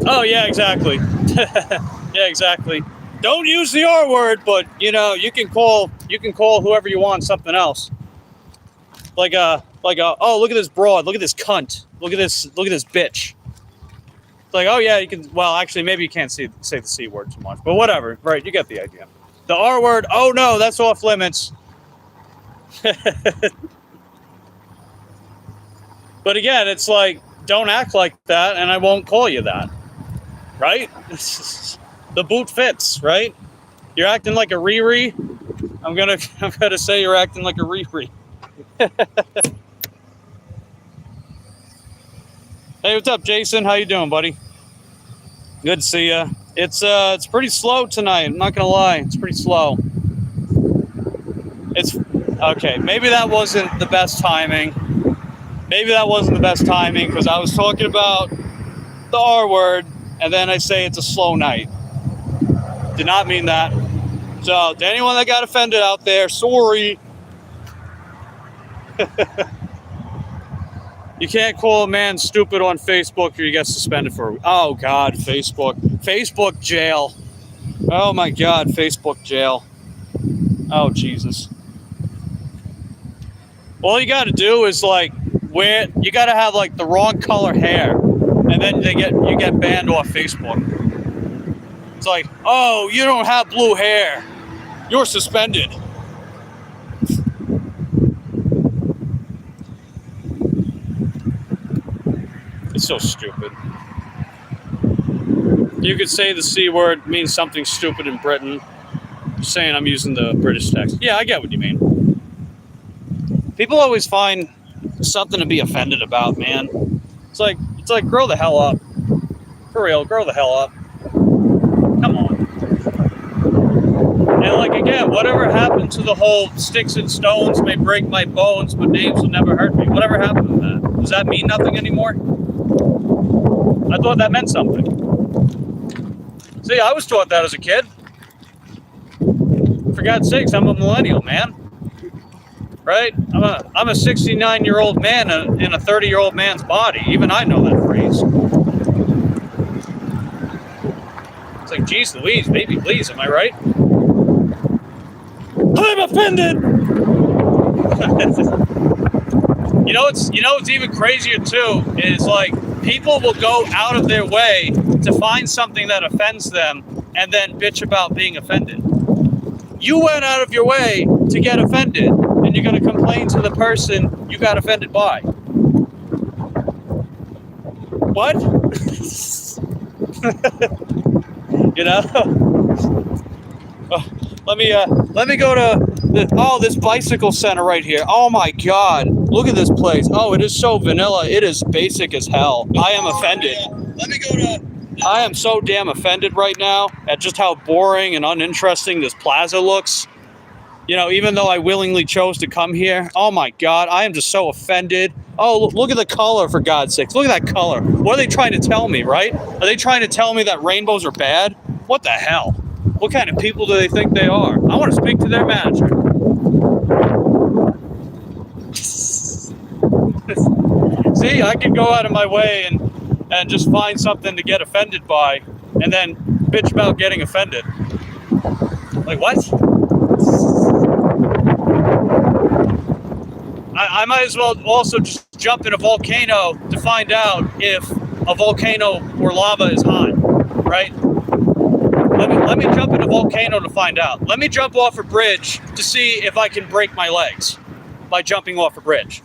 Oh yeah, exactly. Yeah, exactly. Don't use the R word, but you know, you can call whoever you want something else. Like oh, look at this broad, look at this cunt, look at this bitch. It's like, oh yeah, you can. Well, actually, maybe you can't say the C word too much, but whatever. Right, you get the idea. The R word, oh no, that's off limits. But again, it's like, don't act like that, and I won't call you that. Right? The boot fits, right? You're acting like a Riri. I'm gonna say you're acting like a Riri. Hey, what's up, Jason? How you doing, buddy? Good to see ya. It's pretty slow tonight. I'm not gonna lie. It's pretty slow. It's okay. Maybe that wasn't the best timing. Because I was talking about the R word, and then I say it's a slow night. Did not mean that. So, to anyone that got offended out there, sorry. You can't call a man stupid on Facebook or you get suspended for... Oh, God, Facebook. Facebook jail. Oh, my God, Facebook jail. Oh, Jesus. All you got to do is, like, you got to have, like, the wrong color hair. And then you get banned off Facebook. It's like, oh, you don't have blue hair. You're suspended. It's so stupid. You could say the C word means something stupid in Britain. You're saying I'm using the British text. Yeah, I get what you mean. People always find something to be offended about, man. It's like grow the hell up. For real, grow the hell up. Come on. And like again, whatever happened to the whole sticks and stones may break my bones, but names will never hurt me? Whatever happened to that? Does that mean nothing anymore? I thought that meant something. See, I was taught that as a kid. For God's sakes, I'm a millennial, man. Right? I'm a 69-year-old man in a 30-year-old man's body. Even I know that phrase. It's like, geez Louise, baby, please, am I right? I'm offended! You know what's even crazier too is like people will go out of their way to find something that offends them and then bitch about being offended. You went out of your way to get offended, and you're going to complain to the person you got offended by. What? You know? Let me go to this bicycle center right here. Oh my God. Look at this place. Oh, it is so vanilla. It is basic as hell. I am offended. I am so damn offended right now at just how boring and uninteresting this plaza looks. You know, even though I willingly chose to come here. Oh my God, I am just so offended. Oh, look at the color, for God's sakes. Look at that color. What are they trying to tell me, right? Are they trying to tell me that rainbows are bad? What the hell? What kind of people do they think they are? I want to speak to their manager. See, I can go out of my way and just find something to get offended by and then bitch about getting offended. Like, what? I might as well also just jump in a volcano to find out if a volcano or lava is hot, right? Let me jump in a volcano to find out. Let me jump off a bridge to see if I can break my legs by jumping off a bridge.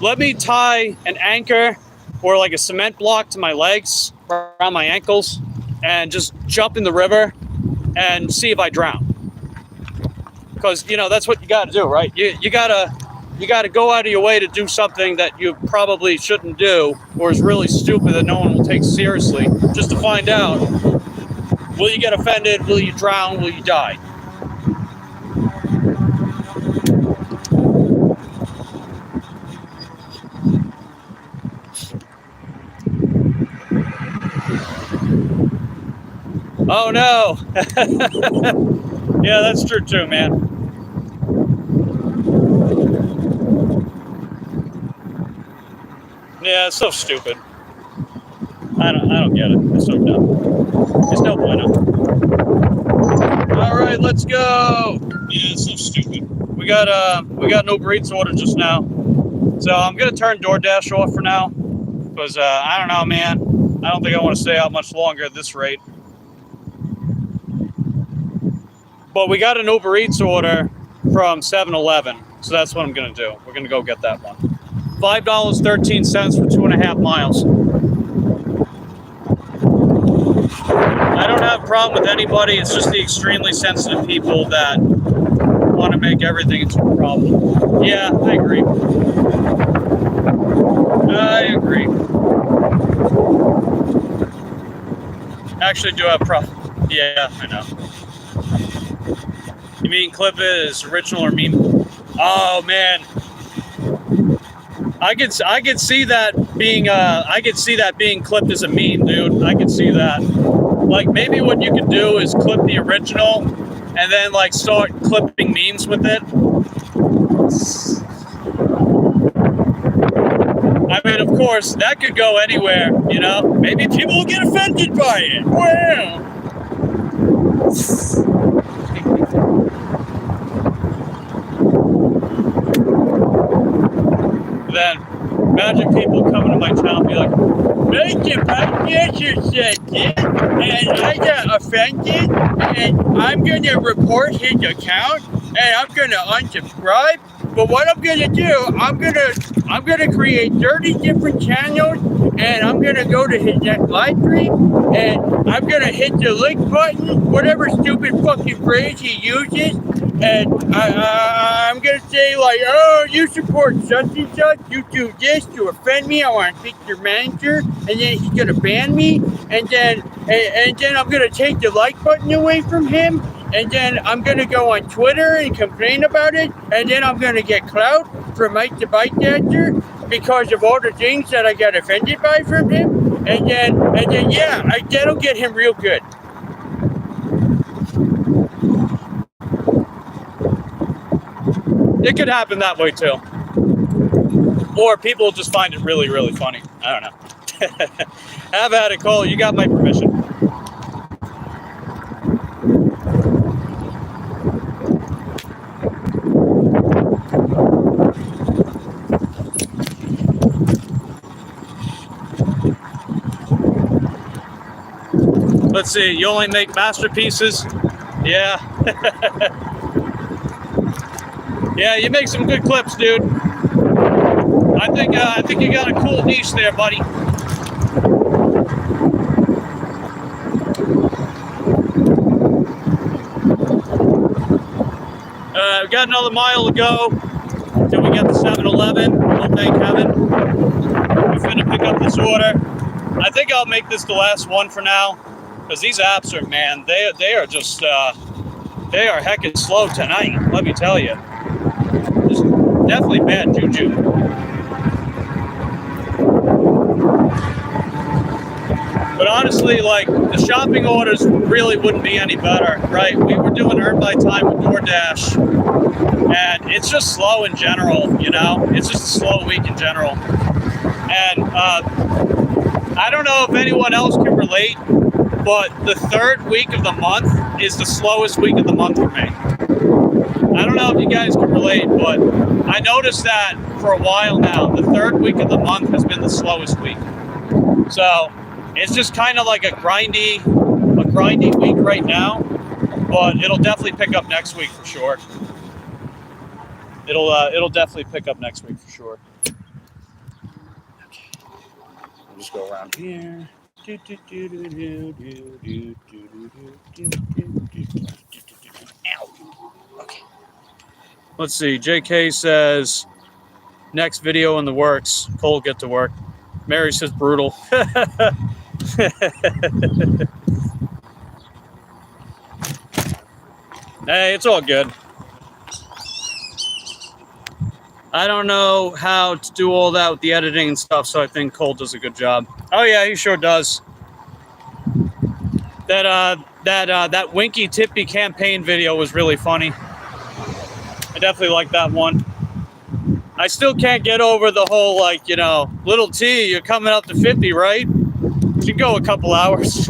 Let me tie an anchor or like a cement block to my legs around my ankles and just jump in the river and see if I drown. because you know that's what you got to do, right? You gotta go out of your way to do something that you probably shouldn't do, or is really stupid that no one will take seriously, just to find out, will you get offended, will you drown, will you die? Oh no. Yeah, that's true too, man. Yeah, it's so stupid. I don't get it. It's so dumb. It's no bueno. All right, let's go. Yeah, it's so stupid. We got an Uber Eats order just now, so I'm gonna turn DoorDash off for now because I don't know, man. I don't think I want to stay out much longer at this rate. But we got an Uber Eats order from 7-Eleven, so that's what I'm gonna do. We're gonna go get that one. $5.13 for 2.5 miles. I don't have a problem with anybody. It's just the extremely sensitive people that want to make everything into a problem. Yeah, I agree. I agree. Actually, do have a problem. Yeah, I know. You mean clip it as original or meme? Oh man, I could see that being clipped as a meme, dude. I could see that. Like maybe what you could do is clip the original and then like start clipping memes with it. I mean, of course, that could go anywhere, you know? Maybe people will get offended by it. Wow. Then imagine people coming to my channel and be like, Mr. Podcaster said this, and I got offended, and I'm going to report his account, and I'm going to unsubscribe. But what I'm going to do, I'm going to create 30 different channels, and I'm going to go to his next live stream, and I'm going to hit the link button, whatever stupid fucking phrase he uses, and I'm going to say like, oh, you support such and such, you do this to offend me, I want to speak to your manager, and then he's going to ban me, and then I'm going to take the like button away from him, and then I'm going to go on Twitter and complain about it, and then I'm going to get clout from Mike the Bike Dancer because of all the things that I got offended by from him, and then yeah, that'll get him real good. It could happen that way too. Or people just find it really, really funny. I don't know. Have at it, Cole. You got my permission. Let's see. You only make masterpieces? Yeah. Yeah, you make some good clips, dude. I think you got a cool niche there, buddy. We got another mile to go till we get to 7-Eleven. Oh, thank heaven. We're gonna pick up this order. I think I'll make this the last one for now, because these apps are, man, they are just they are heckin' slow tonight. Let me tell you. Just definitely bad juju. But honestly, like, the shopping orders really wouldn't be any better, right? We were doing Earn by Time with DoorDash, and it's just slow in general, you know? It's just a slow week in general. And I don't know if anyone else can relate, but the third week of the month is the slowest week of the month for me. I don't know if you guys can relate, but I noticed that for a while now. The third week of the month has been the slowest week. So it's just kind of like a grindy week right now, but it'll definitely pick up next week for sure. It'll definitely pick up next week for sure. Okay, I'll just go around here. Ow. Okay. Let's see. JK says, next video in the works. Cole, get to work. Mary says, brutal. Hey, it's all good. I don't know how to do all that with the editing and stuff, so I think Cole does a good job. Oh yeah, he sure does. That Winky Tippy campaign video was really funny. I definitely like that one. I still can't get over the whole, like, you know, little T, you're coming up to 50, right? You can go a couple hours.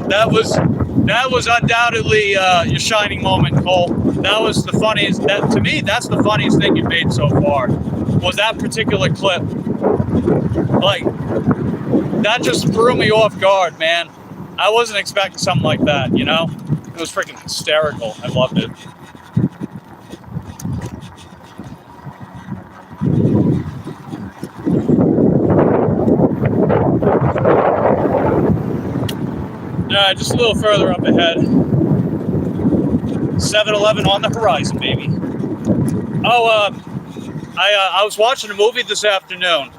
That was undoubtedly your shining moment, Cole. That was the funniest. That, to me, that's the funniest thing you've made so far. Was that particular clip? Like, that just threw me off guard, man. I wasn't expecting something like that. You know, it was freaking hysterical. I loved it. Just a little further up ahead. 7-Eleven on the horizon, baby. Oh, I was watching a movie this afternoon.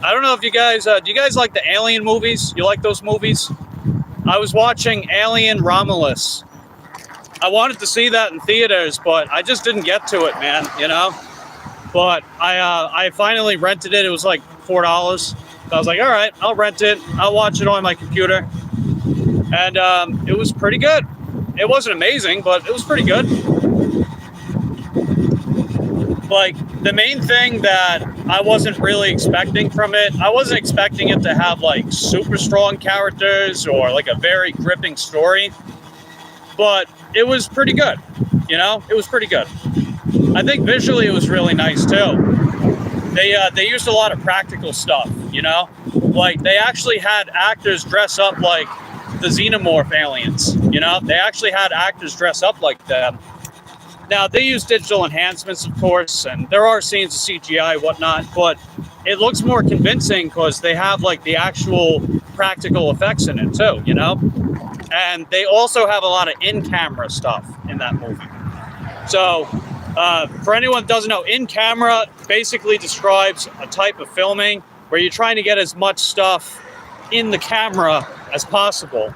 I don't know if you guys, do you guys like the Alien movies? You like those movies? I was watching Alien Romulus. I wanted to see that in theaters, but I just didn't get to it, man, you know? But I finally rented it. It was like $4. So I was like, all right, I'll rent it. I'll watch it on my computer. And it was pretty good. It wasn't amazing, but it was pretty good. Like, the main thing that I wasn't really expecting from it, I wasn't expecting it to have, like, super strong characters or, like, a very gripping story. But it was pretty good, you know? It was pretty good. I think visually it was really nice, too. They used a lot of practical stuff, you know? Like, they actually had actors dress up like the xenomorph aliens, you know? They actually had actors dress up like them. Now, they use digital enhancements, of course, and there are scenes of CGI and whatnot, but it looks more convincing because they have, like, the actual practical effects in it, too, you know? And they also have a lot of in-camera stuff in that movie. So, for anyone that doesn't know, in-camera basically describes a type of filming where you're trying to get as much stuff in the camera as possible.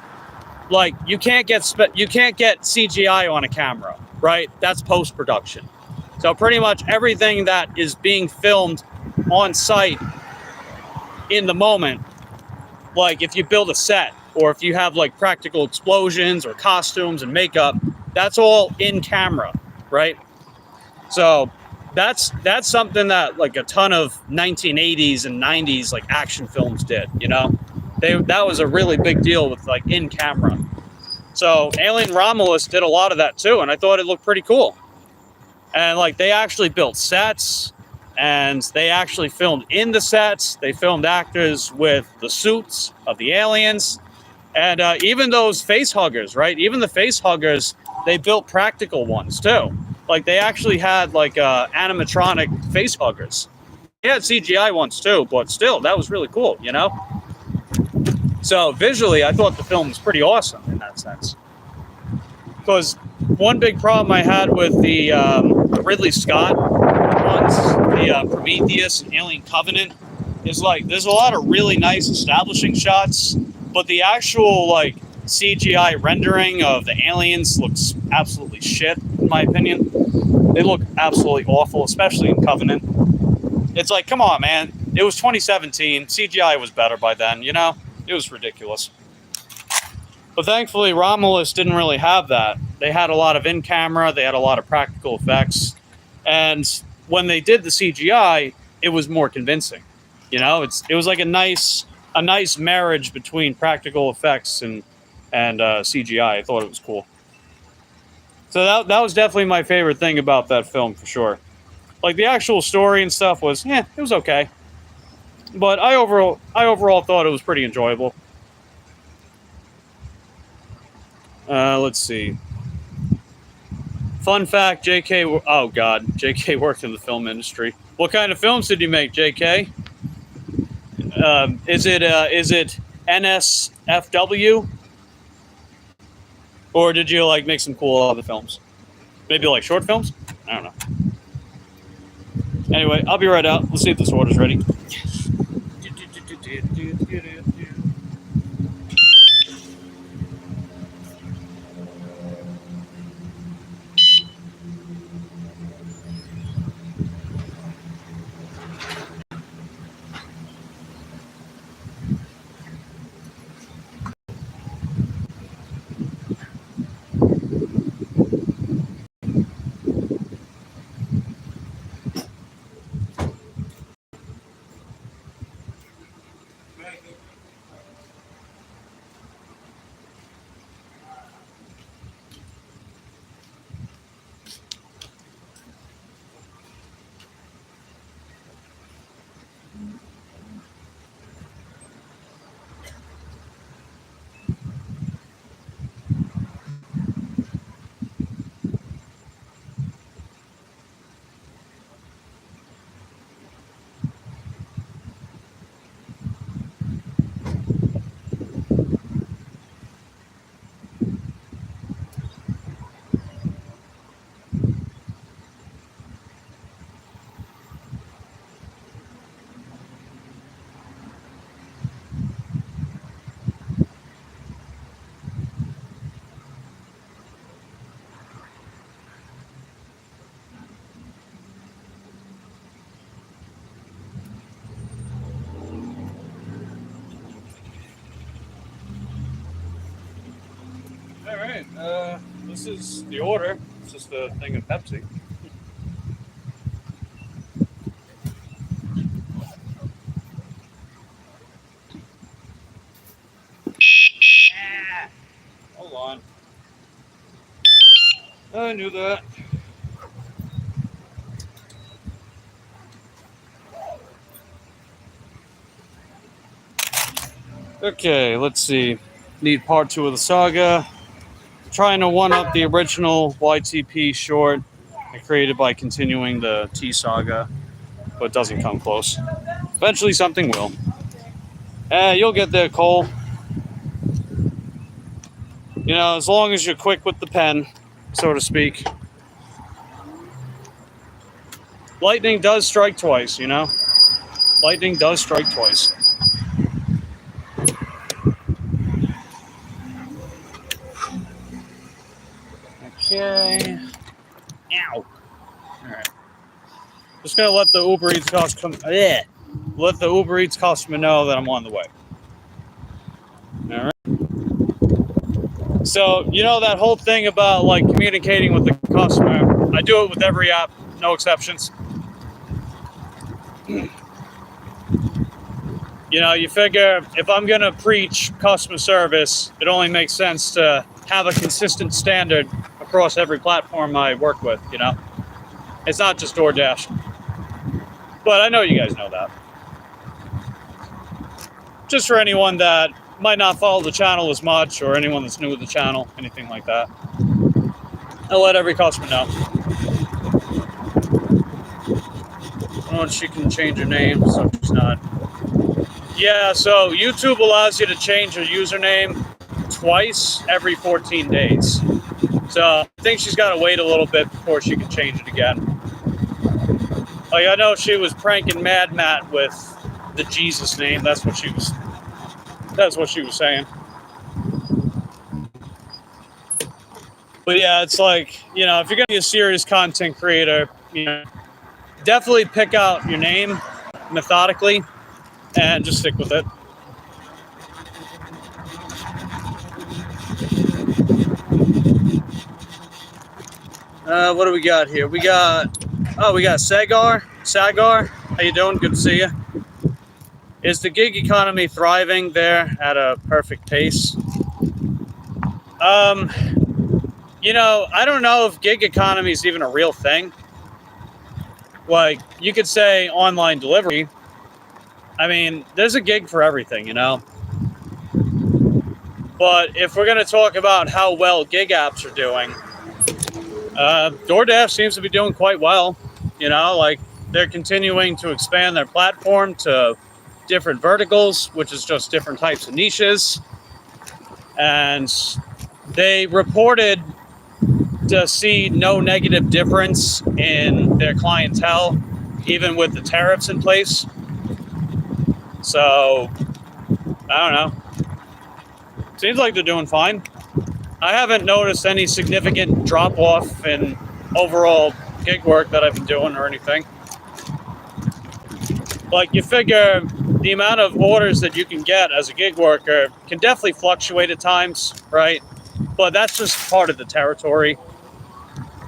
Like, you can't get CGI on a camera, right? That's post-production. So pretty much everything that is being filmed on site in the moment, like if you build a set or if you have like practical explosions or costumes and makeup, that's all in camera, right? So that's something that like a ton of 1980s and 90s like action films did, you know? That was a really big deal with like in camera. So Alien Romulus did a lot of that too, and I thought it looked pretty cool. And like they actually built sets, and they actually filmed in the sets. They filmed actors with the suits of the aliens, and even those face huggers, right? Even the face huggers, they built practical ones too. Like they actually had like animatronic face huggers. They had CGI ones too, but still, that was really cool, you know? So visually, I thought the film was pretty awesome in that sense. Because one big problem I had with the Ridley Scott ones, the Prometheus and Alien Covenant, is like there's a lot of really nice establishing shots, but the actual like CGI rendering of the aliens looks absolutely shit, in my opinion. They look absolutely awful, especially in Covenant. It's like, come on, man. It was 2017. CGI was better by then, you know? It was ridiculous. But thankfully, Romulus didn't really have that. They had a lot of in-camera. They had a lot of practical effects. And when they did the CGI, it was more convincing. You know, it was like a nice marriage between practical effects and CGI. I thought it was cool. So that was definitely my favorite thing about that film for sure. Like the actual story and stuff was, it was okay. But I overall thought it was pretty enjoyable. Let's see. Fun fact, JK worked in the film industry. What kind of films did you make, JK? Is it NSFW? Or did you like make some cool other films? Maybe like short films? I don't know. Anyway, I'll be right out. Let's see if this order's ready. All right, this is the order. It's just a thing of Pepsi. Hold on. I knew that. Okay, let's see. Need part 2 of the saga. Trying to one-up the original YTP short I created by continuing the T saga, but it doesn't come close. Eventually something will. You'll get there, Cole. You know, as long as you're quick with the pen, so to speak. Lightning does strike twice, you know? Lightning does strike twice. Okay. Ow. All right. Just gonna let the Uber Eats let the Uber Eats customer know that I'm on the way. All right. So you know that whole thing about like communicating with the customer. I do it with every app, no exceptions. You know, you figure if I'm gonna preach customer service, it only makes sense to have a consistent standard across every platform I work with, you know? It's not just DoorDash. But I know you guys know that. Just for anyone that might not follow the channel as much, or anyone that's new to the channel, anything like that. I'll let every customer know. Oh, she can change her name, so she's not. Yeah, so YouTube allows you to change your username twice every 14 days. So I think she's got to wait a little bit before she can change it again. Like, I know she was pranking Mad Matt with the Jesus name. That's what she was saying. But yeah, it's like, you know, if you're going to be a serious content creator, you know, definitely pick out your name methodically and just stick with it. What do we got here? We got Sagar. How you doing? Good to see you. Is the gig economy thriving there at a perfect pace? You know, I don't know if gig economy is even a real thing. Like, you could say online delivery. I mean, there's a gig for everything, you know? But if we're going to talk about how well gig apps are doing, DoorDash seems to be doing quite well. You know, like, they're continuing to expand their platform to different verticals, which is just different types of niches. And They reported to see no negative difference in their clientele, even with the tariffs in place. So, I don't know. Seems like they're doing fine. I haven't noticed any significant drop-off in overall gig work that I've been doing or anything. Like, you figure the amount of orders that you can get as a gig worker can definitely fluctuate at times, right? But that's just part of the territory.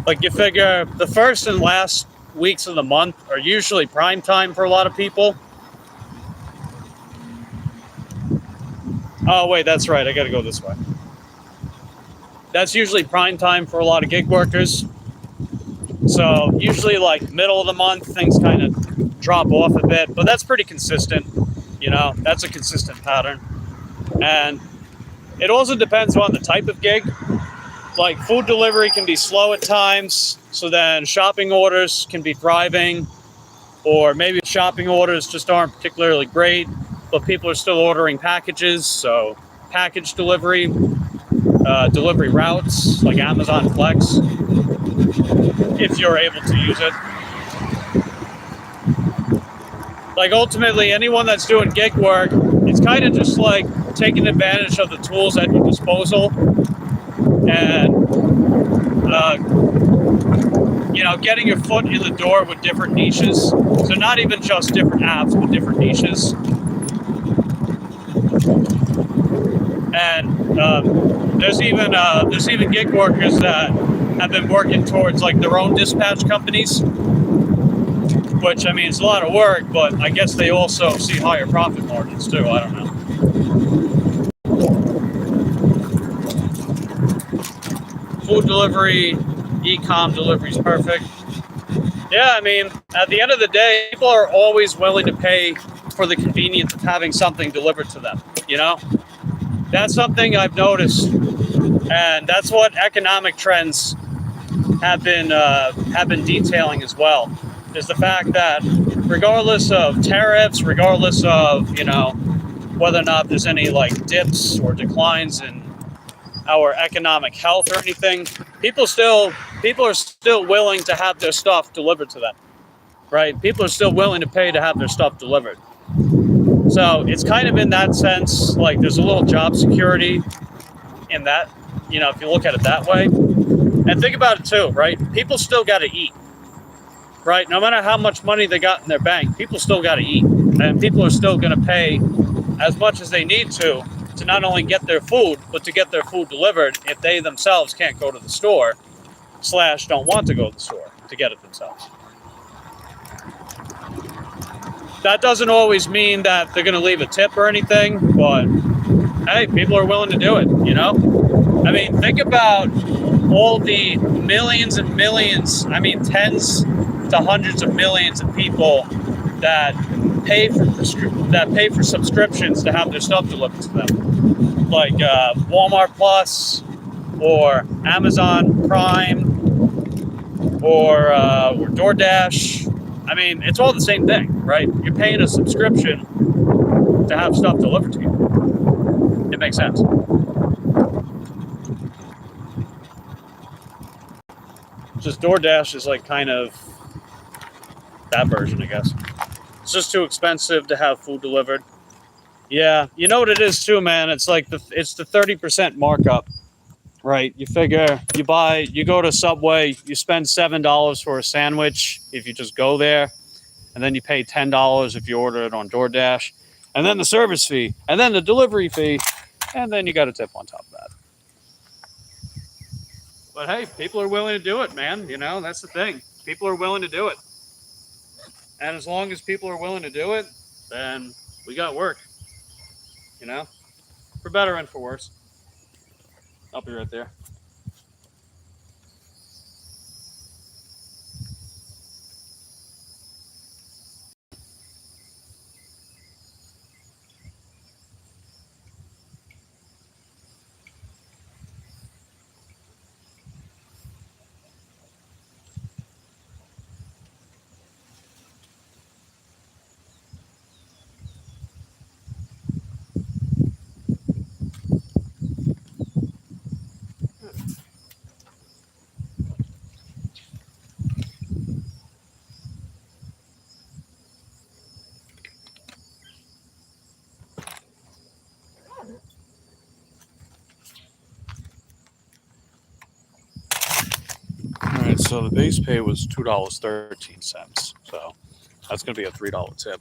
Like, you figure the first and last weeks of the month are usually prime time for a lot of people. Oh, wait, that's right. I got to go this way. That's usually prime time for a lot of gig workers. So usually like middle of the month, things kind of drop off a bit, but that's pretty consistent. You know, that's a consistent pattern. And it also depends on the type of gig. Like food delivery can be slow at times. So then shopping orders can be thriving, or maybe shopping orders just aren't particularly great, but people are still ordering packages. So package delivery, delivery routes like Amazon Flex, if you're able to use it. Like ultimately, anyone that's doing gig work, it's kind of just like taking advantage of the tools at your disposal, and you know, getting your foot in the door with different niches. So not even just different apps, but different niches. And there's even gig workers that have been working towards like their own dispatch companies, which I mean it's a lot of work, but I guess they also see higher profit margins too. I don't know. Food delivery, e-com delivery is perfect. Yeah, I mean, at the end of the day, people are always willing to pay for the convenience of having something delivered to them, you know? That's something I've noticed, and that's what economic trends have been detailing as well, is the fact that regardless of tariffs, regardless of, you know, whether or not there's any like dips or declines in our economic health or anything, people are still willing to have their stuff delivered to them, right? People are still willing to pay to have their stuff delivered. So it's kind of in that sense, like there's a little job security in that, you know, if you look at it that way. And think about it too, right? People still got to eat, right? No matter how much money they got in their bank, people still got to eat. And people are still going to pay as much as they need to not only get their food, but to get their food delivered if they themselves can't go to the store / don't want to go to the store to get it themselves. That doesn't always mean that they're going to leave a tip or anything, but hey, people are willing to do it, you know? I mean, think about all the millions and millions, I mean, tens to hundreds of millions of people that pay for subscriptions to have their stuff delivered to them, like Walmart Plus or Amazon Prime or DoorDash. I mean, it's all the same thing, right? You're paying a subscription to have stuff delivered to you. It makes sense. Just DoorDash is like kind of that version, I guess. It's just too expensive to have food delivered. Yeah, you know what it is too, man. It's like the 30% markup, right? You figure you go to Subway, you spend $7 for a sandwich if you just go there, and then you pay $10 if you order it on DoorDash, and then the service fee, and then the delivery fee, and then you got a tip on top of that. But hey, people are willing to do it, man. You know, that's the thing. People are willing to do it. And as long as people are willing to do it, then we got work. You know, for better and for worse. I'll be right there. So the base pay was $2.13. So that's going to be a $3 tip.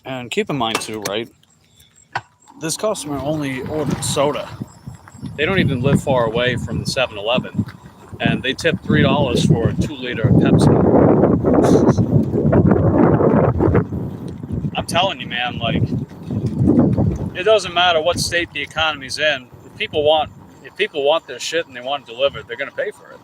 And keep in mind too, right? This customer only ordered soda. They don't even live far away from the 7-Eleven. And they tipped $3 for a 2-liter of Pepsi. I'm telling you, man, like, it doesn't matter what state the economy's in. If people want their shit and they want it delivered, they're going to pay for it.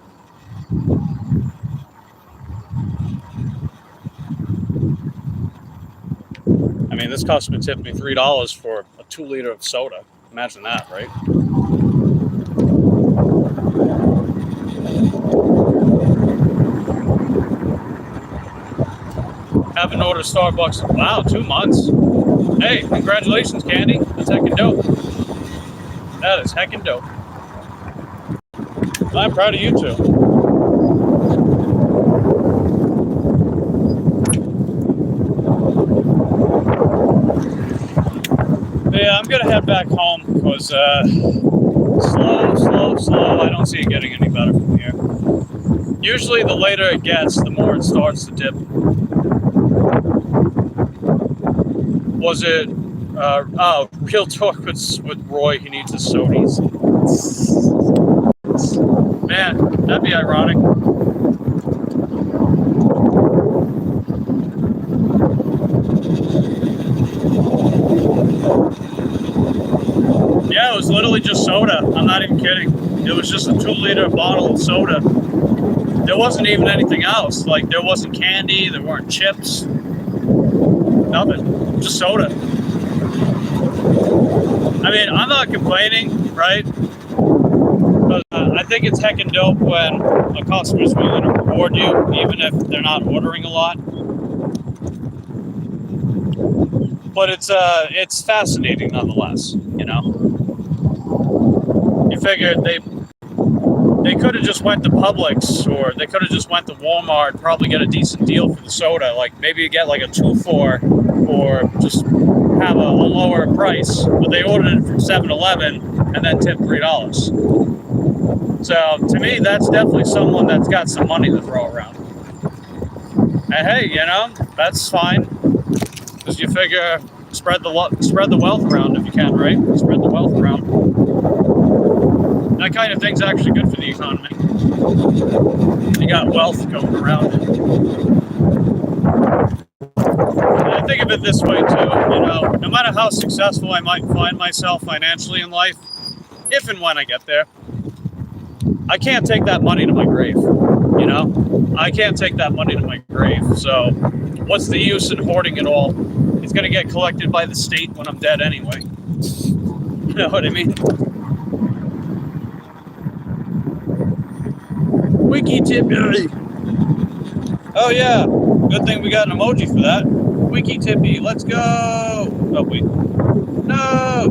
I mean, this customer tipped me $3 for a 2-liter of soda. Imagine that, right? Haven't ordered Starbucks. Wow, 2 months. Hey, congratulations, Candy. That's heckin' dope. That is heckin' dope. I'm proud of you too. Yeah, I'm gonna head back home because slow. I don't see it getting any better from here. Usually the later it gets, the more it starts to dip. Was it, real talk with Roy, he needs his sodies. Man, that'd be ironic. Yeah, it was literally just soda. I'm not even kidding. It was just a 2-liter bottle of soda. There wasn't even anything else. Like, there wasn't candy, there weren't chips. Nothing. Just soda. I mean, I'm not complaining, right? But I think it's heckin' dope when a customer's willing to reward you, even if they're not ordering a lot. But it's fascinating nonetheless, you know? You figure they could have just went to Publix, or they could have just went to Walmart, probably get a decent deal for the soda. Like, maybe you get like a 2-for, or just have a lower price. But they ordered it from 7-Eleven and then tipped $3. So to me, that's definitely someone that's got some money to throw around. And hey, you know, that's fine, because you figure spread the wealth around if you can, right? Spread the wealth around. That kind of thing's actually good for the economy. You got wealth going around. And I think of it this way too, you know, no matter how successful I might find myself financially in life, if and when I get there, I can't take that money to my grave, you know? I can't take that money to my grave, so what's the use in hoarding it all? It's going to get collected by the state when I'm dead anyway. You know what I mean? Wiki tip. Oh yeah, good thing we got an emoji for that. Wiki tippy, let's go. Oh wait, no.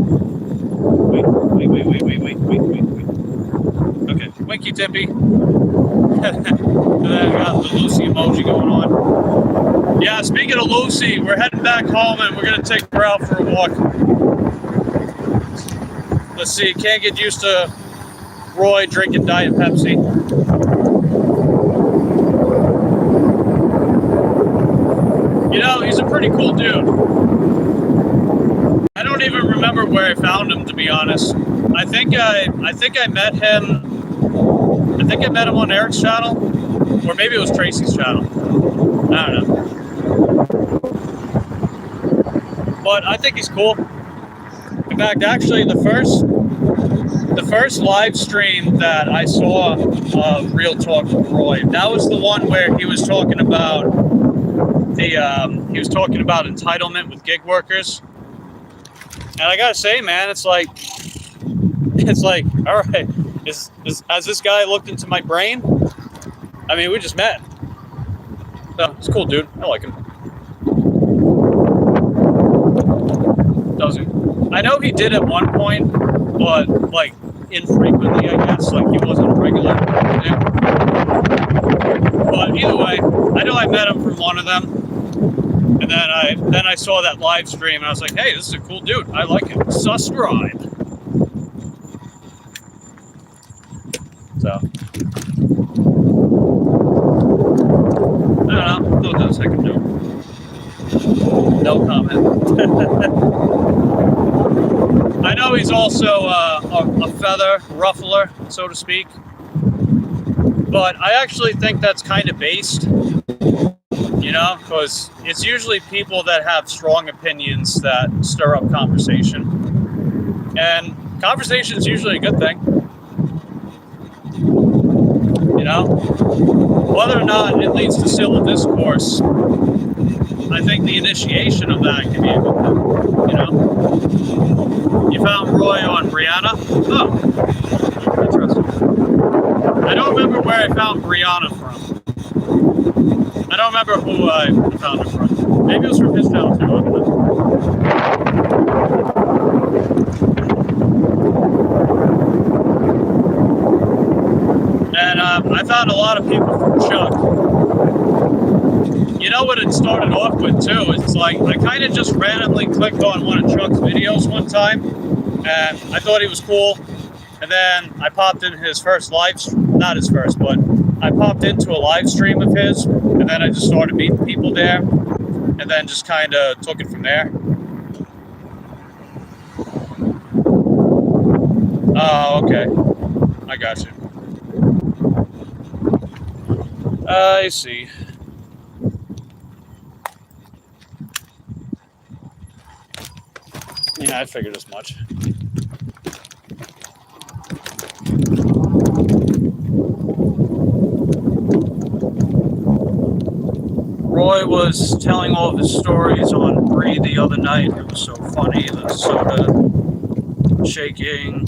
Wait. Okay, Winky tippy. And then I got the Lucy emoji going on. Yeah, speaking of Lucy, we're heading back home and we're gonna take her out for a walk. Let's see, can't get used to Roy drinking Diet Pepsi. You know, he's a pretty cool dude. I don't even remember where I found him, to be honest. I think I met him. I think I met him on Eric's channel, or maybe it was Tracy's channel. I don't know. But I think he's cool. In fact, actually, the first live stream that I saw of Real Talk with Roy, that was the one where he was talking about entitlement with gig workers. And I gotta say, man, it's like, all right, has this guy looked into my brain? I mean, we just met. So it's cool, dude. I like him. Doesn't. I know he did at one point, but like infrequently, I guess. Like he wasn't a regular. Yeah. But either way, I know I met him from one of them. And then I saw that live stream and I was like, hey, this is a cool dude. I like him. Subscribe. So I don't know. What else I can do? No comment. I know he's also a feather ruffler, so to speak. But I actually think that's kind of based, you know, because it's usually people that have strong opinions that stir up conversation. And conversation is usually a good thing, you know. Whether or not it leads to civil discourse, I think the initiation of that can be a good thing, you know. You found Roy on Brianna? Oh, interesting. I don't remember where I found Brianna from. I don't remember who I found her from. Maybe it was from his town too. I don't know. And I found a lot of people from Chuck. You know what it started off with too? It's like I kind of just randomly clicked on one of Chuck's videos one time, and I thought he was cool. And then I popped in his first not his first, but I popped into a live stream of his, and then I just started meeting people there, and then just kind of took it from there. Oh, okay. I got you. I see. Yeah, I figured as much. Roy was telling all of his stories on Bree the other night. It was so funny. The soda shaking,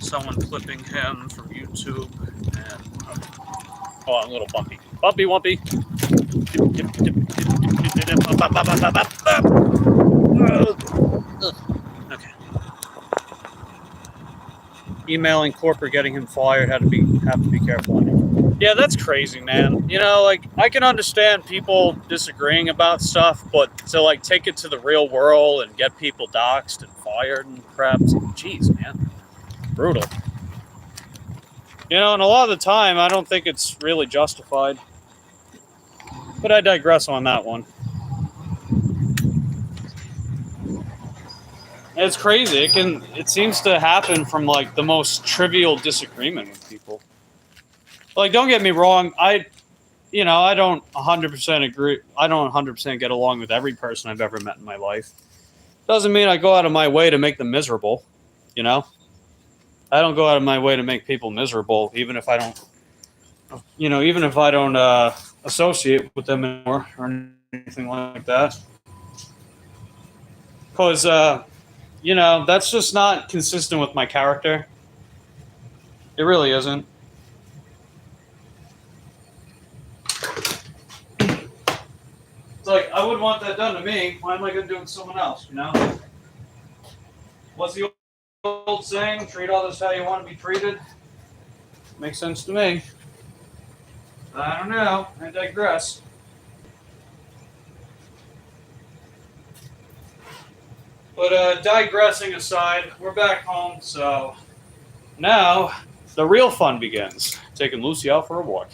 someone clipping him from YouTube, and oh, I'm a little bumpy. Bumpy wumpy. Okay. Emailing corporate, getting him fired. Have to be careful. Yeah, that's crazy, man. You know, like I can understand people disagreeing about stuff, but to like take it to the real world and get people doxxed and fired and crap, jeez, man, brutal. You know, and a lot of the time, I don't think it's really justified. But I digress on that one. It's crazy. It seems to happen from like the most trivial disagreement with people. Like, don't get me wrong. I don't 100% agree. I don't 100% get along with every person I've ever met in my life. Doesn't mean I go out of my way to make them miserable. You know, I don't go out of my way to make people miserable, even if I don't. You know, even if I don't associate with them anymore or anything like that. Because you know, that's just not consistent with my character. It really isn't. It's like, I wouldn't want that done to me. Why am I going to do it to someone else, you know? What's the old saying? Treat others how you want to be treated? Makes sense to me. I don't know. I digress. But digressing aside, we're back home, so now the real fun begins. Taking Lucy out for a walk.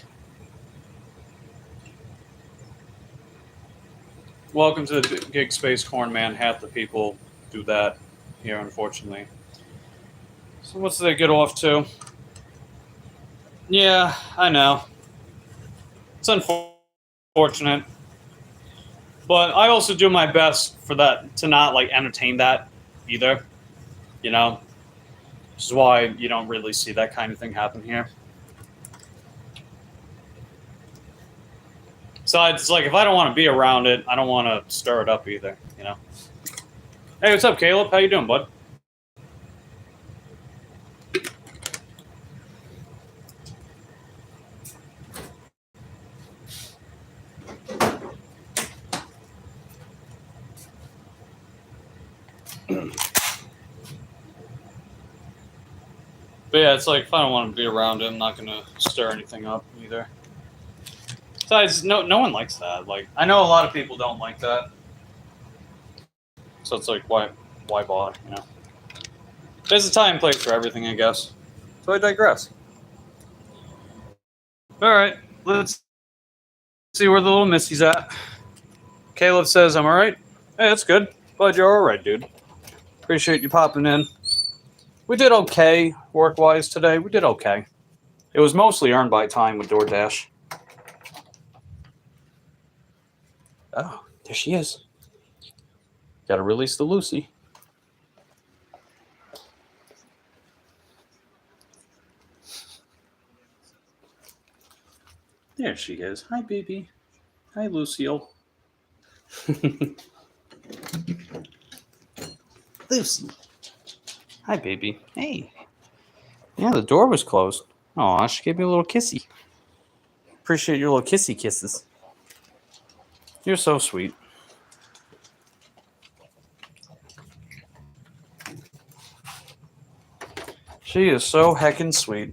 Welcome to the Gig Space Corn Man. Half the people do that here, unfortunately. So what's they get off to? Yeah, I know. It's unfortunate. But I also do my best for that to not like entertain that either. You know? Which is why you don't really see that kind of thing happen here. So it's like if I don't want to be around it, I don't want to stir it up either, you know? Hey, what's up, Caleb? How you doing, bud? But yeah, it's like if I don't want to be around it, I'm not going to stir anything up either. Besides, no one likes that. Like, I know a lot of people don't like that. So it's like, why bother, you know? There's a time and place for everything, I guess. So I digress. All right, let's see where the little Missy's at. Caleb says, I'm all right. Hey, that's good. Glad you're all right, dude. Appreciate you popping in. We did okay work-wise today. We did okay. It was mostly earned by time with DoorDash. Oh, there she is. Got to release the Lucy. There she is. Hi, baby. Hi, Lucille. Lucy. Hi, baby. Hey. Yeah, the door was closed. Aw, she gave me a little kissy. Appreciate your little kissy kisses. You're so sweet. She is so heckin' sweet.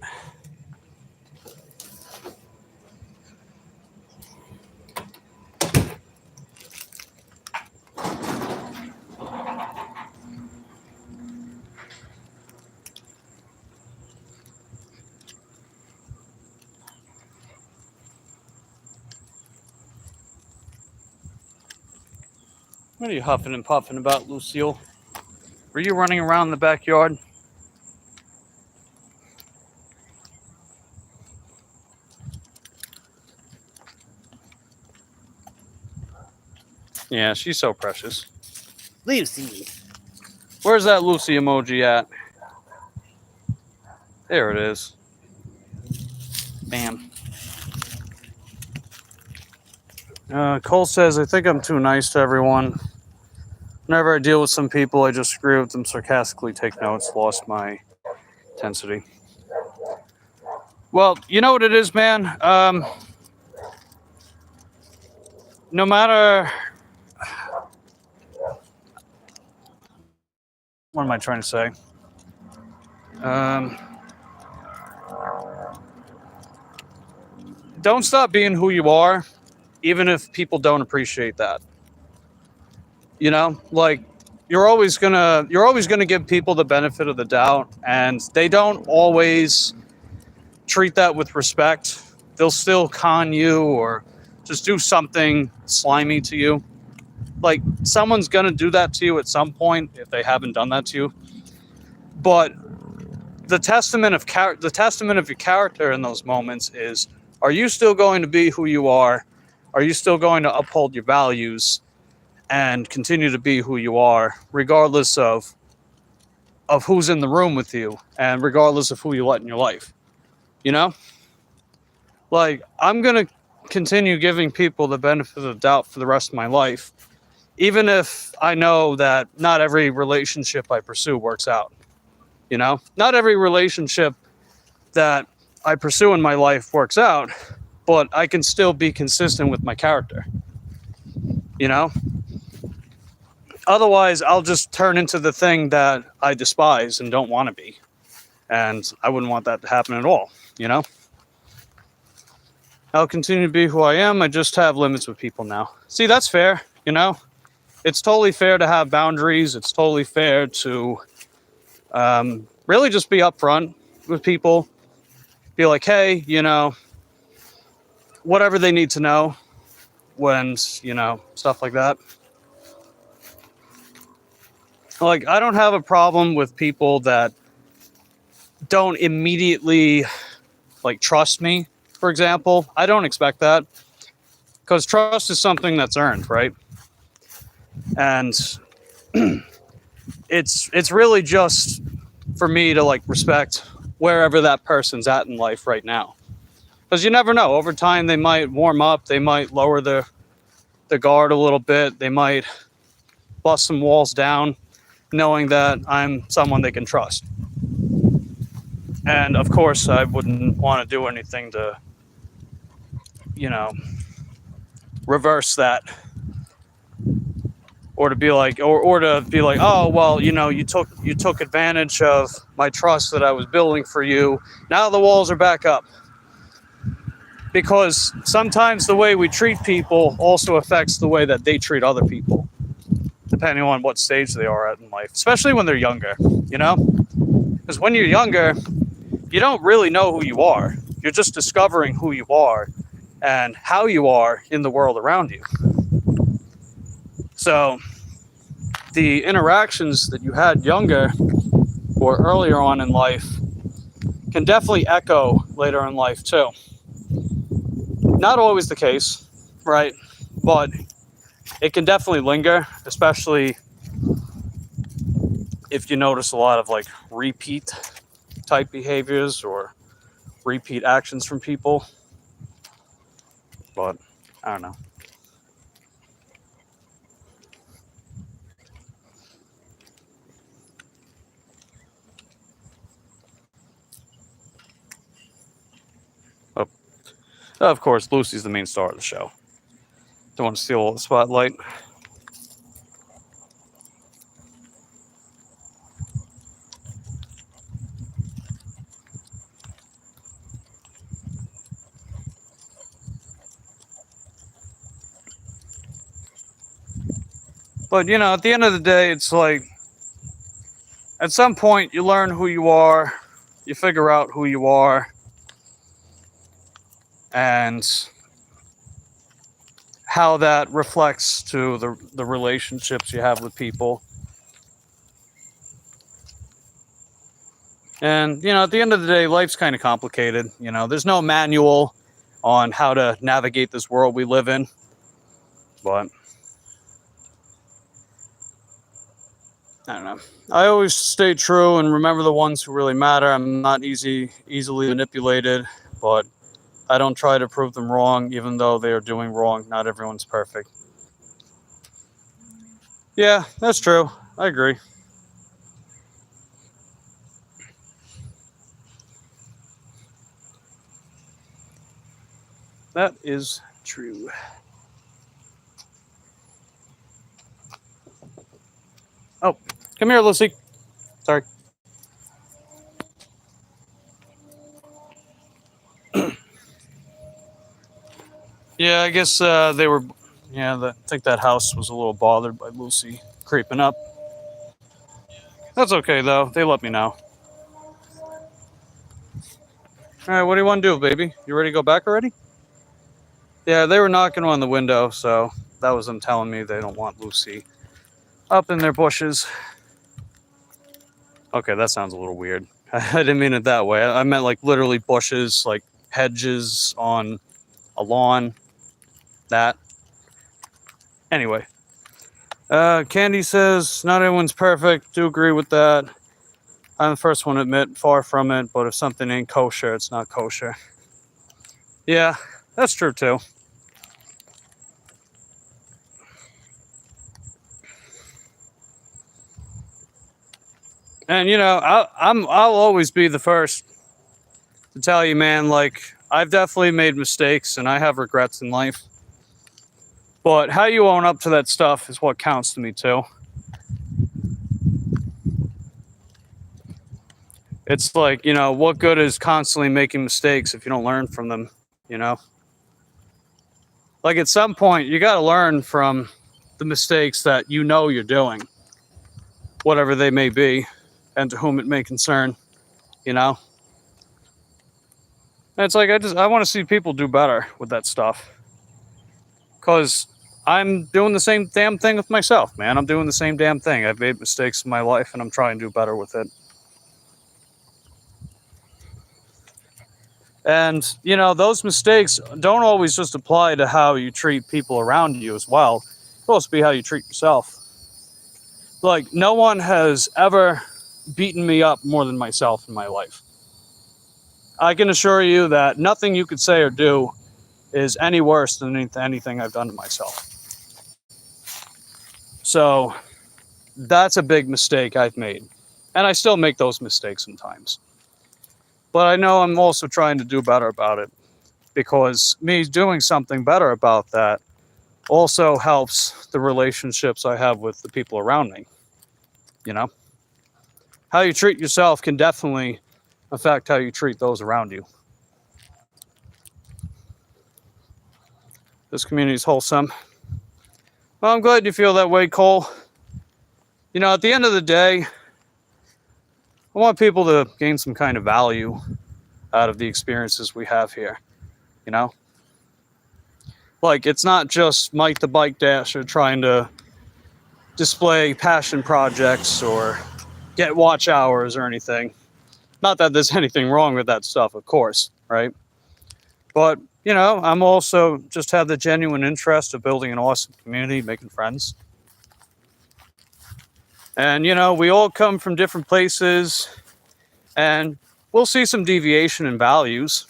What are you huffing and puffing about, Lucille? Were you running around the backyard? Yeah, she's so precious. Lucy. Where's that Lucy emoji at? There it is. Bam. Cole says, I think I'm too nice to everyone. Whenever I deal with some people, I just agree with them sarcastically, take notes, lost my intensity. Well, you know what it is, man? No matter... What am I trying to say? Don't stop being who you are, even if people don't appreciate that. You know, like you're always gonna give people the benefit of the doubt, and they don't always treat that with respect. They'll still con you or just do something slimy to you. Like someone's gonna do that to you at some point if they haven't done that to you. But the testament of your character in those moments is: are you still going to be who you are? Are you still going to uphold your values and continue to be who you are, regardless of who's in the room with you and regardless of who you let in your life? You know? Like, I'm going to continue giving people the benefit of the doubt for the rest of my life, even if I know that not every relationship I pursue works out. You know? Not every relationship that I pursue in my life works out, but I can still be consistent with my character. You know? Otherwise, I'll just turn into the thing that I despise and don't want to be. And I wouldn't want that to happen at all, you know? I'll continue to be who I am. I just have limits with people now. See, that's fair, you know? It's totally fair to have boundaries. It's totally fair to really just be upfront with people. Be like, hey, you know, whatever they need to know when, you know, stuff like that. Like, I don't have a problem with people that don't immediately, like, trust me, for example. I don't expect that. Because trust is something that's earned, right? And it's really just for me to, like, respect wherever that person's at in life right now. Because you never know. Over time, they might warm up. They might lower the guard a little bit. They might bust some walls down, knowing that I'm someone they can trust. And of course, I wouldn't want to do anything to, you know, reverse that. Or to be like, oh, well, you know, you took advantage of my trust that I was building for you. Now the walls are back up. Because sometimes the way we treat people also affects the way that they treat other people, depending on what stage they are at in life, especially when they're younger, you know? Because when you're younger, you don't really know who you are. You're just discovering who you are and how you are in the world around you. So the interactions that you had younger or earlier on in life can definitely echo later in life too. Not always the case, right? But it can definitely linger, especially if you notice a lot of like repeat type behaviors or repeat actions from people. But I don't know. Oh, of course, Lucy's the main star of the show. Don't want to steal all the spotlight. But, you know, at the end of the day, it's like, at some point, you learn who you are, you figure out who you are, and how that reflects to the relationships you have with people. And, you know, at the end of the day, life's kind of complicated. You know, there's no manual on how to navigate this world we live in. But I don't know. I always stay true and remember the ones who really matter. I'm not easily manipulated, but I don't try to prove them wrong, even though they are doing wrong. Not everyone's perfect. Yeah, that's true. I agree. That is true. Oh, come here, Lucy. Sorry. Yeah, I guess they were. Yeah, I think that house was a little bothered by Lucy creeping up. That's okay, though. They let me know. All right, what do you want to do, baby? You ready to go back already? Yeah, they were knocking on the window, so that was them telling me they don't want Lucy up in their bushes. Okay, that sounds a little weird. I didn't mean it that way. I meant like literally bushes, like hedges on a lawn. That. Anyway. Candy says, not everyone's perfect. Do agree with that. I'm the first one to admit, far from it, but if something ain't kosher, it's not kosher. Yeah, that's true too. And you know, I'll always be the first to tell you, man, like I've definitely made mistakes and I have regrets in life. But how you own up to that stuff is what counts to me too. It's like, you know, what good is constantly making mistakes if you don't learn from them, you know? Like at some point, you got to learn from the mistakes that you know you're doing, whatever they may be, and to whom it may concern, you know? And it's like, I want to see people do better with that stuff. Because I'm doing the same damn thing with myself, man. I'm doing the same damn thing. I've made mistakes in my life and I'm trying to do better with it. And, you know, those mistakes don't always just apply to how you treat people around you as well. It's supposed to be how you treat yourself. Like, no one has ever beaten me up more than myself in my life. I can assure you that nothing you could say or do is any worse than anything I've done to myself. So that's a big mistake I've made. And I still make those mistakes sometimes. But I know I'm also trying to do better about it, because me doing something better about that also helps the relationships I have with the people around me. You know, how you treat yourself can definitely affect how you treat those around you. This community is wholesome. Well, I'm glad you feel that way, Cole. You know, at the end of the day, I want people to gain some kind of value out of the experiences we have here, you know? Like, it's not just Mike the Bike Dasher trying to display passion projects or get watch hours or anything. Not that there's anything wrong with that stuff, of course, right? But, you know, I'm also just have the genuine interest of building an awesome community, making friends. And, you know, we all come from different places, and we'll see some deviation in values,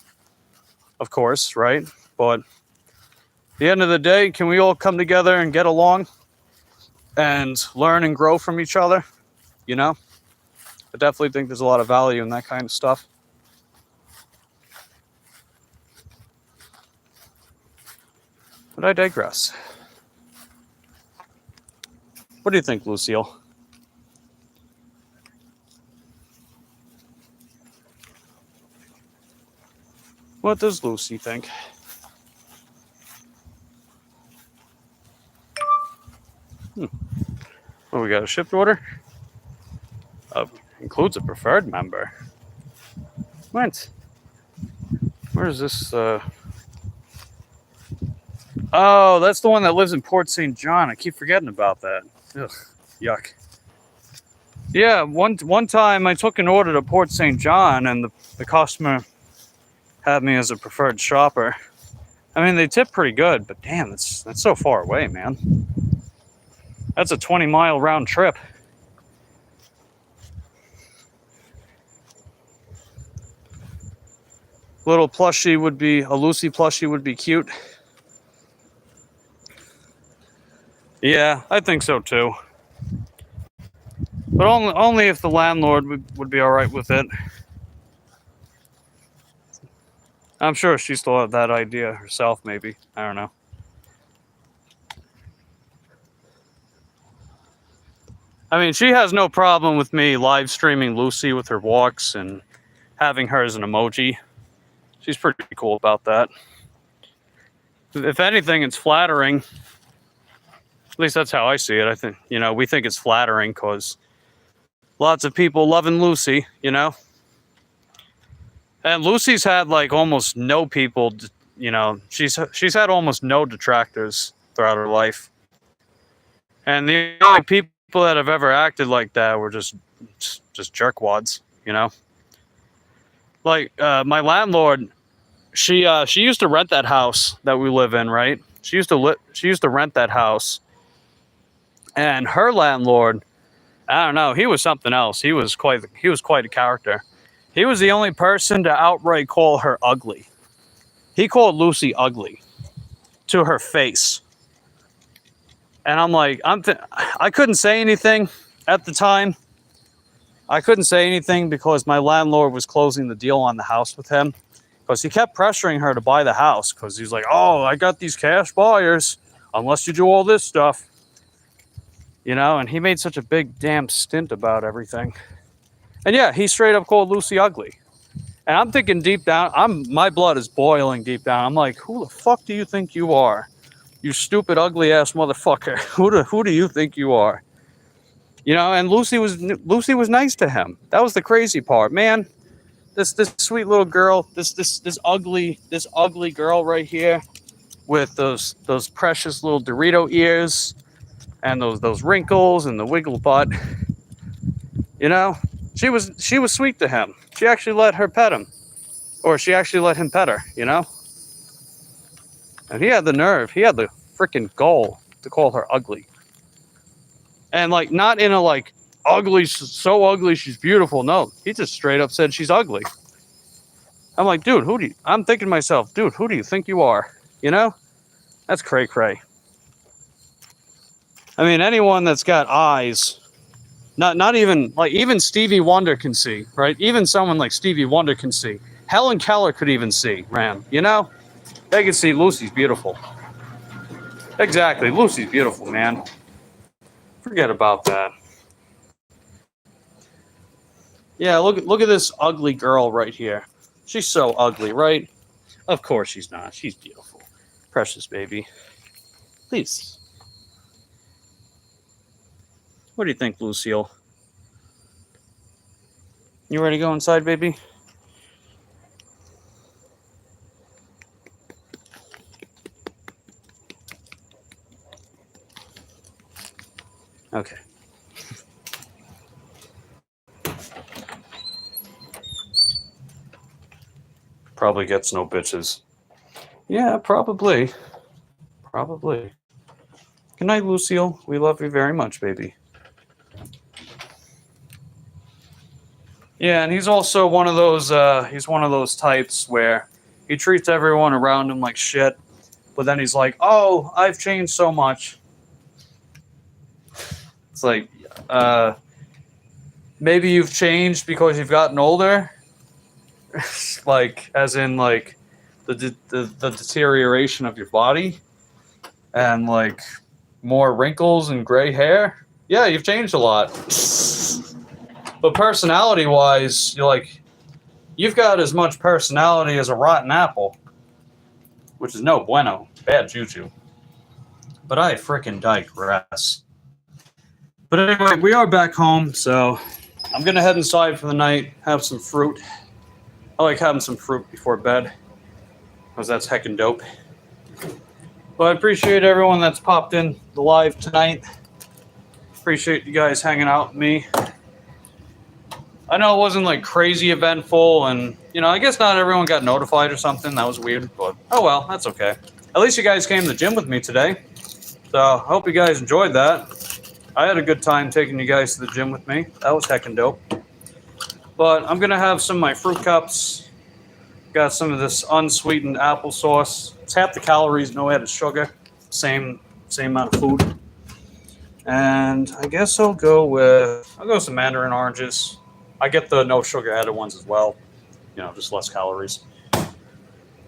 of course, right? But at the end of the day, can we all come together and get along and learn and grow from each other? You know, I definitely think there's a lot of value in that kind of stuff. But I digress. What do you think, Lucille? What does Lucy think? Oh, we got a shipped order? Includes a preferred member. What? Where is this? Oh, that's the one that lives in Port St. John. I keep forgetting about that. Ugh, yuck. Yeah, one time I took an order to Port St. John, and the customer had me as a preferred shopper. I mean, they tip pretty good, but damn, that's so far away, man. That's a 20-mile round trip. Little plushie would be, a Lucy plushie would be cute. Yeah, I think so too. But only if the landlord would be all right with it. I'm sure she still had that idea herself, maybe. I don't know. I mean, she has no problem with me live streaming Lucy with her walks and having her as an emoji. She's pretty cool about that. If anything, it's flattering. At least that's how I see it. I think, you know, we think it's flattering because lots of people loving Lucy, you know? And Lucy's had like almost no people, you know, she's had almost no detractors throughout her life. And the only people that have ever acted like that were just jerkwads, you know? Like, my landlord, she used to rent that house that we live in, right? She used to rent that house. And her landlord, I don't know, he was something else. He was quite a character. He was the only person to outright call her ugly. He called Lucy ugly to her face. And I'm like, I couldn't say anything at the time. I couldn't say anything because my landlord was closing the deal on the house with him. Because he kept pressuring her to buy the house. Because he's like, oh, I got these cash buyers. Unless you do all this stuff. You know, and he made such a big damn stint about everything. And yeah, he straight up called Lucy ugly. And I'm thinking deep down, my blood is boiling deep down. I'm like, who the fuck do you think you are? You stupid, ugly ass motherfucker. Who do you think you are? You know, and Lucy was nice to him. That was the crazy part, man. This sweet little girl, this ugly girl right here, with those precious little Dorito ears, and those wrinkles and the wiggle butt. You know, she was sweet to him. She actually let her pet him, or she actually let him pet her. You know, and he had the nerve, he had the freaking gall to call her ugly. And like, not in a like ugly, so ugly she's beautiful. No, he just straight up said she's ugly. I'm like, dude, I'm thinking to myself, dude, who do you think you are? You know, that's cray cray. I mean, anyone that's got eyes, not even like, even Stevie Wonder can see, right? Even someone like Stevie Wonder can see. Helen Keller could even see, man. You know, they can see Lucy's beautiful. Exactly, Lucy's beautiful, man. Forget about that. Yeah, look at this ugly girl right here. She's so ugly, right? Of course she's not. She's beautiful. Precious baby. Please. What do you think, Lucille? You ready to go inside, baby? Okay. Probably gets no bitches. Yeah, probably. Probably. Good night, Lucille. We love you very much, baby. Yeah, and he's also one of those types where he treats everyone around him like shit, but then he's like, "Oh, I've changed so much." It's like, maybe you've changed because you've gotten older, like as in like the deterioration of your body and like more wrinkles and gray hair. Yeah, you've changed a lot. But personality-wise, you've got as much personality as a rotten apple, which is no bueno, bad juju. But I frickin' digress. But anyway, we are back home, so I'm gonna head inside for the night, have some fruit. I like having some fruit before bed, because that's heckin' dope. But I appreciate everyone that's popped in the live tonight. Appreciate you guys hanging out with me. I know it wasn't like crazy eventful, and I guess not everyone got notified or something. That was weird, but oh well, that's okay. At least you guys came to the gym with me today, so I hope you guys enjoyed that. I had a good time taking you guys to the gym with me. That was heckin' dope. But I'm gonna have some of my fruit cups. Got some of this unsweetened applesauce. It's half the calories, no added sugar. Same amount of food. And I guess I'll go with some mandarin oranges. I get the no sugar added ones as well. Just less calories.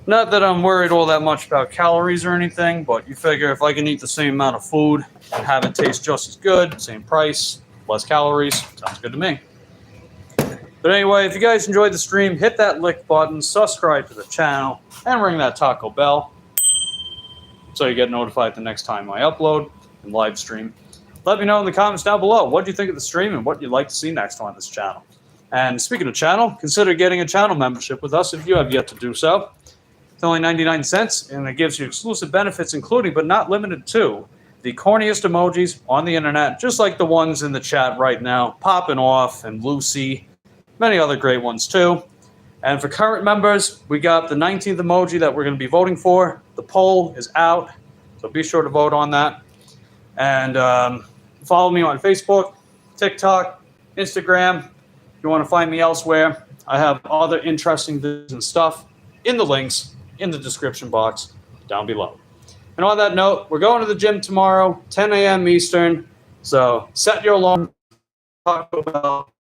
Not that I'm worried all that much about calories or anything, but you figure if I can eat the same amount of food and have it taste just as good, same price, less calories, sounds good to me. But anyway, if you guys enjoyed the stream, hit that like button, subscribe to the channel, and ring that taco bell so you get notified the next time I upload and live stream. Let me know in the comments down below what you think of the stream and what you'd like to see next on this channel. And speaking of channel, consider getting a channel membership with us if you have yet to do so. It's only 99 cents, and it gives you exclusive benefits, including but not limited to the corniest emojis on the internet, just like the ones in the chat right now, Popping Off and Lucy, many other great ones too. And for current members, we got the 19th emoji that we're going to be voting for. The poll is out, so be sure to vote on that. And follow me on Facebook, TikTok, Instagram. If you want to find me elsewhere, I have other interesting videos and stuff in the links in the description box down below. And on that note, we're going to the gym tomorrow, 10 a.m. Eastern. So set your alarm. Taco Bell.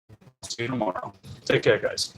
See you tomorrow. Take care, guys.